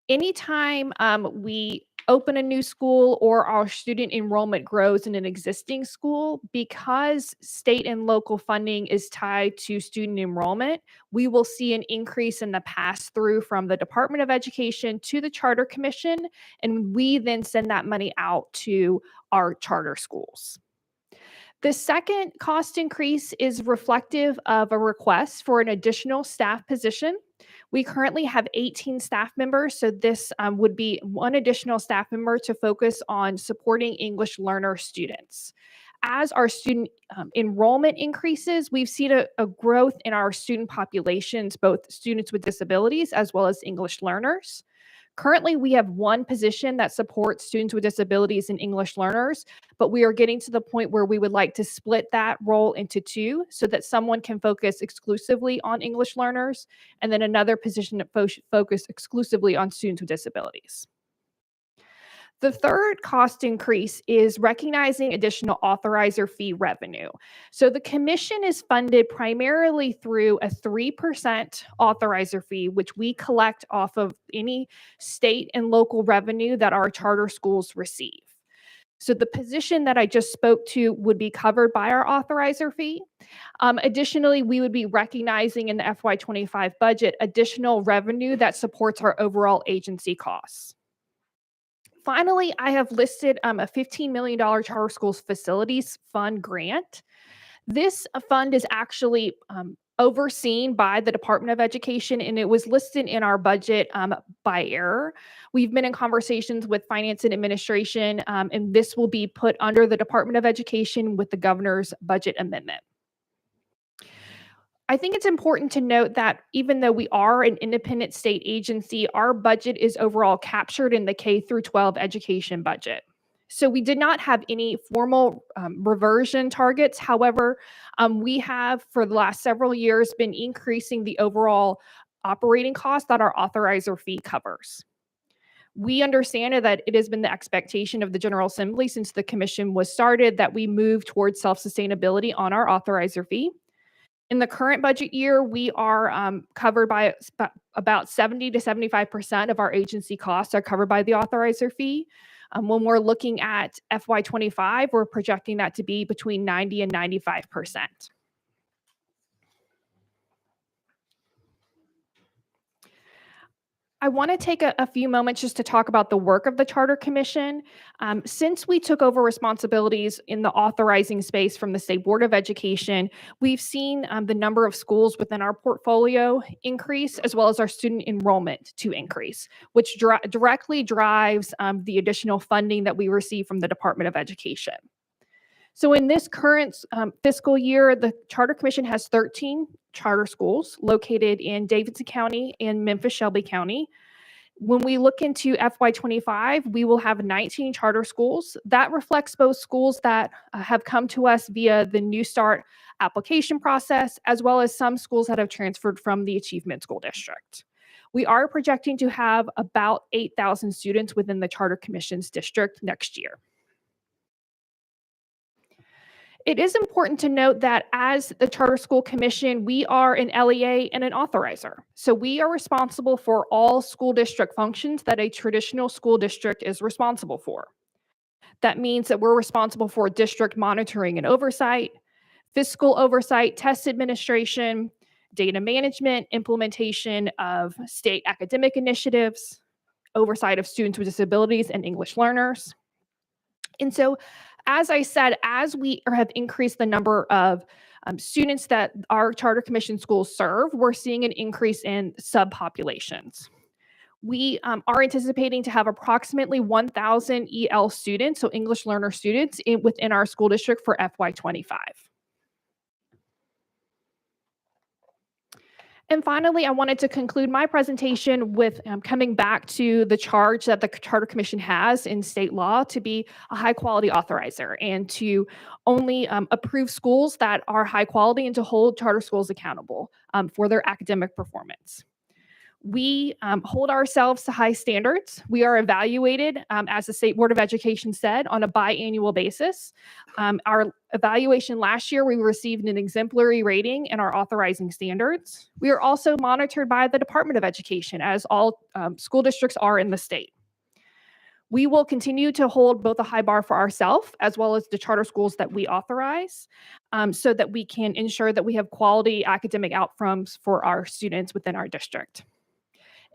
Speaker 14: Anytime we open a new school or our student enrollment grows in an existing school, because state and local funding is tied to student enrollment, we will see an increase in the pass-through from the Department of Education to the Charter Commission, and we then send that money out to our charter schools. The second cost increase is reflective of a request for an additional staff position. We currently have 18 staff members, so this would be 1 additional staff member to focus on supporting English learner students. As our student enrollment increases, we've seen a growth in our student populations, both students with disabilities as well as English learners. Currently, we have 1 position that supports students with disabilities and English learners, but we are getting to the point where we would like to split that role into 2 so that someone can focus exclusively on English learners and then another position that focus exclusively on students with disabilities. The third cost increase is recognizing additional authorizer fee revenue. So the commission is funded primarily through a 3% authorizer fee, which we collect off of any state and local revenue that our charter schools receive. So the position that I just spoke to would be covered by our authorizer fee. Additionally, we would be recognizing in the FY25 budget additional revenue that supports our overall agency costs. Finally, I have listed a $15 million Charter Schools Facilities Fund grant. This fund is actually overseen by the Department of Education, and it was listed in our budget by error. We've been in conversations with Finance and Administration, and this will be put under the Department of Education with the governor's budget amendment. I think it's important to note that even though we are an independent state agency, our budget is overall captured in the K through 12 education budget. So we did not have any formal reversion targets. However, we have for the last several years been increasing the overall operating cost that our authorizer fee covers. We understand that it has been the expectation of the General Assembly since the commission was started that we move towards self-sustainability on our authorizer fee. In the current budget year, we are covered by about 70 to 75% of our agency costs are covered by the authorizer fee. When we're looking at FY25, we're projecting that to be between 90 and 95%. I want to take a few moments just to talk about the work of the Charter Commission. Since we took over responsibilities in the authorizing space from the State Board of Education, we've seen the number of schools within our portfolio increase, as well as our student enrollment to increase, which directly drives the additional funding that we receive from the Department of Education. So in this current fiscal year, the Charter Commission has 13 charter schools located in Davidson County and Memphis-Shelby County. When we look into FY25, we will have 19 charter schools. That reflects both schools that have come to us via the New Start application process, as well as some schools that have transferred from the Achievement School District. We are projecting to have about 8,000 students within the Charter Commission's district next year. It is important to note that as the Charter School Commission, we are an LEA and an authorizer. So we are responsible for all school district functions that a traditional school district is responsible for. That means that we're responsible for district monitoring and oversight, fiscal oversight, test administration, data management, implementation of state academic initiatives, oversight of students with disabilities and English learners. And so, as I said, as we have increased the number of students that our Charter Commission schools serve, we're seeing an increase in subpopulations. We are anticipating to have approximately 1,000 EL students, so English learner students, within our school district for FY25. And finally, I wanted to conclude my presentation with coming back to the charge that the Charter Commission has in state law to be a high quality authorizer and to only approve schools that are high quality and to hold charter schools accountable for their academic performance. We hold ourselves to high standards. We are evaluated, as the State Board of Education said, on a biannual basis. Our evaluation last year, we received an exemplary rating in our authorizing standards. We are also monitored by the Department of Education, as all school districts are in the state. We will continue to hold both a high bar for ourselves as well as the charter schools that we authorize so that we can ensure that we have quality academic outcomes for our students within our district.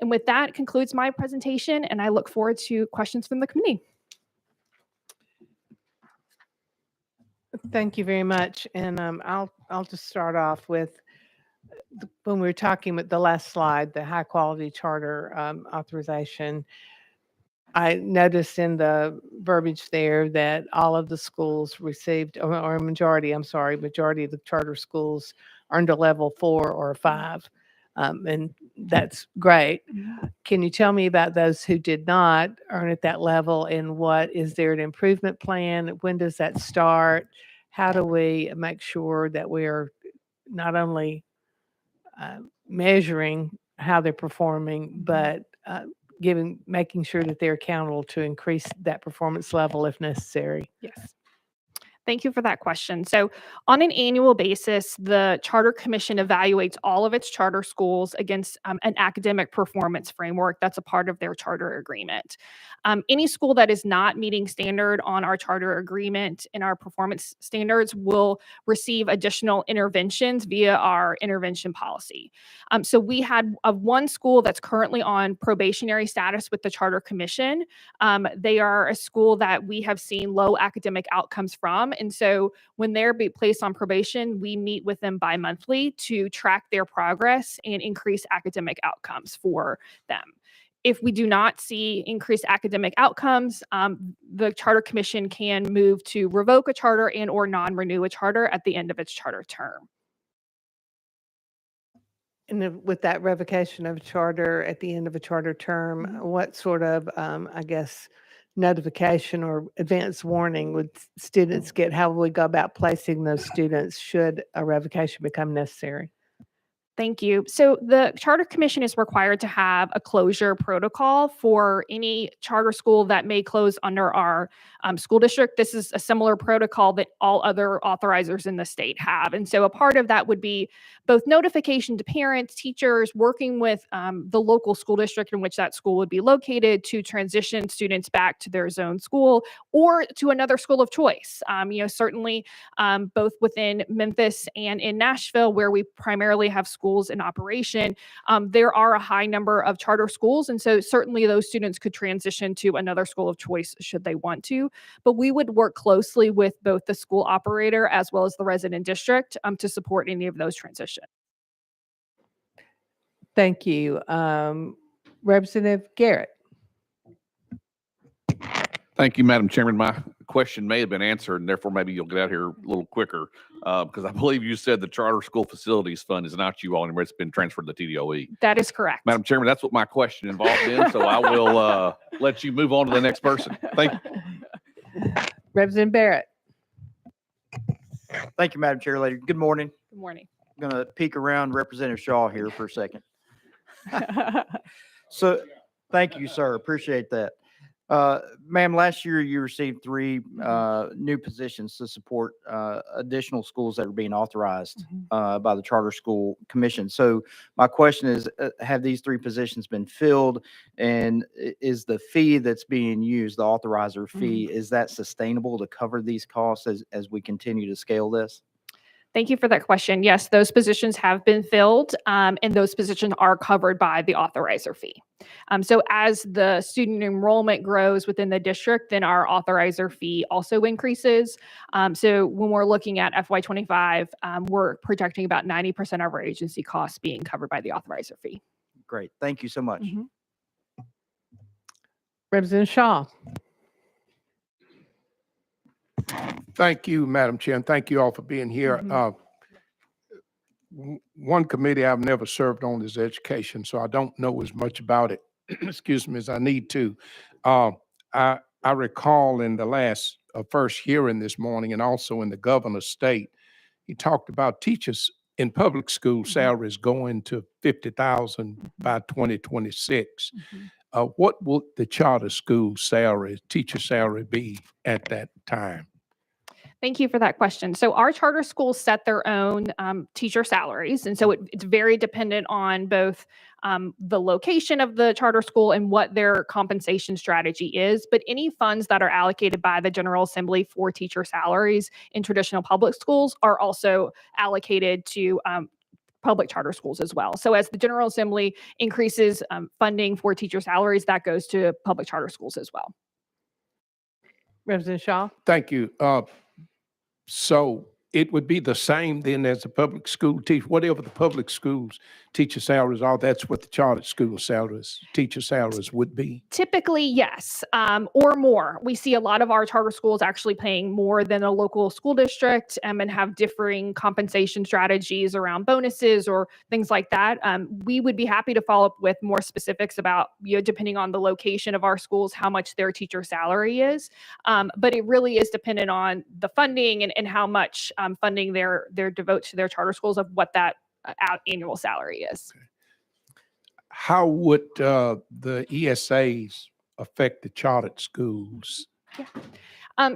Speaker 14: And with that concludes my presentation, and I look forward to questions from the committee.
Speaker 2: Thank you very much. And I'll just start off with when we were talking with the last slide, the high quality charter authorization. I noticed in the verbiage there that all of the schools received, or majority of the charter schools earned a level 4 or 5. And that's great. Can you tell me about those who did not earn at that level, and is there an improvement plan? When does that start? How do we make sure that we're not only measuring how they're performing, but making sure that they're accountable to increase that performance level if necessary?
Speaker 14: Yes. Thank you for that question. So on an annual basis, the Charter Commission evaluates all of its charter schools against an academic performance framework that's a part of their charter agreement. Any school that is not meeting standard on our charter agreement and our performance standards will receive additional interventions via our intervention policy. So we had one school that's currently on probationary status with the Charter Commission. They are a school that we have seen low academic outcomes from. And so when they're placed on probation, we meet with them bi-monthly to track their progress and increase academic outcomes for them. If we do not see increased academic outcomes, the Charter Commission can move to revoke a charter and or non-renew a charter at the end of its charter term.
Speaker 2: And with that revocation of charter at the end of a charter term, what sort of, notification or advance warning would students get? How will we go about placing those students should a revocation become necessary?
Speaker 14: Thank you. So the Charter Commission is required to have a closure protocol for any charter school that may close under our school district. This is a similar protocol that all other authorizers in the state have. And so a part of that would be both notification to parents, teachers, working with the local school district in which that school would be located to transition students back to their zone school or to another school of choice. Certainly both within Memphis and in Nashville, where we primarily have schools in operation, there are a high number of charter schools. And so certainly those students could transition to another school of choice should they want to. But we would work closely with both the school operator as well as the resident district to support any of those transitions.
Speaker 2: Thank you. Representative Garrett.
Speaker 15: Thank you, Madam Chairman. My question may have been answered, and therefore maybe you'll get out here a little quicker, because I believe you said the Charter School Facilities Fund is not you all anymore. It's been transferred to the TDOE.
Speaker 14: That is correct.
Speaker 15: Madam Chairman, that's what my question involved in, so I will let you move on to the next person. Thank you.
Speaker 2: Representative Barrett.
Speaker 11: Thank you, Madam Chair Lady. Good morning.
Speaker 14: Good morning.
Speaker 11: I'm going to peek around Representative Shaw here for a second. So, thank you, sir. Appreciate that. Ma'am, last year you received 3 new positions to support additional schools that are being authorized by the Charter School Commission. So my question is, have these 3 positions been filled? And is the fee that's being used, the authorizer fee, is that sustainable to cover these costs as we continue to scale this?
Speaker 14: Thank you for that question. Yes, those positions have been filled, and those positions are covered by the authorizer fee. So as the student enrollment grows within the district, then our authorizer fee also increases. So when we're looking at FY25, we're projecting about 90% of our agency costs being covered by the authorizer fee.
Speaker 11: Great. Thank you so much.
Speaker 2: Representative Shaw.
Speaker 4: Thank you, Madam Chair, and thank you all for being here. One committee I've never served on is education, so I don't know as much about it, excuse me, as I need to. I recall in the last first hearing this morning and also in the governor's state, he talked about teachers in public school salaries going to $50,000 by 2026. What will the charter school salary, teacher salary be at that time?
Speaker 14: Thank you for that question. So our charter schools set their own teacher salaries. And so it's very dependent on both the location of the charter school and what their compensation strategy is. But any funds that are allocated by the General Assembly for teacher salaries in traditional public schools are also allocated to public charter schools as well. So as the General Assembly increases funding for teacher salaries, that goes to public charter schools as well.
Speaker 2: Representative Shaw.
Speaker 4: Thank you. So it would be the same then as a public school teacher, whatever the public schools teacher salaries are, that's what the charter school salaries, teacher salaries would be.
Speaker 14: Typically, yes, or more. We see a lot of our charter schools actually paying more than a local school district and have differing compensation strategies around bonuses or things like that. We would be happy to follow up with more specifics about, depending on the location of our schools, how much their teacher salary is. But it really is dependent on the funding and how much funding they're devote to their charter schools of what that annual salary is.
Speaker 4: How would the ESAs affect the chartered schools?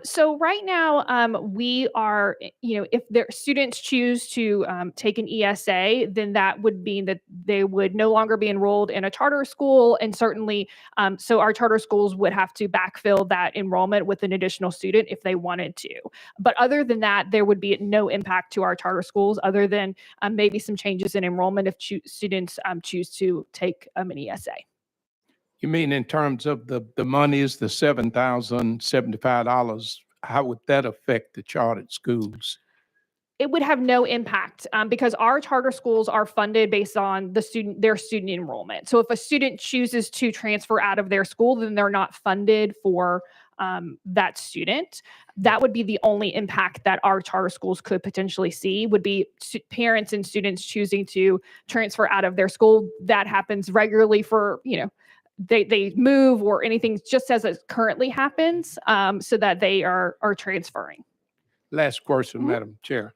Speaker 14: So right now, we are, if their students choose to take an ESA, then that would mean that they would no longer be enrolled in a charter school. And certainly, so our charter schools would have to backfill that enrollment with an additional student if they wanted to. But other than that, there would be no impact to our charter schools other than maybe some changes in enrollment if students choose to take an ESA.
Speaker 4: You mean in terms of the monies, the $7,075, how would that affect the chartered schools?
Speaker 14: It would have no impact because our charter schools are funded based on their student enrollment. So if a student chooses to transfer out of their school, then they're not funded for that student. That would be the only impact that our charter schools could potentially see, would be parents and students choosing to transfer out of their school. That happens regularly for, they move or anything just as it currently happens, so that they are transferring.
Speaker 4: Last question,
Speaker 14: Mhm.
Speaker 4: Madam Chair.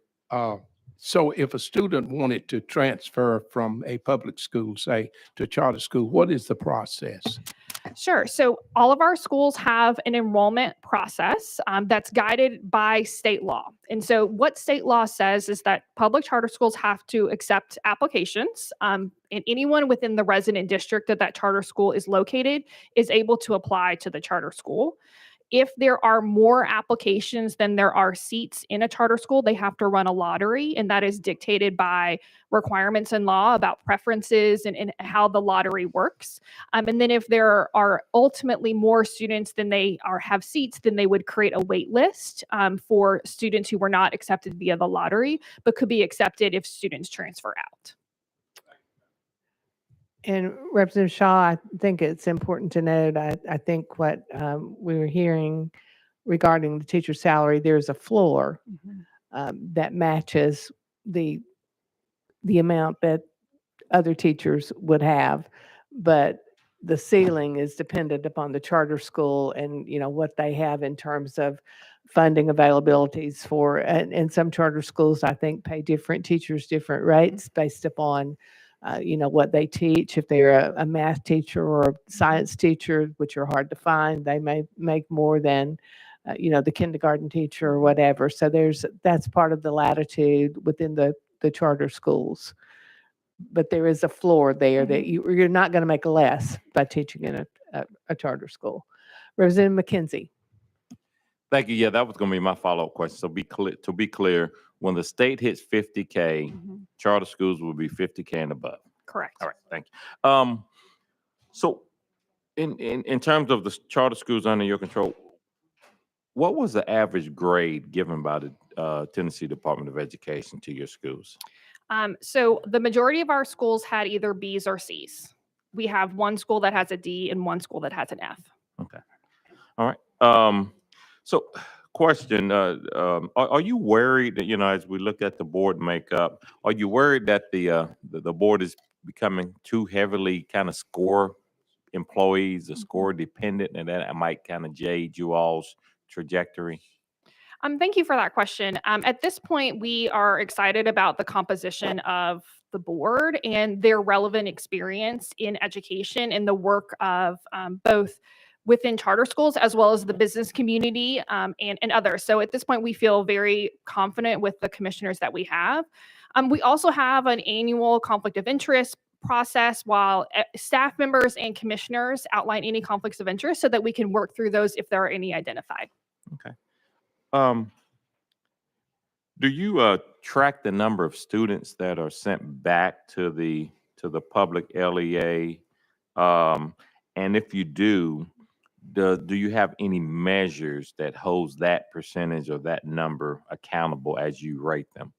Speaker 4: So if a student wanted to transfer from a public school, say, to charter school, what is the process?
Speaker 14: Sure. So all of our schools have an enrollment process that's guided by state law. And so what state law says is that public charter schools have to accept applications, and anyone within the resident district that that charter school is located is able to apply to the charter school. If there are more applications than there are seats in a charter school, they have to run a lottery, and that is dictated by requirements in law about preferences and how the lottery works. And then if there are ultimately more students than they have seats, then they would create a wait list for students who were not accepted via the lottery, but could be accepted if students transfer out.
Speaker 2: And Representative Shaw, I think it's important to note, I think what we were hearing regarding the teacher salary, there's a floor that matches the amount that other teachers would have, but the ceiling is dependent upon the charter school and, you know, what they have in terms of funding availabilities for, and some charter schools, I think, pay different teachers different rates based upon you know, what they teach. If they're a math teacher or a science teacher, which are hard to find, they may make more than, you know, the kindergarten teacher or whatever. So that's part of the latitude within the charter schools. But there is a floor there that you're not going to make less by teaching in a charter school. Representative McKenzie.
Speaker 19: Thank you. Yeah, that was going to be my follow-up question. So to be clear, when the state hits 50K, charter schools will be 50K and above.
Speaker 14: Correct.
Speaker 19: All right, thank you. So in terms of the charter schools under your control, what was the average grade given by the Tennessee Department of Education to your schools?
Speaker 14: So the majority of our schools had either B's or C's. We have one school that has a D and one school that has an F.
Speaker 19: Okay. All right. So question, are you worried that, you know, as we look at the board makeup, are you worried that the board is becoming too heavily kind of score employees or score dependent, and that might kind of jade you all's trajectory?
Speaker 14: Thank you for that question. At this point, we are excited about the composition of the board and their relevant experience in education and the work of both within charter schools as well as the business community and others. So at this point, we feel very confident with the commissioners that we have. We also have an annual conflict of interest process while staff members and commissioners outline any conflicts of interest so that we can work through those if there are any identified.
Speaker 19: Okay. Do you track the number of students that are sent back to the public LEA? And if you do you have any measures that holds that percentage or that number accountable as you rate them?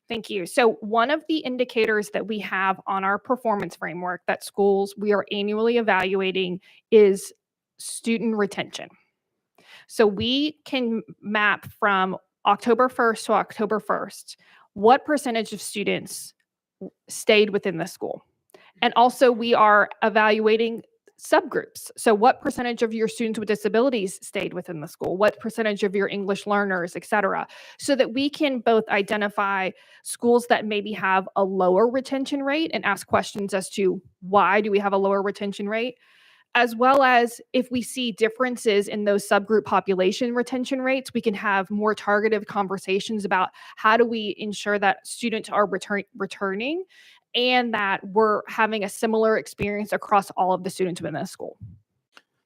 Speaker 14: Thank you. So one of the indicators that we have on our performance framework that schools we are annually evaluating is student retention. So we can map from October 1st to October 1st, what percentage of students stayed within the school. And also we are evaluating subgroups. So what percentage of your students with disabilities stayed within the school? What percentage of your English learners, et cetera, so that we can both identify schools that maybe have a lower retention rate and ask questions as to why do we have a lower retention rate, as well as if we see differences in those subgroup population retention rates, we can have more targeted conversations about how do we ensure that students are returning and that we're having a similar experience across all of the students within the school.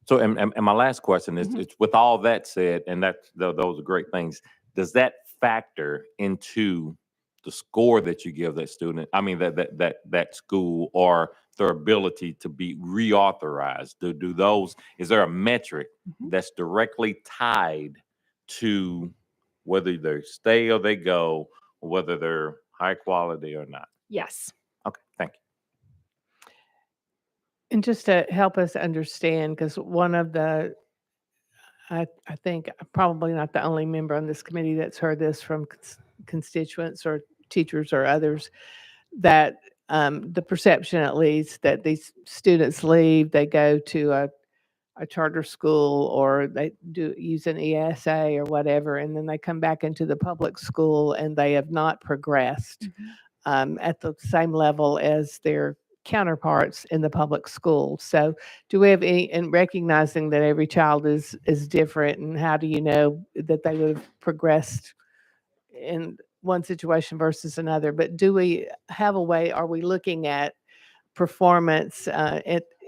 Speaker 19: So, and my last question is, it's with all that said, and those are great things, does that factor into the score that you give that student? I mean, that school, or their ability to be reauthorized? Do those, is there a metric that's directly tied to whether they stay or they go, or whether they're high quality or not?
Speaker 14: Yes.
Speaker 19: Okay, thank you.
Speaker 2: And just to help us understand, because one of the, I think I'm probably not the only member on this committee that's heard this from constituents or teachers or others, that the perception at least that these students leave, they go to a charter school or they do use an ESA or whatever, and then they come back into the public school and they have not progressed at the same level as their counterparts in the public school. So do we have any, and recognizing that every child is different, and how do you know that they would have progressed in one situation versus another? But do we have a way, are we looking at performance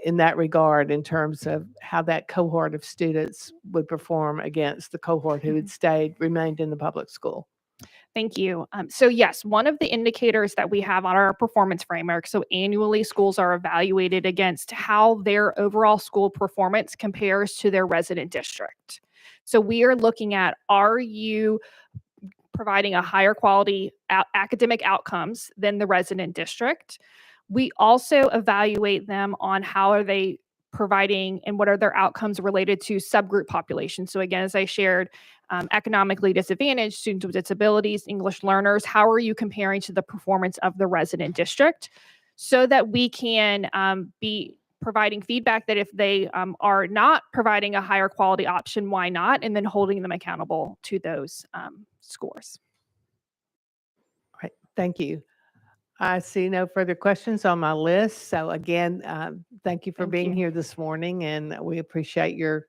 Speaker 2: in that regard in terms of how that cohort of students would perform against the cohort who had remained in the public school?
Speaker 14: Thank you. So yes, one of the indicators that we have on our performance framework, so annually schools are evaluated against how their overall school performance compares to their resident district. So we are looking at, are you providing a higher quality academic outcomes than the resident district? We also evaluate them on how are they providing and what are their outcomes related to subgroup populations. So again, as I shared, economically disadvantaged, students with disabilities, English learners, how are you comparing to the performance of the resident district, so that we can be providing feedback that if they are not providing a higher quality option, why not? And then holding them accountable to those scores.
Speaker 2: All right, thank you. I see no further questions on my list. So again, thank you for being here this morning, and we appreciate your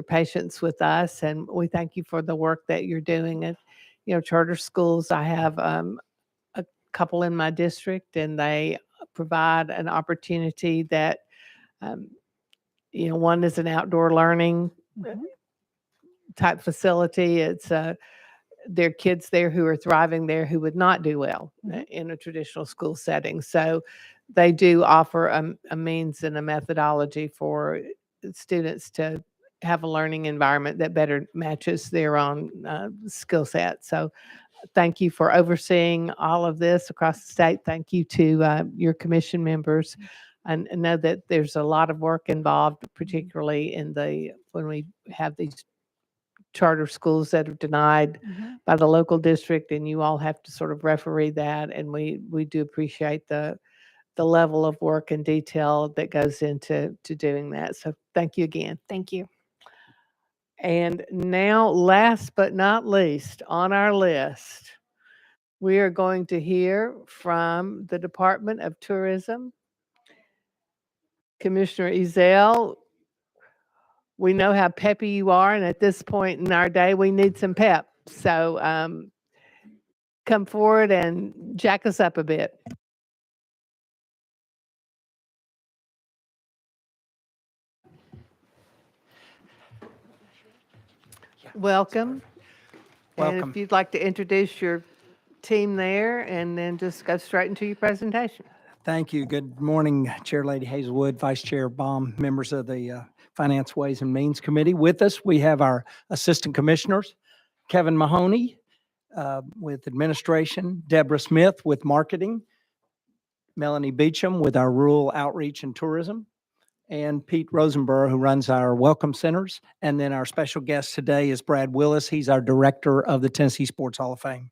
Speaker 2: patience with us, and we thank you for the work that you're doing at, charter schools. I have a couple in my district, and they provide an opportunity that, one is an outdoor learning type facility. It's there are kids there who are thriving there who would not do well in a traditional school setting. So they do offer a means and a methodology for students to have a learning environment that better matches their own skill set. So thank you for overseeing all of this across the state. Thank you to your commission members. And know that there's a lot of work involved, particularly when we have these charter schools that are denied by the local district, and you all have to sort of referee that. And we do appreciate the level of work and detail that goes into doing that. So thank you again.
Speaker 14: Thank you.
Speaker 2: And now, last but not least on our list, we are going to hear from the Department of Tourism. Commissioner Ezell, we know how peppy you are, and at this point in our day, we need some pep. So come forward and jack us up a bit. Welcome. And
Speaker 16: Welcome.
Speaker 2: if you'd like to introduce your team there, and then just go straight into your presentation.
Speaker 16: Thank you. Good morning, Chair Lady Hazelwood, Vice Chair Baum, members of the Finance, Ways and Means Committee. With us, we have our Assistant Commissioners, Kevin Mahoney with Administration, Deborah Smith with Marketing, Melanie Beecham with our Rural Outreach and Tourism, and Pete Rosenberg, who runs our Welcome Centers. And then our special guest today is Brad Willis. He's our Director of the Tennessee Sports Hall of Fame.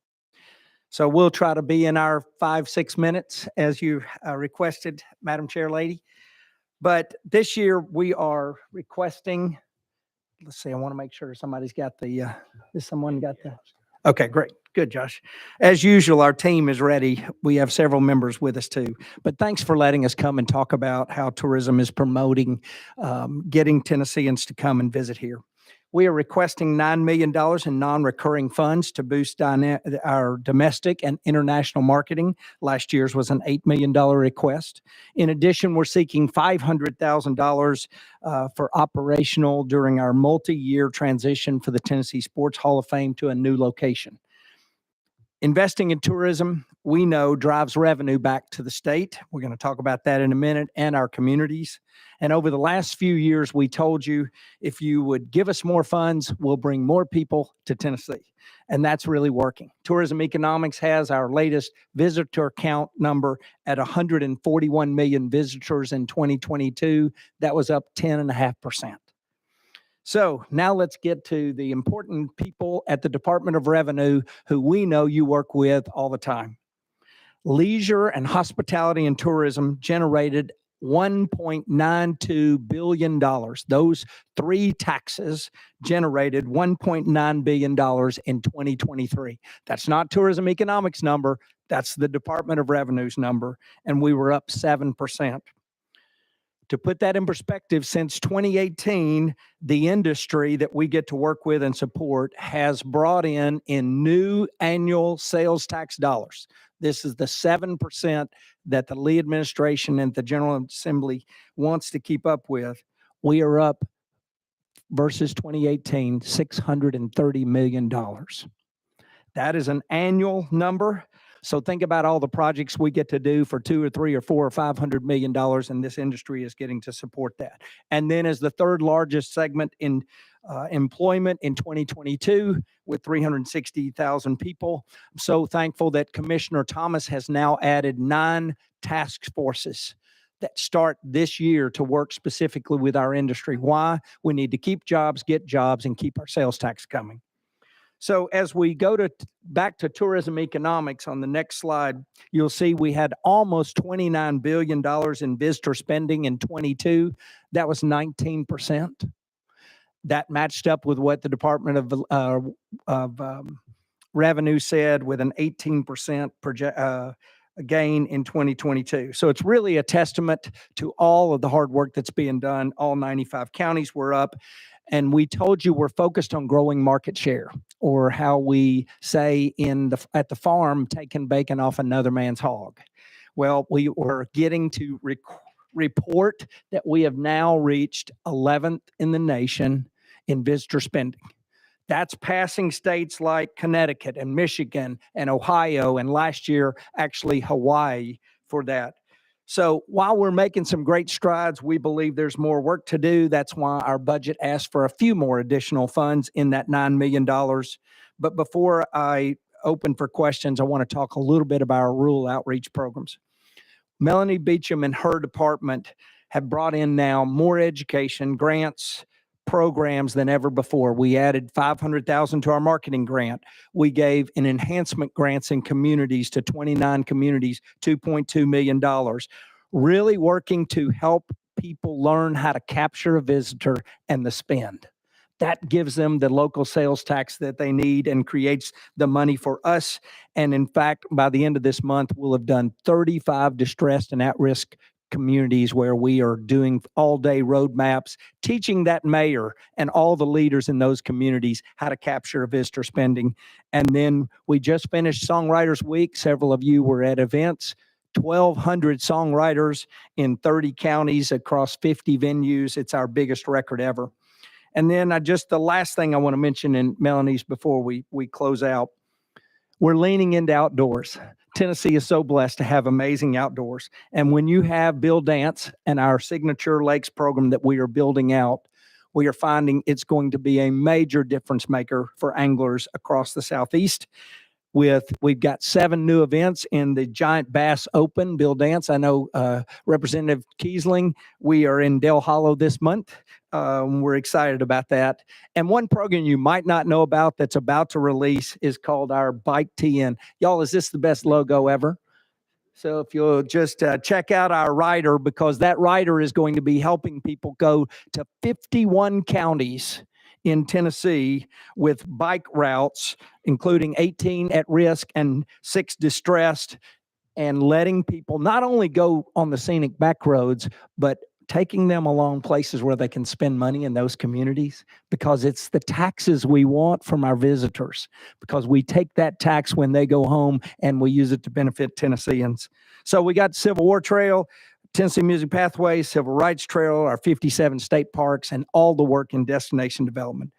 Speaker 16: So we'll try to be in our 5-6 minutes as you requested, Madam Chair Lady. But this year we are requesting, let's see, I want to make sure somebody's got the, has someone got the, okay, great. Good, Josh. As usual, our team is ready. We have several members with us too. But thanks for letting us come and talk about how tourism is promoting getting Tennesseans to come and visit here. We are requesting $9 million in non-recurring funds to boost our domestic and international marketing. Last year's was an $8 million request. In addition, we're seeking $500,000 for operational during our multi-year transition for the Tennessee Sports Hall of Fame to a new location. Investing in tourism, we know, drives revenue back to the state. We're going to talk about that in a minute, and our communities. And over the last few years, we told you if you would give us more funds, we'll bring more people to Tennessee. And that's really working. Tourism Economics has our latest visitor count number at 141 million visitors in 2022. That was up 10.5%. So now let's get to the important people at the Department of Revenue who we know you work with all the time. Leisure and hospitality and tourism generated $1.92 billion. Those three taxes generated $1.9 billion in 2023. That's not tourism economics number. That's the Department of Revenue's number. And we were up 7%. To put that in perspective, since 2018, the industry that we get to work with and support has brought in new annual sales tax dollars. This is the 7% that the Lee administration and the General Assembly wants to keep up with. We are up versus 2018, $630 million. That is an annual number. So think about all the projects we get to do for $200 or $300 or $400 or $500 million, and this industry is getting to support that. And then as the third largest segment in employment in 2022 with 360,000 people, I'm so thankful that Commissioner Thomas has now added 9 task forces that start this year to work specifically with our industry. Why? We need to keep jobs, get jobs, and keep our sales tax coming. So as we go back to tourism economics on the next slide, you'll see we had almost $29 billion in visitor spending in 22. That was 19%. That matched up with what the Department of Revenue said, with an 18% gain in 2022. So it's really a testament to all of the hard work that's being done. All 95 counties were up. And we told you we're focused on growing market share, or how we say at the farm, taking bacon off another man's hog. Well, we were getting to report that we have now reached 11th in the nation in visitor spending. That's passing states like Connecticut and Michigan and Ohio, and last year, actually Hawaii for that. So while we're making some great strides, we believe there's more work to do. That's why our budget asked for a few more additional funds in that $9 million. But before I open for questions, I want to talk a little bit about our rural outreach programs. Melanie Beecham and her department have brought in now more education grants, programs than ever before. We added $500,000 to our marketing grant. We gave an enhancement grants in communities to 29 communities, $2.2 million, really working to help people learn how to capture a visitor and the spend. That gives them the local sales tax that they need and creates the money for us. And in fact, by the end of this month, we'll have done 35 distressed and at-risk communities where we are doing all-day roadmaps, teaching that mayor and all the leaders in those communities how to capture visitor spending. And then we just finished Songwriters Week. Several of you were at events. 1,200 songwriters in 30 counties across 50 venues. It's our biggest record ever. And then the last thing I want to mention in Melanie's before we close out, we're leaning into outdoors. Tennessee is so blessed to have amazing outdoors. And when you have Bill Dance and our Signature Lakes program that we are building out, we are finding it's going to be a major difference maker for anglers across the Southeast. We've got 7 new events in the Giant Bass Open. Bill Dance, I know Representative Kiesling, we are in Del Hollow this month. We're excited about that. And one program you might not know about that's about to release is called our Bike TN. Y'all, is this the best logo ever? So if you'll just check out our rider, because that rider is going to be helping people go to 51 counties in Tennessee with bike routes, including 18 at risk and 6 distressed, and letting people not only go on the scenic back roads, but taking them along places where they can spend money in those communities, because it's the taxes we want from our visitors, because we take that tax when they go home and we use it to benefit Tennesseans. So we got Civil War Trail, Tennessee Music Pathway, Civil Rights Trail, our 57 state parks, and all the work in destination development.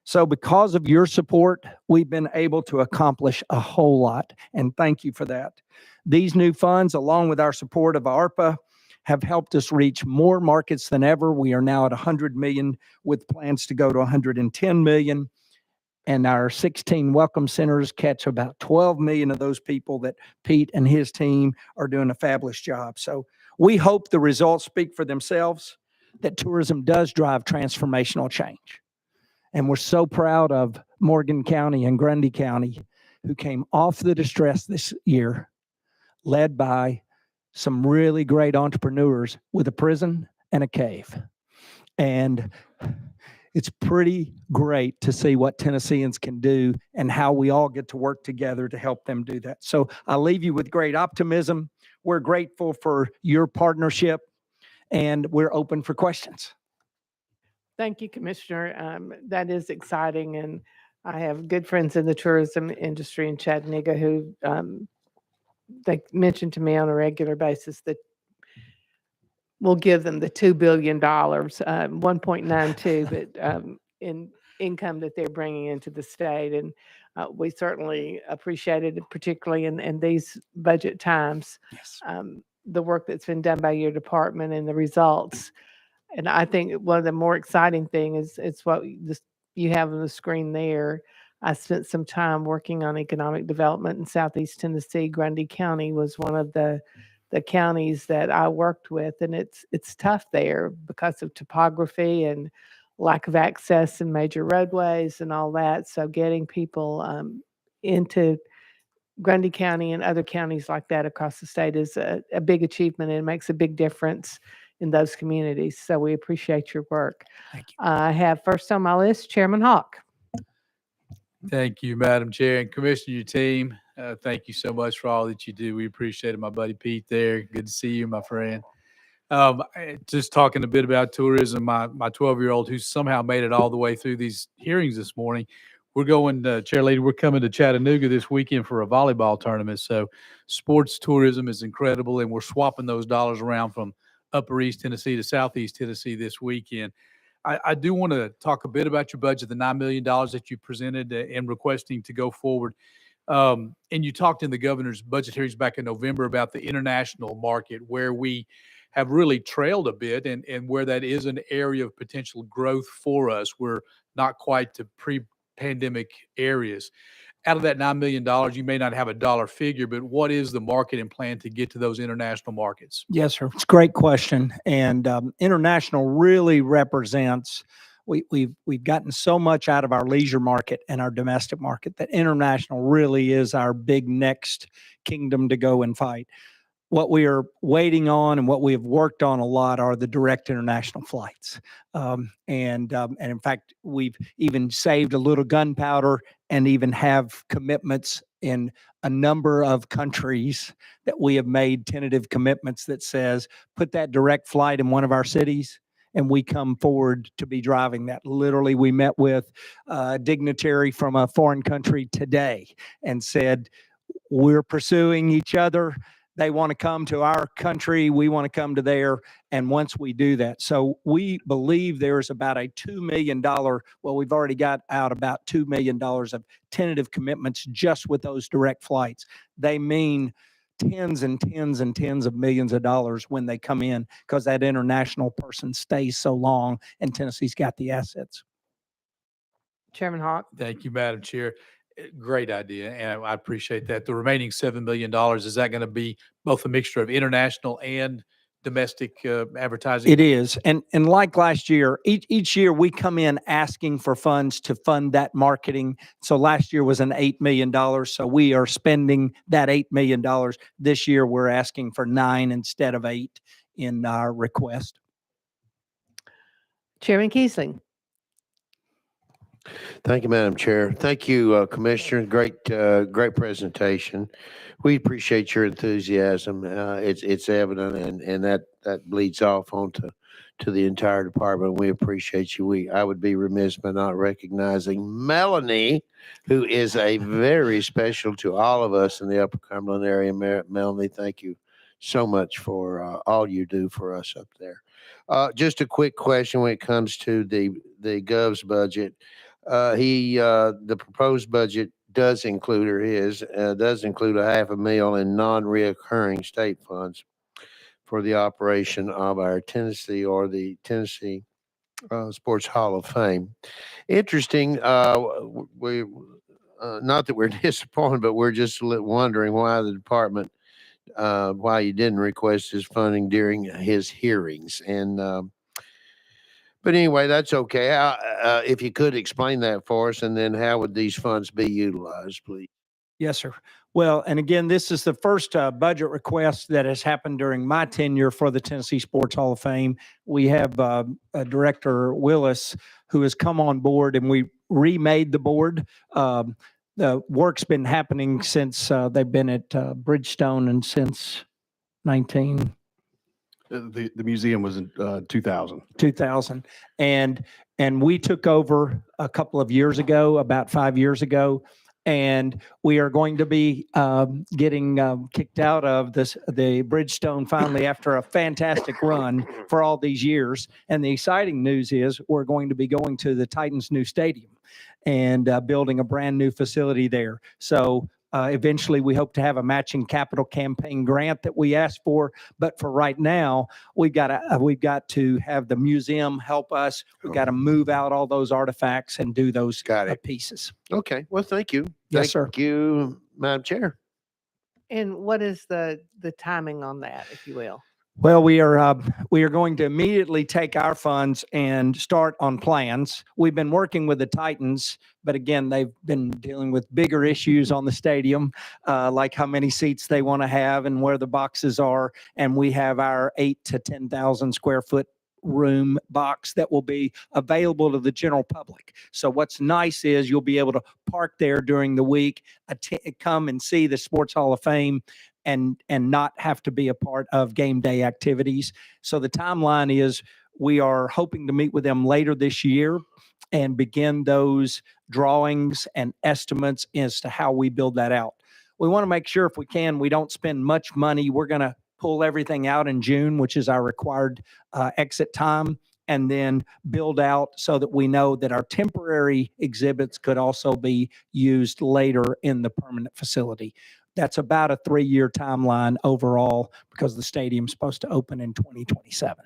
Speaker 16: So because of your support, we've been able to accomplish a whole lot, and thank you for that. These new funds, along with our support of ARPA, have helped us reach more markets than ever. We are now at 100 million with plans to go to 110 million. And our 16 welcome centers catch about 12 million of those people that Pete and his team are doing a fabulous job. So we hope the results speak for themselves, that tourism does drive transformational change. And we're so proud of Morgan County and Grundy County, who came off the distress this year, led by some really great entrepreneurs with a prison and a cave. And it's pretty great to see what Tennesseans can do and how we all get to work together to help them do that. So I leave you with great optimism. We're grateful for your partnership, and we're open for questions.
Speaker 2: Thank you, Commissioner. That is exciting, and I have good friends in the tourism industry in Chattanooga who they mention to me on a regular basis that we'll give them the $2 billion, 1.92, but in income that they're bringing into the state. And we certainly appreciate it, particularly in these budget times.
Speaker 16: Yes.
Speaker 2: The work that's been done by your department and the results. And I think one of the more exciting thing is what you have on the screen there. I spent some time working on economic development in Southeast Tennessee. Grundy County was one of the counties that I worked with, and it's tough there because of topography and lack of access and major roadways and all that. So getting people into Grundy County and other counties like that across the state is a big achievement, and it makes a big difference in those communities. So we appreciate your work.
Speaker 16: Thank you.
Speaker 2: I have first on my list, Chairman Hawk.
Speaker 17: Thank you, Madam Chair, and Commissioner, your team. Thank you so much for all that you do. We appreciate it. My buddy Pete there. Good to see you, my friend. Just talking a bit about tourism, my 12-year-old who somehow made it all the way through these hearings this morning. We're going, Chair Lady, we're coming to Chattanooga this weekend for a volleyball tournament. So sports tourism is incredible, and we're swapping those dollars around from Upper East Tennessee to Southeast Tennessee this weekend. I do want to talk a bit about your budget, the $9 million that you presented and requesting to go forward. And you talked in the governor's budget hearings back in November about the international market, where we have really trailed a bit and where that is an area of potential growth for us. We're not quite to pre-pandemic areas. Out of that $9 million, you may not have a dollar figure, but what is the marketing plan to get to those international markets?
Speaker 16: Yes, sir. It's a great question. And international really represents, we've gotten so much out of our leisure market and our domestic market that international really is our big next kingdom to go and fight. What we are waiting on and what we have worked on a lot are the direct international flights. And in fact, we've even saved a little gunpowder and even have commitments in a number of countries that we have made tentative commitments that says, put that direct flight in one of our cities and we come forward to be driving that. Literally, we met with a dignitary from a foreign country today and said, we're pursuing each other. They want to come to our country. We want to come to there. And once we do that, so we believe there's about a $2 million, well, we've already got out about $2 million of tentative commitments just with those direct flights. They mean tens and tens and tens of millions of dollars when they come in because that international person stays so long and Tennessee's got the assets.
Speaker 2: Chairman Hawk.
Speaker 17: Thank you, Madam Chair. Great idea, and I appreciate that. The remaining $7 million, is that going to be both a mixture of international and domestic advertising?
Speaker 16: It is. And like last year, each year we come in asking for funds to fund that marketing. So last year was an $8 million. So we are spending that $8 million. This year we're asking for 9 instead of 8 in our request.
Speaker 2: Chairman Keesling.
Speaker 8: Thank you, Madam Chair. Thank you, Commissioner. Great presentation. We appreciate your enthusiasm. It's evident, and that bleeds off onto the entire department. We appreciate you. I would be remiss by not recognizing Melanie, who is a very special to all of us in the Upper Cumberland area. Melanie, thank you so much for all you do for us up there. Just a quick question when it comes to the Gov's budget. The proposed budget does include, does include $500,000 in non-reoccurring state funds for the operation of our Tennessee Sports Hall of Fame. Interesting. We not that we're disappointed, but we're just wondering why the department, why he didn't request his funding during his hearings. And but anyway, that's okay. If you could explain that for us, and then how would these funds be utilized, please?
Speaker 16: Yes, sir. Well, and again, this is the first budget request that has happened during my tenure for the Tennessee Sports Hall of Fame. We have Director Willis, who has come on board, and we remade the board. The work's been happening since they've been at Bridgestone and since 19.
Speaker 3: The museum was in 2000.
Speaker 16: 2000. And we took over a couple of years ago, about 5 years ago, and we are going to be getting kicked out of the Bridgestone finally after a fantastic run for all these years. And the exciting news is we're going to be going to the Titans' new stadium and building a brand new facility there. So eventually, we hope to have a matching capital campaign grant that we asked for. But for right now, we've got to have the museum help us. We've got to move out all those artifacts and do those pieces.
Speaker 8: Okay, well, thank you.
Speaker 16: Yes, sir.
Speaker 8: Thank you, Madam Chair.
Speaker 2: And what is the timing on that, if you will?
Speaker 16: Well, we are going to immediately take our funds and start on plans. We've been working with the Titans, but again, they've been dealing with bigger issues on the stadium, like how many seats they want to have and where the boxes are. And we have our 8 to 10,000 square foot room box that will be available to the general public. So what's nice is you'll be able to park there during the week, come and see the Sports Hall of Fame, and not have to be a part of game day activities. So the timeline is we are hoping to meet with them later this year and begin those drawings and estimates as to how we build that out. We want to make sure if we can, we don't spend much money. We're going to pull everything out in June, which is our required exit time, and then build out so that we know that our temporary exhibits could also be used later in the permanent facility. That's about a 3-year timeline overall because the stadium's supposed to open in 2027.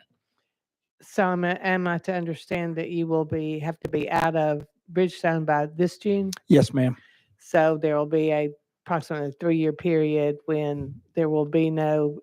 Speaker 2: So am I to understand that you will have to be out of Bridgestone by this June?
Speaker 16: Yes, ma'am.
Speaker 2: So there will be approximately 3-year period when there will be no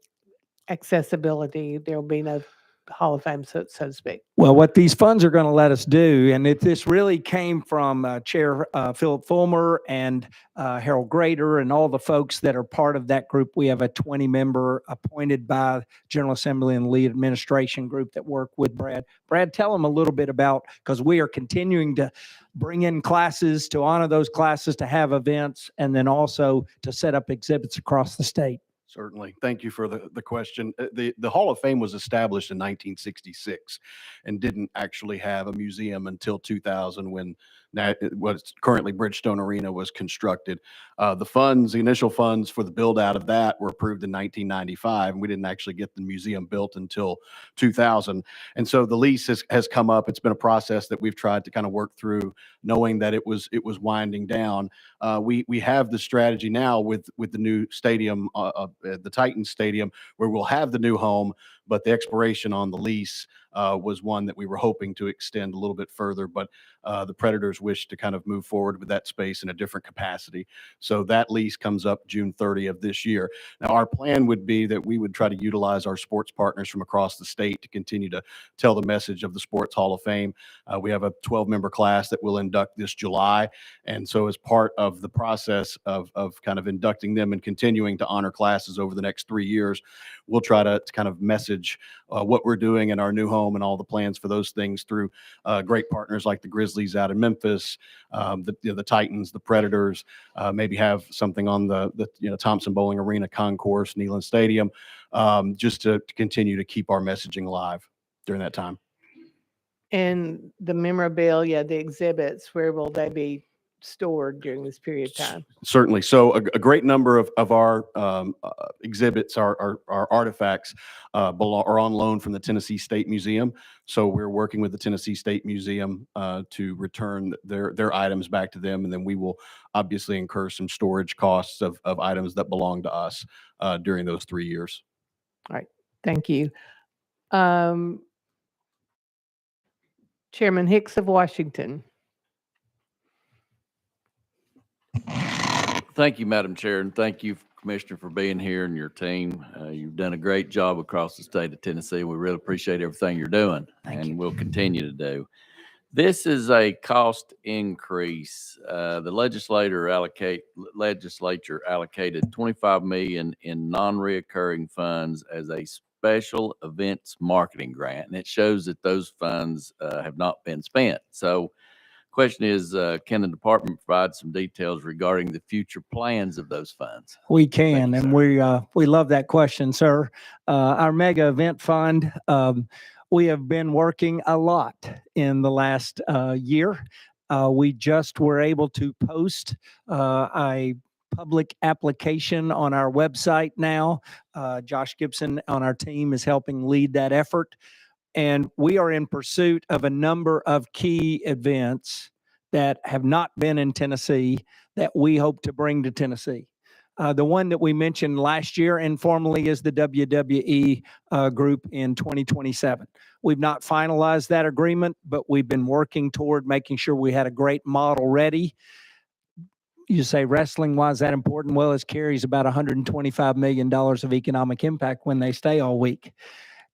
Speaker 2: accessibility, there will be no Hall of Fame, so to speak.
Speaker 16: Well, what these funds are going to let us do, and this really came from Chair Philip Fulmer and Harold Grader and all the folks that are part of that group. We have a 20-member appointed by General Assembly and lead administration group that work with Brad. Brad, tell them a little bit about, because we are continuing to bring in classes, to honor those classes, to have events, and then also to set up exhibits across the state.
Speaker 3: Certainly. Thank you for the question. The Hall of Fame was established in 1966 and didn't actually have a museum until 2000 when what's currently Bridgestone Arena was constructed. The initial funds for the build out of that were approved in 1995, and we didn't actually get the museum built until 2000. And so the lease has come up. It's been a process that we've tried to kind of work through, knowing that it was winding down. We have the strategy now with the new stadium, the Titans Stadium, where we'll have the new home, but the expiration on the lease was one that we were hoping to extend a little bit further, but the Predators wish to kind of move forward with that space in a different capacity. So that lease comes up June 30 of this year. Now, our plan would be that we would try to utilize our sports partners from across the state to continue to tell the message of the Sports Hall of Fame. We have a 12-member class that will induct this July. And so as part of the process of kind of inducting them and continuing to honor classes over the next 3 years, we'll try to kind of message what we're doing in our new home and all the plans for those things through great partners like the Grizzlies out in Memphis, the Titans, the Predators, maybe have something on the Thompson Bowling Arena concourse, Neyland Stadium, just to continue to keep our messaging alive during that time.
Speaker 2: And the memorabilia, the exhibits, where will they be stored during this period of time?
Speaker 3: Certainly. So a great number of our exhibits, our artifacts are on loan from the Tennessee State Museum. So we're working with the Tennessee State Museum to return their items back to them. And then we will obviously incur some storage costs of items that belong to us during those 3 years.
Speaker 2: All right. Thank you. Chairman Hicks of Washington.
Speaker 18: Thank you, Madam Chair, and thank you, Commissioner, for being here and your team. You've done a great job across the state of Tennessee. We really appreciate everything you're doing, and we'll continue to do. This is a cost increase. The legislature allocated 25 million in non-reoccurring funds as a special events marketing grant, and it shows that those funds have not been spent. So question is, can the department provide some details regarding the future plans of those funds?
Speaker 16: We can, and we love that question, sir. Our mega event fund, we have been working a lot in the last year. We just were able to post a public application on our website now. Josh Gibson on our team is helping lead that effort. And we are in pursuit of a number of key events that have not been in Tennessee that we hope to bring to Tennessee. The one that we mentioned last year informally is the WWE group in 2027. We've not finalized that agreement, but we've been working toward making sure we had a great model ready. You say wrestling, why is that important? Well, it carries about $125 million of economic impact when they stay all week.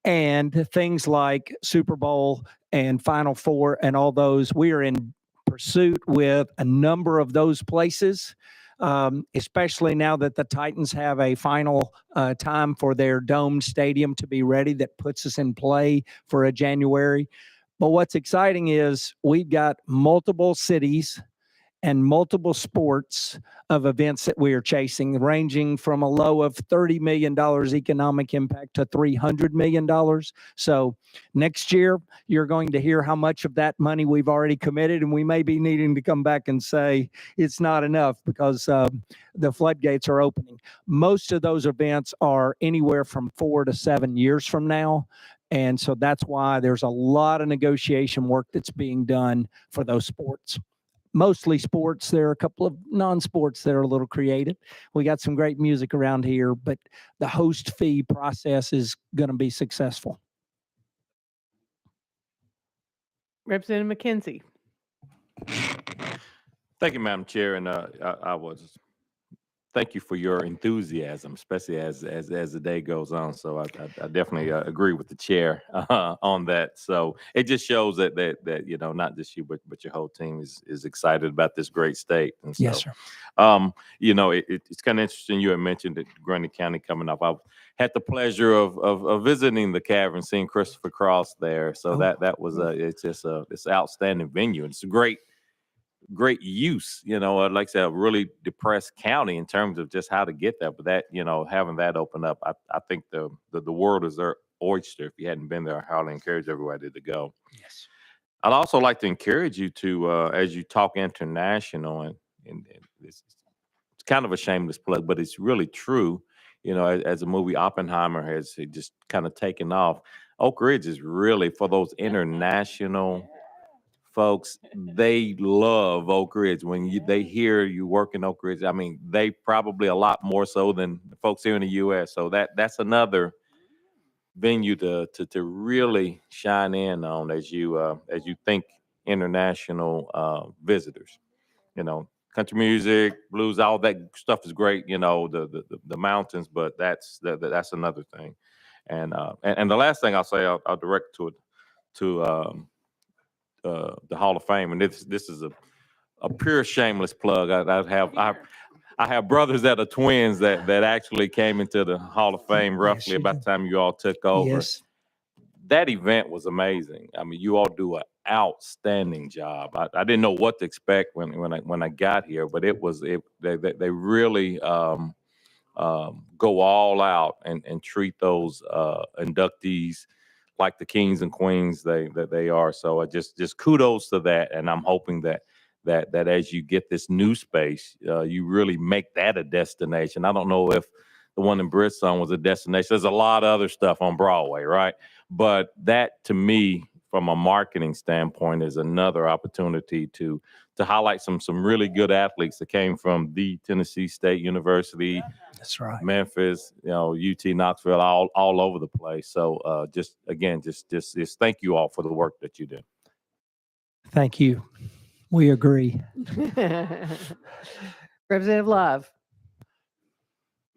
Speaker 16: And things like Super Bowl and Final Four and all those, we are in pursuit with a number of those places, especially now that the Titans have a final time for their domed stadium to be ready that puts us in play for a January. But what's exciting is we've got multiple cities and multiple sports of events that we are chasing, ranging from a low of $30 million economic impact to $300 million. So next year, you're going to hear how much of that money we've already committed, and we may be needing to come back and say it's not enough because the floodgates are opening. Most of those events are anywhere from 4 to 7 years from now. And so that's why there's a lot of negotiation work that's being done for those sports. Mostly sports. There are a couple of non-sports that are a little creative. We got some great music around here, but the host fee process is going to be successful.
Speaker 2: Representative McKenzie.
Speaker 19: Thank you, Madam Chair, and thank you for your enthusiasm, especially as the day goes on. So I definitely agree with the chair on that. So it just shows that not just you but your whole team is excited about this great state. And so,
Speaker 16: Yes, sir.
Speaker 19: It's kind of interesting. You had mentioned that Grundy County coming up. I've had the pleasure of visiting the cavern, seeing Christopher Cross there. So that was it's an outstanding venue. And it's a great use, like I said, a really depressed county in terms of just how to get there. But that, having that open up, I think the world is their oyster. If you hadn't been there, I highly encourage everybody to go.
Speaker 16: Yes.
Speaker 19: I'd also like to encourage you to, as you talk international, and it's kind of a shameless plug, but it's really true. As a movie Oppenheimer has just kind of taken off, Oak Ridge is really for those international folks. They love Oak Ridge. When they hear you work in Oak Ridge, I mean, they probably a lot more so than the folks here in the U.S. So that's another venue to really shine in on as you think international visitors. Country music, blues, all that stuff is great. The mountains, but that's another thing. And the last thing I'll say, I'll direct to the Hall of Fame, and this is a pure shameless plug. I have brothers that are twins that actually came into the Hall of Fame roughly about the time you all took over.
Speaker 16: Yes.
Speaker 19: That event was amazing. I mean, you all do an outstanding job. I didn't know what to expect when I got here, but they really go all out and treat those inductees like the kings and queens that they are. So I just kudos to that, and I'm hoping that as you get this new space, you really make that a destination. I don't know if the one in Bridgestone was a destination. There's a lot of other stuff on Broadway, right? But that, to me, from a marketing standpoint, is another opportunity to highlight some really good athletes that came from the Tennessee State University.
Speaker 16: That's right.
Speaker 19: Memphis, UT Knoxville, all over the place. So just thank you all for the work that you do.
Speaker 16: Thank you. We agree.
Speaker 2: Representative Love.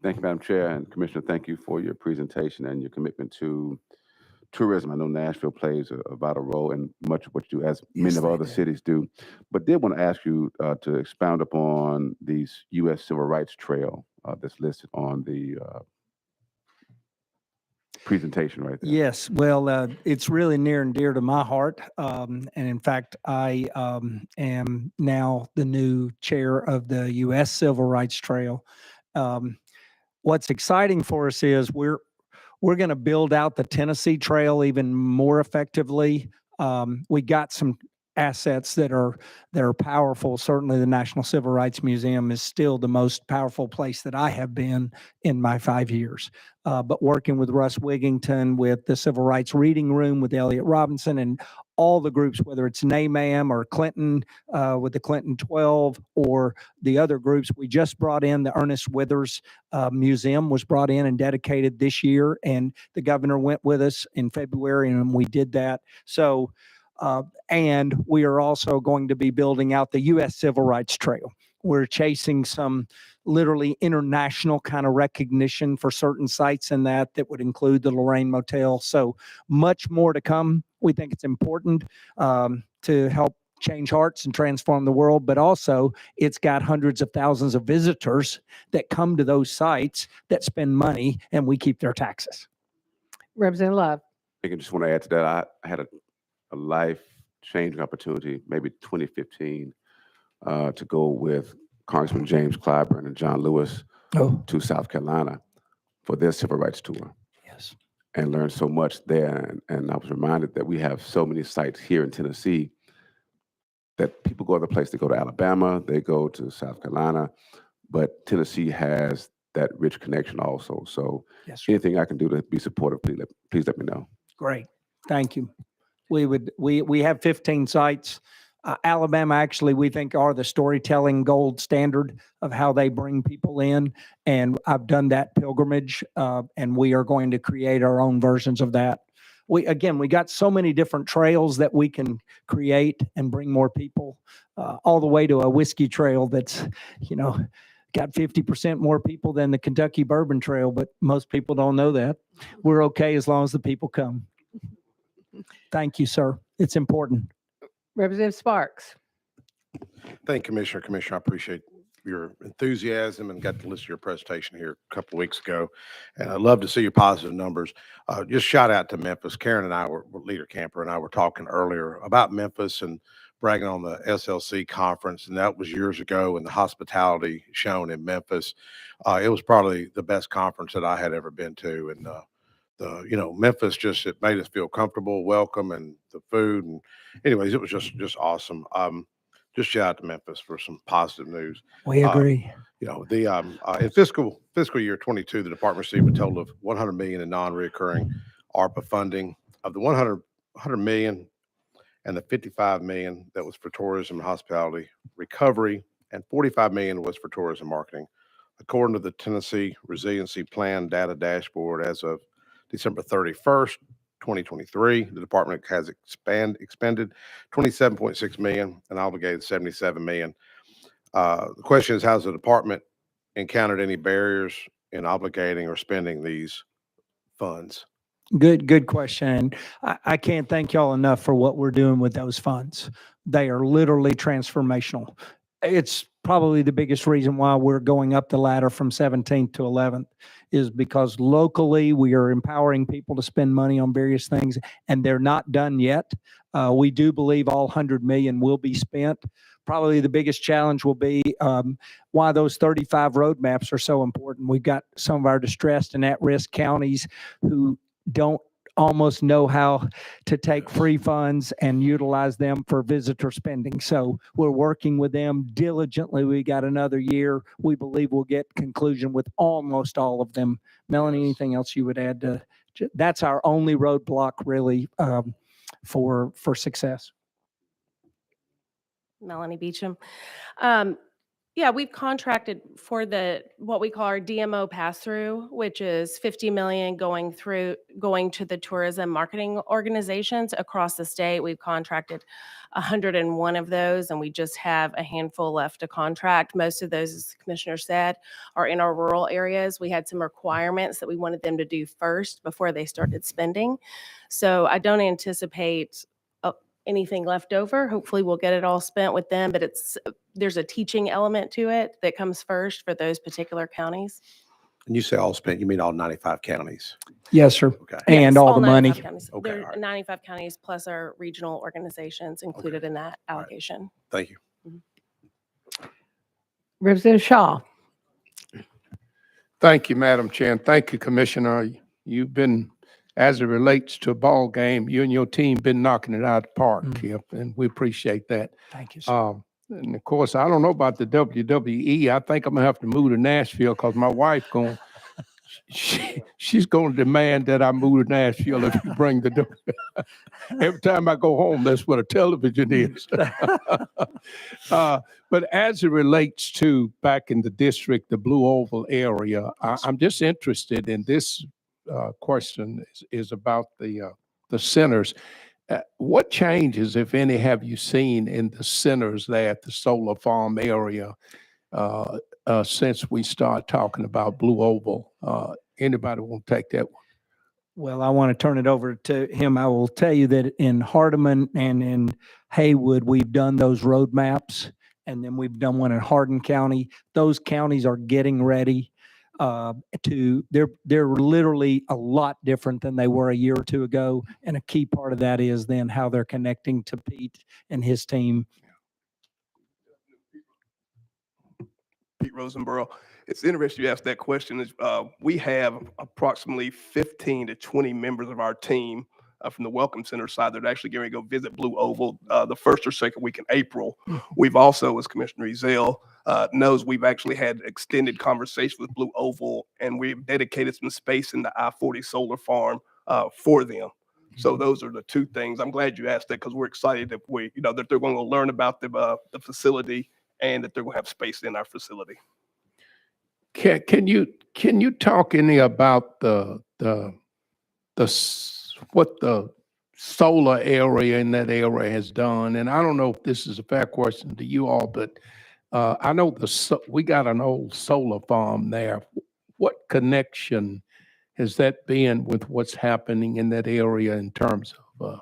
Speaker 5: Thank you, Madam Chair, and Commissioner, thank you for your presentation and your commitment to tourism. I know Nashville plays a vital role in much of what you do, as
Speaker 16: Yes,
Speaker 5: many of
Speaker 16: they
Speaker 5: other
Speaker 16: do.
Speaker 5: cities do. But did want to ask you to expound upon these U.S. Civil Rights Trail that's listed on the presentation right there.
Speaker 16: Yes, well, it's really near and dear to my heart. And in fact, I am now the new chair of the U.S. Civil Rights Trail. What's exciting for us is we're going to build out the Tennessee Trail even more effectively. We got some assets that are powerful. Certainly, the National Civil Rights Museum is still the most powerful place that I have been in my 5 years. But working with Russ Wigington, with the Civil Rights Reading Room, with Elliot Robinson, and all the groups, whether it's NAMAM or Clinton with the Clinton 12 or the other groups, we just brought in the Ernest Withers Museum was brought in and dedicated this year, and the governor went with us in February, and we did that. So. And we are also going to be building out the U.S. Civil Rights Trail. We're chasing some literally international kind of recognition for certain sites in that would include the Lorraine Motel. So much more to come. We think it's important to help change hearts and transform the world, but also it's got hundreds of thousands of visitors that come to those sites that spend money, and we keep their taxes.
Speaker 2: Representative Love.
Speaker 5: I just want to add to that. I had a life-changing opportunity, maybe 2015, to go with Congressman James Clyburn and John Lewis to South Carolina for their civil rights tour.
Speaker 16: Yes.
Speaker 5: And learned so much there. And I was reminded that we have so many sites here in Tennessee that people go other places. They go to Alabama, they go to South Carolina, but Tennessee has that rich connection also. So anything I can do to be supportive, please let me know.
Speaker 16: Great. Thank you. We have 15 sites. Alabama, actually, we think are the storytelling gold standard of how they bring people in. And I've done that pilgrimage, and we are going to create our own versions of that. We got so many different trails that we can create and bring more people, all the way to a whiskey trail that's, got 50% more people than the Kentucky Bourbon Trail, but most people don't know that. We're okay as long as the people come. Thank you, sir. It's important.
Speaker 2: Representative Sparks.
Speaker 1: Thank you, Commissioner. I appreciate your enthusiasm and got to listen to your presentation here a couple of weeks ago. And I'd love to see your positive numbers. Just shout out to Memphis. Karen and I Leader Camper and I were talking earlier about Memphis and bragging on the SLC conference. And that was years ago, and the hospitality shown in Memphis. It was probably the best conference that I had ever been to. And Memphis it made us feel comfortable, welcome, and the food. And anyways, it was just awesome. Just shout out to Memphis for some positive news.
Speaker 16: We agree.
Speaker 1: In fiscal year 22, the department received a total of $100 million in non-reoccurring ARPA funding. Of the $100 million and the $55 million that was for tourism and hospitality recovery, and $45 million was for tourism marketing. According to the Tennessee Resiliency Plan data dashboard, as of December 31st, 2023, the department has expended $27.6 million and obligated $77 million. The question is, has the department encountered any barriers in obligating or spending these funds?
Speaker 16: Good question. I can't thank y'all enough for what we're doing with those funds. They are literally transformational. It's probably the biggest reason why we're going up the ladder from 17th to 11th is because locally we are empowering people to spend money on various things, and they're not done yet. We do believe all $100 million will be spent. Probably the biggest challenge will be why those 35 roadmaps are so important. We've got some of our distressed and at-risk counties who don't almost know how to take free funds and utilize them for visitor spending. So we're working with them diligently. We got another year. We believe we'll get conclusion with almost all of them. Melanie, anything else you would add to? That's our only roadblock really for success.
Speaker 9: Melanie Beecham.
Speaker 7: Yeah, we've contracted for what we call our DMO pass-through, which is 50 million going to the tourism marketing organizations across the state. We've contracted 101 of those, and we just have a handful left to contract. Most of those, as the commissioner said, are in our rural areas. We had some requirements that we wanted them to do first before they started spending. So I don't anticipate anything left over. Hopefully we'll get it all spent with them, but there's a teaching element to it that comes first for those particular counties.
Speaker 1: And you say all spent, you mean all 95 counties?
Speaker 16: Yes, sir.
Speaker 1: Okay.
Speaker 16: And
Speaker 7: Yes,
Speaker 16: all the
Speaker 7: 95
Speaker 16: money.
Speaker 7: counties.
Speaker 1: Okay,
Speaker 7: There
Speaker 1: all
Speaker 7: are
Speaker 1: right.
Speaker 7: 95 counties plus our regional organizations included in that allocation.
Speaker 1: Thank you.
Speaker 2: Representative Shaw.
Speaker 4: Thank you, Madam Chair, and thank you, Commissioner. You've been, as it relates to a ball game, you and your team been knocking it out of the park here, and we appreciate that.
Speaker 16: Thank you, sir.
Speaker 4: And of course, I don't know about the WWE. I think I'm gonna have to move to Nashville because my wife she's gonna demand that I move to Nashville if you bring the every time I go home, that's what a television is. But as it relates to back in the district, the Blue Oval area, I'm just interested in this question is about the centers. What changes, if any, have you seen in the centers there at the solar farm area since we start talking about Blue Oval? Anybody want to take that one?
Speaker 16: Well, I want to turn it over to him. I will tell you that in Hardeman and in Haywood, we've done those road maps, and then we've done one in Hardin County. Those counties are getting ready they're literally a lot different than they were a year or two ago. And a key part of that is then how they're connecting to Pete and his team.
Speaker 9: Pete Rosenborough. It's interesting you asked that question. We have approximately 15 to 20 members of our team from the Welcome Center side that are actually going to go visit Blue Oval the first or second week in April. We've also, as Commissioner Ezell knows, we've actually had extended conversations with Blue Oval, and we've dedicated some space in the I-40 solar farm for them. So those are the two things. I'm glad you asked that because we're excited that that they're going to learn about the facility and that they're going to have space in our facility.
Speaker 4: Can you talk any about what the solar area in that area has done? And I don't know if this is a fair question to you all, but I know we got an old solar farm there. What connection has that been with what's happening in that area in terms of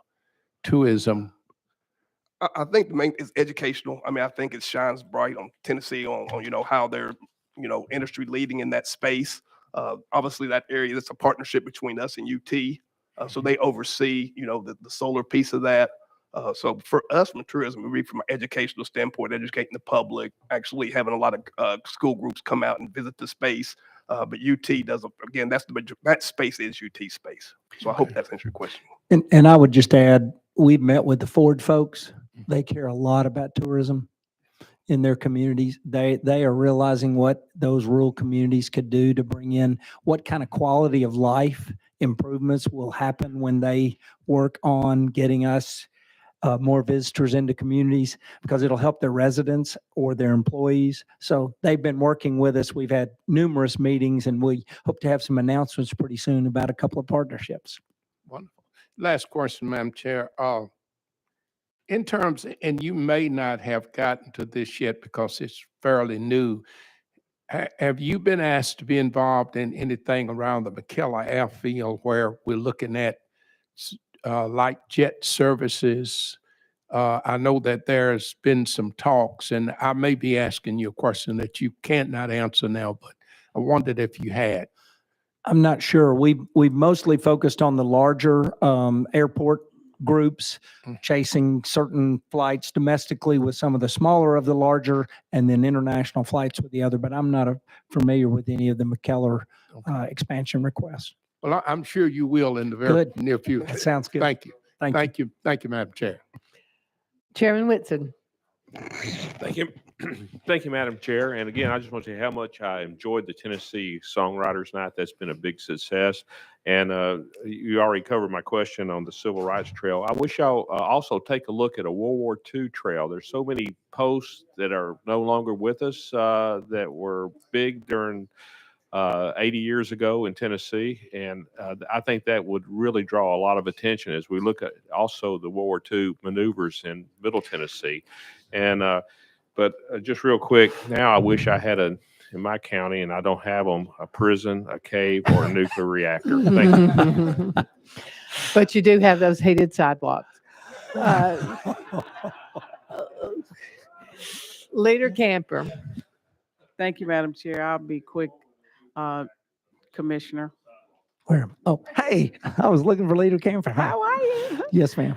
Speaker 4: tourism?
Speaker 9: I think the main is educational. I mean, I think it shines bright on Tennessee on how they're industry leading in that space. Obviously, that area, that's a partnership between us and UT. So they oversee, the solar piece of that. So for us, from tourism, we read from an educational standpoint, educating the public, actually having a lot of school groups come out and visit the space. But UT does, again, that space is UT space. So I hope that's answered your question.
Speaker 16: And I would just add, we've met with the Ford folks. They care a lot about tourism in their communities. They are realizing what those rural communities could do to bring in what kind of quality of life improvements will happen when they work on getting us more visitors into communities, because it'll help their residents or their employees. So they've been working with us. We've had numerous meetings, and we hope to have some announcements pretty soon about a couple of partnerships.
Speaker 4: Wonderful. Last question, Madam Chair. In terms, and you may not have gotten to this yet because it's fairly new, have you been asked to be involved in anything around the McKellar Airfield where we're looking at like jet services? I know that there's been some talks, and I may be asking you a question that you can't not answer now, but I wondered if you had.
Speaker 16: I'm not sure. We've mostly focused on the larger airport groups, chasing certain flights domestically with some of the smaller of the larger, and then international flights with the other. But I'm not familiar with any of the McKellar expansion requests.
Speaker 4: Well, I'm sure you will in the very near future.
Speaker 16: That sounds good.
Speaker 4: Thank you. Thank you, Madam Chair.
Speaker 2: Chairman Whitson.
Speaker 20: Thank you.
Speaker 6: Thank you, Madam Chair. And again, I just want to say how much I enjoyed the Tennessee Songwriters Night. That's been a big success. And you already covered my question on the Civil Rights Trail. I wish y'all also take a look at a World War II trail. There's so many posts that are no longer with us that were big during 80 years ago in Tennessee. And I think that would really draw a lot of attention as we look at also the World War II maneuvers in Middle Tennessee. And but just real quick, now I wish I had in my county, and I don't have them, a prison, a cave, or a nuclear reactor. Thank you.
Speaker 2: But you do have those heated sidewalks. Leader Camper.
Speaker 10: Thank you, Madam Chair. I'll be quick, Commissioner.
Speaker 16: Where? Oh, hey, I was looking for Leader Camper. Hi.
Speaker 10: How are you?
Speaker 16: Yes, ma'am.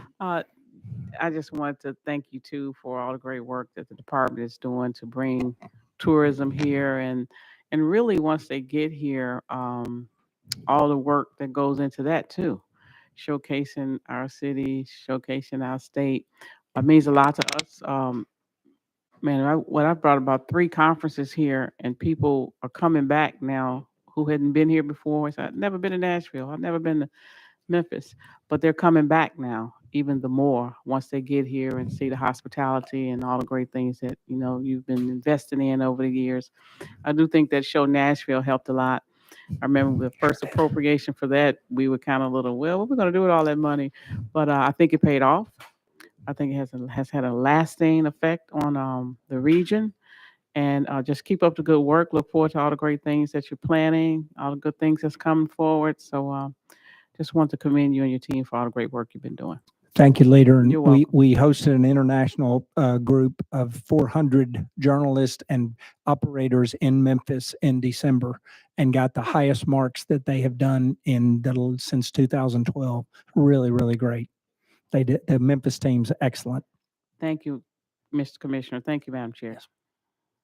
Speaker 10: I just wanted to thank you too for all the great work that the department is doing to bring tourism here, and really once they get here, all the work that goes into that too, showcasing our city, showcasing our state. It means a lot to us. Man, I brought about 3 conferences here, and people are coming back now who hadn't been here before. So I've never been to Nashville. I've never been to Memphis, but they're coming back now even the more once they get here and see the hospitality and all the great things that, you know, you've been investing in over the years. I do think that show Nashville helped a lot. I remember the first appropriation for that, we were kind of a little, well, what are we going to do with all that money? But I think it paid off. I think it has had a lasting effect on the region. And just keep up the good work. Look forward to all the great things that you're planning, all the good things that's coming forward. So just want to commend you and your team for all the great work you've been doing.
Speaker 16: Thank you, Leader. And
Speaker 10: You're
Speaker 16: we hosted an international group of 400 journalists and operators in Memphis in December and got the highest marks that they have done since 2012. Really, really great. They did. The Memphis team's excellent.
Speaker 10: Thank you, Mr. Commissioner. Thank you, Madam Chair.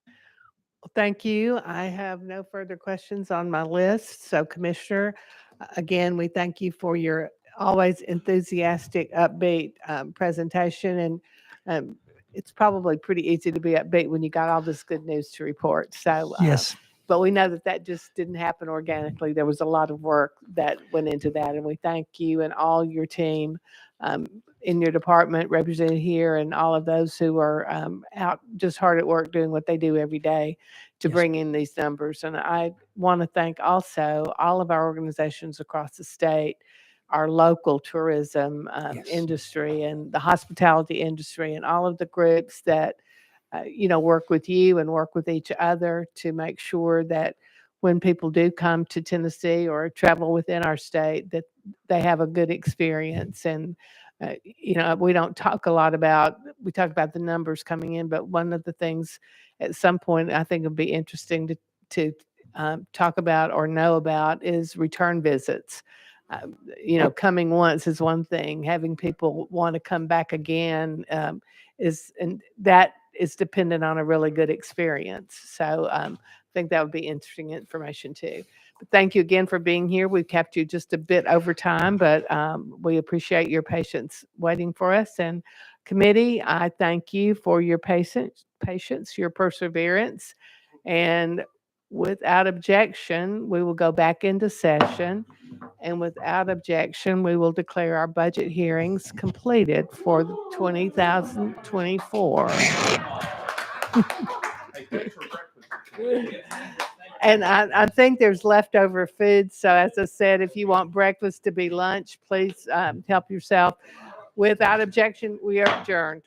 Speaker 2: Well, thank you. I have no further questions on my list. So Commissioner, again, we thank you for your always enthusiastic, upbeat presentation. And it's probably pretty easy to be upbeat when you got all this good news to report. So
Speaker 16: Yes.
Speaker 2: But we know that just didn't happen organically. There was a lot of work that went into that. And we thank you and all your team in your department represented here, and all of those who are out just hard at work doing what they do every day to bring in these numbers. And I want to thank also all of our organizations across the state, our local tourism industry and the hospitality industry, and all of the groups that work with you and work with each other to make sure that when people do come to Tennessee or travel within our state, that they have a good experience. And, we don't talk a lot we talk about the numbers coming in, but one of the things at some point I think would be interesting to talk about or know about is return visits. Coming once is one thing. Having people want to come back again that is dependent on a really good experience. So I think that would be interesting information too. But thank you again for being here. We've kept you just a bit over time, but we appreciate your patience waiting for us. And committee, I thank you for your patience, your perseverance. And without objection, we will go back into session. And without objection, we will declare our budget hearings completed for 2024. And I think there's leftover food. So as I said, if you want breakfast to be lunch, please help yourself. Without objection, we are adjourned.